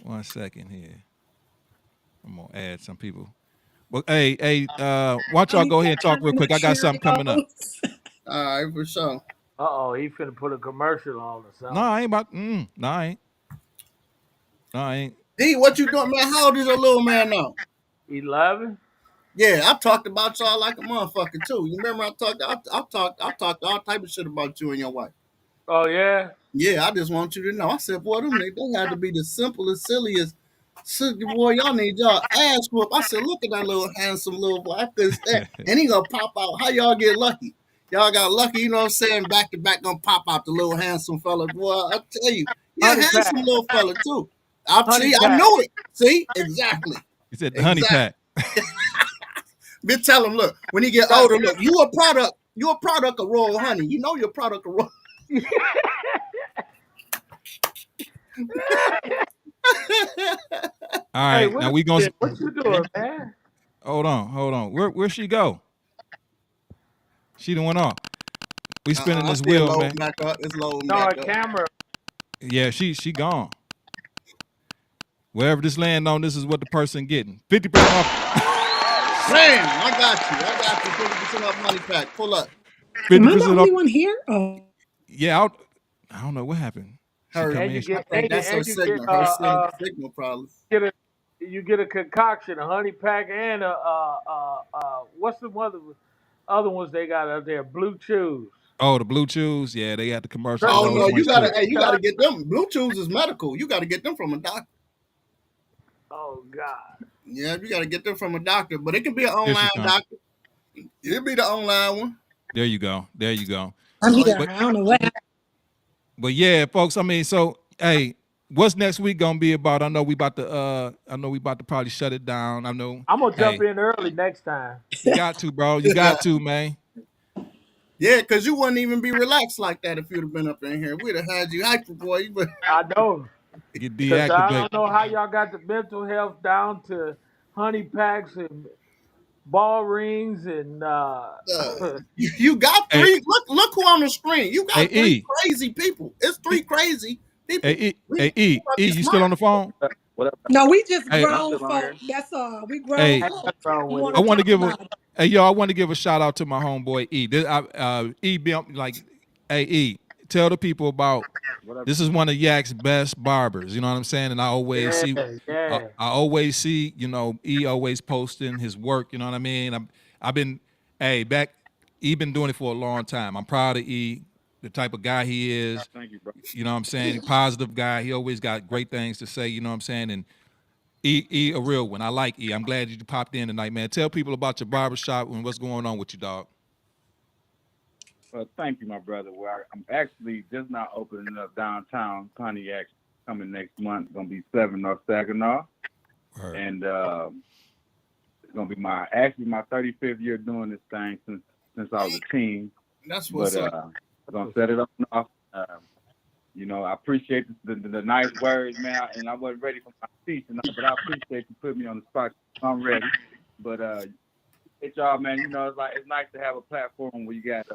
One second here. I'm gonna add some people. Well, hey, why don't y'all Honey go ahead pack, and talk honey real quick? nut I got something coming up. Cheerios. all right, for sure. Uh-oh, he finna put a commercial on or No, something. I ain't about. No, I ain't. No, I ain't. D, what you doing, man? How old is your little man now? 11? Yeah, I talked about y'all like a motherfucker too. You remember I talked all type of shit about you and your wife. Oh, yeah? Yeah, I just want you to know. I said, boy, them niggas, they had to be the simplest, silliest. Silly boy, y'all need y'all ass whoop. I said, look at that little handsome little boy. I couldn't stand. And he gonna pop out. How y'all get lucky? Y'all got lucky, you know what I'm saying? Back to back gonna pop out the little handsome fella. Boy, I tell you, yeah, Honey handsome pack. little fella too. I Honey see, I pack. know it. See, exactly. He said the honey Exactly. pack. Bitch, tell him, look, when he get Got older, look, you a product of Royal Honey. You know you're a product of Royal. All Hey, right, what now is we gonna it? What you doing, man? hold on. Where she go? She done went off. We spinning I this see it wheel, loading man. back up. It's loading No, back a up. camera. Yeah, she gone. Wherever this land on, this is what the person getting. 50% off. Bam! I got you. I got you. 50% off money pack. Pull up. Am I the 50% off. only one here? Oh, Yeah, I don't know what happened. She Her. come And in. you I get think that's her and you get signal. Her signal probably. get a you get a concoction, a honey pack, and what's the other ones they got out there? Blue Chews. Oh, the blue chews. Yeah, they got the commercial for Oh those no, you ones gotta too. hey, you gotta get them. Blue Chews is medical. You gotta get them from a doctor. Oh God. Yeah, you gotta get them from a doctor. But it can be an Here she online come. doctor. It'll be the online one. There you go. There you go. I'm Oh, here. But I don't know what happened. yeah, folks. I mean, so hey, what's next week gonna be about? I know we about to probably shut it down. I know. I'm gonna jump Hey, in early next time. you got to, bro. You yeah. got to, man. Yeah, because you wouldn't even be relaxed like that if you'd have been up in here. We'd have had you hyper, boy. I know. Get Cause I deactivated. don't know how y'all got the mental health down to honey packs and ball rings and Uh, you got Hey, three. Look who on the screen. You hey, got three E. crazy people. It's E- three crazy Hey, people. E. We Hey, E. must E. be You still smart. on the phone? What up? No, we just Hey, I'm grown still on folk. here. That's all. We grown hey. ain't folk. nothing wrong We with want I it. to want to talk give a about it. hey yo. I want to give a shout out to my homeboy E. E be like, hey E. Tell the people about. What up? This is one of Yak's best barbers. You know what I'm saying? And Yeah, yeah. I always see, you know, E always posting his work. You know what I mean? I've been, hey, back. E been doing it for a long time. I'm proud of E, the type of guy he is. Thank you, bro. You know what I'm saying? Positive guy. He always got great things to say. You know what I'm saying? And E, a real one. I like E. I'm glad you popped in tonight, man. Tell people about your barbershop and what's going on with you, dog. Thank you, my brother. Well, I'm actually just now opening up downtown Pontiac coming next month. Gonna be 7 North Saginaw, Word. and it's gonna be my 35th year doing this thing since I was a teen. That's But what's up. I'm gonna set it up off. You know, I appreciate the nice words, man. And I wasn't ready for my speech tonight, but I appreciate you putting me on the spot. I'm ready. But it's y'all, man. You know, it's nice to have a platform where you got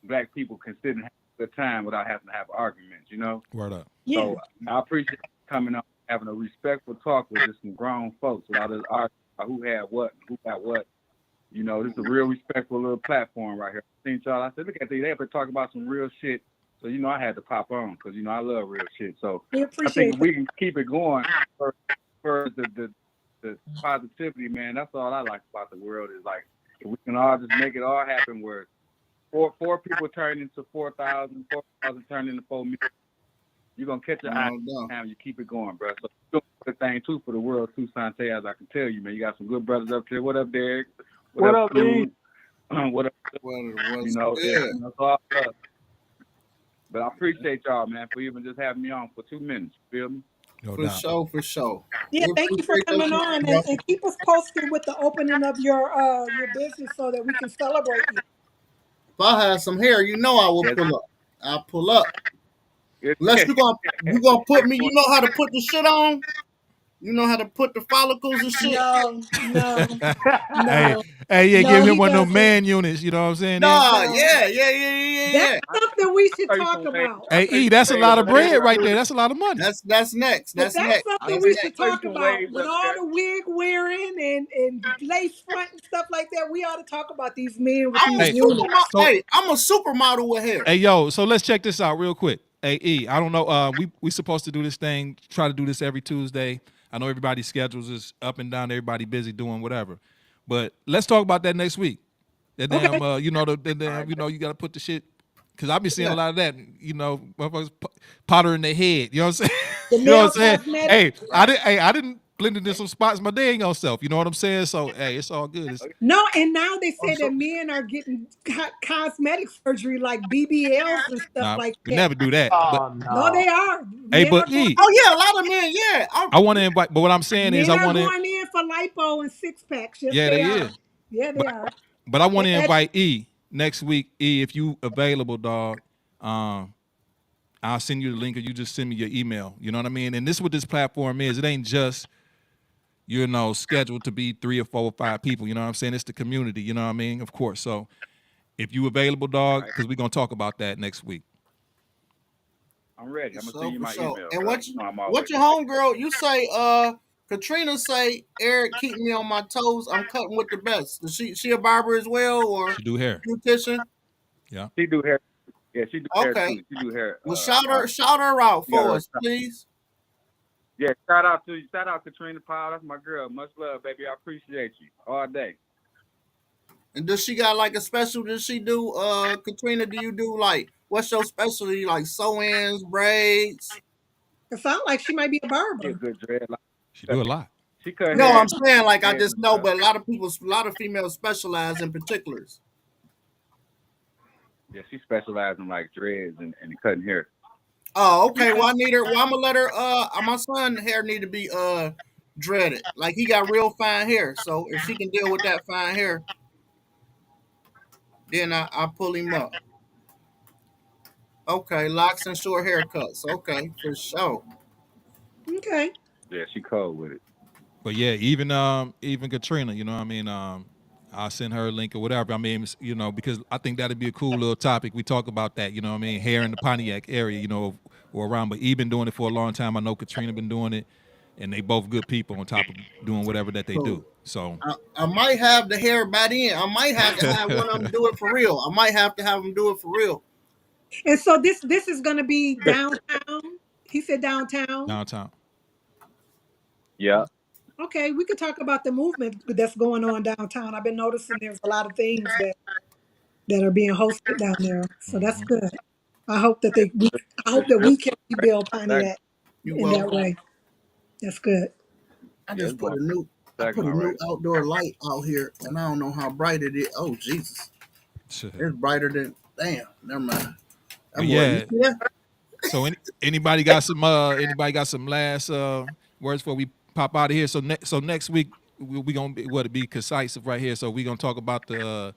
black people can sit and have a good time without having to have arguments. You know, Word up. Yeah. so I appreciate coming on, having a respectful talk with just some grown folks without us arguing about who had what and who got what. You know, this is a real respectful little platform right here. I seen y'all. I said, look at these. They up there talking about some real shit. So, you know, I had to pop on because, you know, I love real shit. So We I think appreciate if that. we can keep it going for the positivity, man, that's all I like about the world is like, if we can all just make it all happen where four people turn into 4,000, 4,000 turn into 4 million. You're going to catch your eye No doubt. time. You keep it going, bro. So you're doing the thing, too, for the world, too, Sante, as I can tell you, man. You got some good brothers up there. What up, Derek? What up, Cool? E? What up? Was You know, good. that's all love. But I appreciate y'all, man, for even just having me on for 2 minutes. You feel me? No For doubt. sure, for sure. Yeah, We thank you for appreciate your coming on, time, bro. and keep us posted with the opening of your business so that we can celebrate you. If I had some hair, you know I will Yes. pull up. I'll pull up. Unless you gonna put me, you know how to put the shit on? You know how to put the follicles and shit? No, no, Hey, no, hey, yeah, no, give him he one of them doesn't. man units. You know what I'm saying? Then, Nah, No, that's yeah. something we should I tell you talk some ways. about. I hey, tell you E, some that's a ways lot to of be able bread to right do there. it. That's a lot of money. That's next. But That's that's next. I something That's we next. should tell you talk some about. ways With up all there. the wig wearing and lace front and stuff like that, we ought to talk about these men with I'm a these Hey, units. supermodel. so Hey, I'm a supermodel with hair. hey, yo, so let's check this out real quick. Hey, E, I don't know. We supposed to do this thing. Try to do this every Tuesday. I know everybody's schedules is up and down. Everybody busy doing whatever. But let's talk about that next week. That damn, Okay. the All damn, right. you got to put the shit. Because I've been seeing a Yeah. lot of that. Motherfuckers powder in their head. You know what I'm saying? The You know what I'm nail saying? cosmetic. Hey, Right. I didn't blend it in some spots my dang old self. You know what I'm saying? So hey, it's all good. It's, No, and now they Oh, say so, that men are getting cosmetic surgery like BBLs and stuff nah, like we that. never do that. But Oh No, no. they are. hey, Men but are going. E, oh yeah, a lot of men. Yeah. I want to invite. But what I'm saying is, Men I are want to. going in for lipo and six packs. Yes, Yeah, they they are. is. Yeah, they But are. but I want They to add, invite E next week. E, if you available, dog. Um, I'll send you the link, or you just send me your email. You know what I mean? And this is what this platform is. It ain't just scheduled to be 3 or 4 or 5 people. You know what I'm saying? It's the community. You know what I mean? Of course. So if you available, dog, Right. because we're gonna talk about that next week. I'm ready. For I'm gonna send sure, you for my sure. email, And bro. You know I'm what always your ready. homegirl? You say Katrina say Eric keep me on my toes. I'm cutting with the best. Is she a barber as well or She do hair. beautician? Yeah. She do hair. Yeah, she do hair Okay. too. She do hair. Well, All, shout her out you got for her. us, please. Yeah, shout out Katrina Powell. That's my girl. Much love, baby. I appreciate you all day. And does she got like a special? Does she do Katrina? Do you do like what's your specialty? Like sew-ins, braids? it sounds like she might be a She a barber. good dread. She do a lot. She cut No, hair I'm and saying like I dreads just and know, stuff. but a lot of females specialize in particulars. Yeah, she specializes in like dreads and cutting hair. Oh, okay. Well, I need her. Well, I'm gonna let her. My son hair need to be dreaded. Like he got real fine hair. So if she can deal with that fine hair, then I pull him up. Okay, locks and short haircuts. Okay, for sure. Okay. Yeah, she cold with it. But yeah, even Katrina, you know what I mean? I'll send her a link or whatever. I mean, because I think that'd be a cool little topic. We talk about that, you know what I mean? Hair in the Pontiac area, or around. But E been doing it for a long time. I know Katrina been doing it, and they both good people on top of doing whatever that they Cool. do. So I might have the hair by then. I might have to have one of them do it for real. I might have to have them do it for real. And so this is going to be downtown. He said downtown. downtown. Yeah. Okay, we could talk about the movement that's going on downtown. I've been noticing there's a lot of things that are being hosted down there. So that's Hmm. good. I hope that Yeah. I It's hope that real we can rebuild stagnant. Pontiac You in that welcome. way. That's good. I Yeah, just it's going I put a stagnant new right outdoor light out here, and I don't know how bright it is. Oh Jesus, it's brighter than damn. Never mind. That But boy, you yeah, see that? so anybody got some last words before we pop out of here? So next week we gonna be concise right here. So we gonna talk about the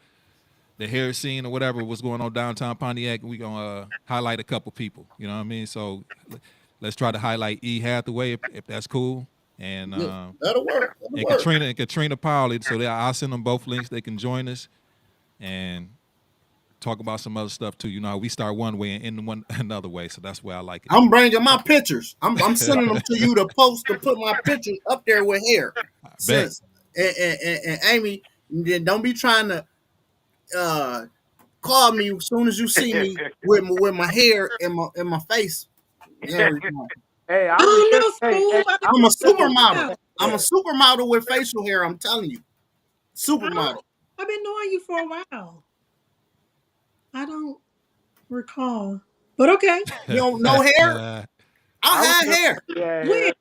hair scene or whatever was going on downtown Pontiac. We gonna highlight a couple people. You know what I mean? So let's try to highlight E Hathaway if that's cool, and Yeah, that'll work. That'll work. Katrina Powley. So I'll send them both links. They can join us and talk about some other stuff too. You know, we start one way and end one another way. So that's where I like I'm bringing my pictures. I'm it. sending them to you to post to put my pictures up there with hair. I bet. Since and Amy, Then don't be trying to uh, call me as soon as you see me with my hair in my face. and everything. Hey, I I'm don't just know, hey, Scoob. I've been I'm a knowing you for a supermodel. while. I'm a supermodel with facial hair. I'm telling you, I don't, supermodel. I've been knowing you for a while. I don't recall. But okay. You don't no hair. I I had remember hair. yeah, When? here.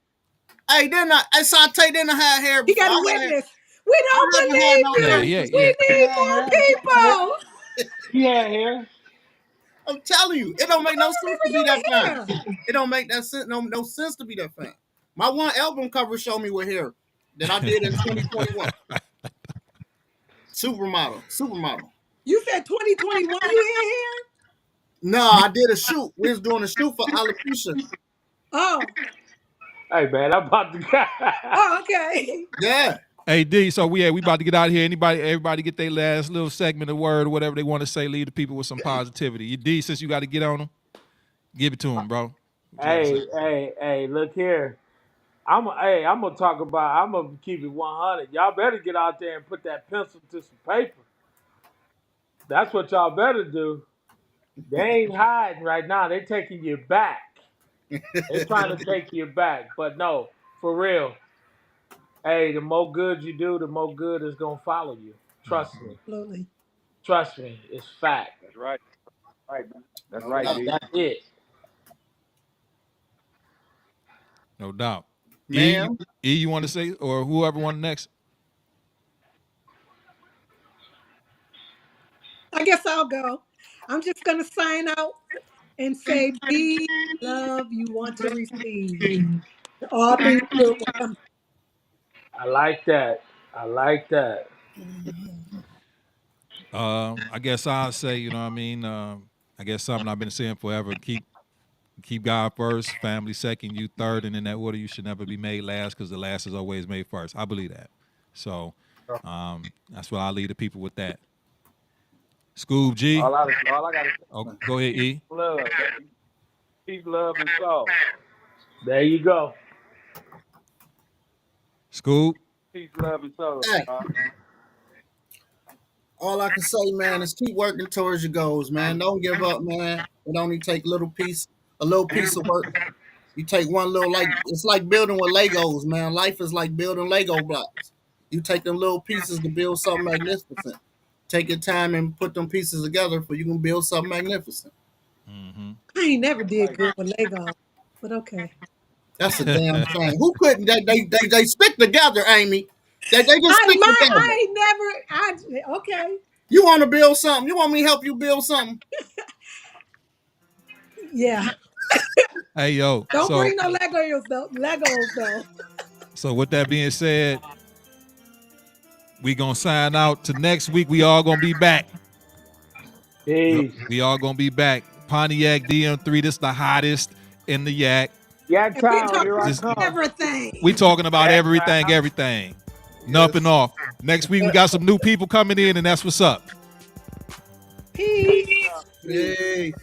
Hey, didn't I? Hey, Sante didn't I have hair He before? got a witness. We I don't haven't had believe no yeah, hair you. yeah, since yeah. We He need had more hair. people. He had hair. I'm telling you, it don't make no sense to Believing be you that were fine. here. It don't make that sense. No sense to be that fine. My one album cover showed me with hair that I did in 2021. Supermodel, supermodel. You said 2021 you had here? No, I did a shoot. We was doing a shoot for alopecia. Oh. Hey man, I'm about to Oh, okay. Yeah. Hey D, so we about to get out of here. Everybody get their last little segment of word or whatever they want to say. Leave the people with some positivity. You D, since you got to get on them, give it to them, bro. What you got to say? hey, look here. I'm gonna talk about. I'm gonna keep it 100. Y'all better get out there and put that pencil to some paper. That's what y'all better do. They ain't hiding right now. They taking you back. They trying to take you back. But no, for real. Hey, the more good you do, the more good is gonna follow you. Trust me. Absolutely. Trust me. It's fact. That's right. Right, man. That's No right, doubt. D. That's it. No doubt. Ma'am. You want to say, or whoever want next? I guess I'll go. I'm just going to sign out and say, be love you want to receive. All things good will come. I like that. I like that. I guess I'll say, you know what I mean? I guess something I've been saying forever. Keep God first, family second, you third, and in that order, you should never be made last because the last is always made first. I believe that. So that's why I lead the people with that. Scoob G. All I gotta say, Oh, go ahead, E. love, baby. Peace, love, and soul. There you go. Scoob. Peace, love, and soul. Hey, all I can say, man, is keep working towards your goals, man. Don't give up, man. It only take a little piece of work. You take one little it's like building with Legos, man. Life is like building Lego blocks. You take them little pieces to build something magnificent. Take your time and put them pieces together for you can build something magnificent. I ain't never did good with Lego, but okay. That's a damn shame. Who couldn't they stick together, Amy? They just stick together. I ain't never, okay. You want to build something? You want me to help you build something? Yeah. Hey yo. Don't bring no Legos though. So with that being said, we gonna sign out to next week. We all gonna be back. Peace. We all gonna be back. Pontiac Dm.3. This the hottest in the yak. Yak And we Town, talking here I This, come. everything. we talking about Yak everything, Town. everything. Yes. Nothing off. Next week we got some new people coming in, and that's what's up. Peace. Yay.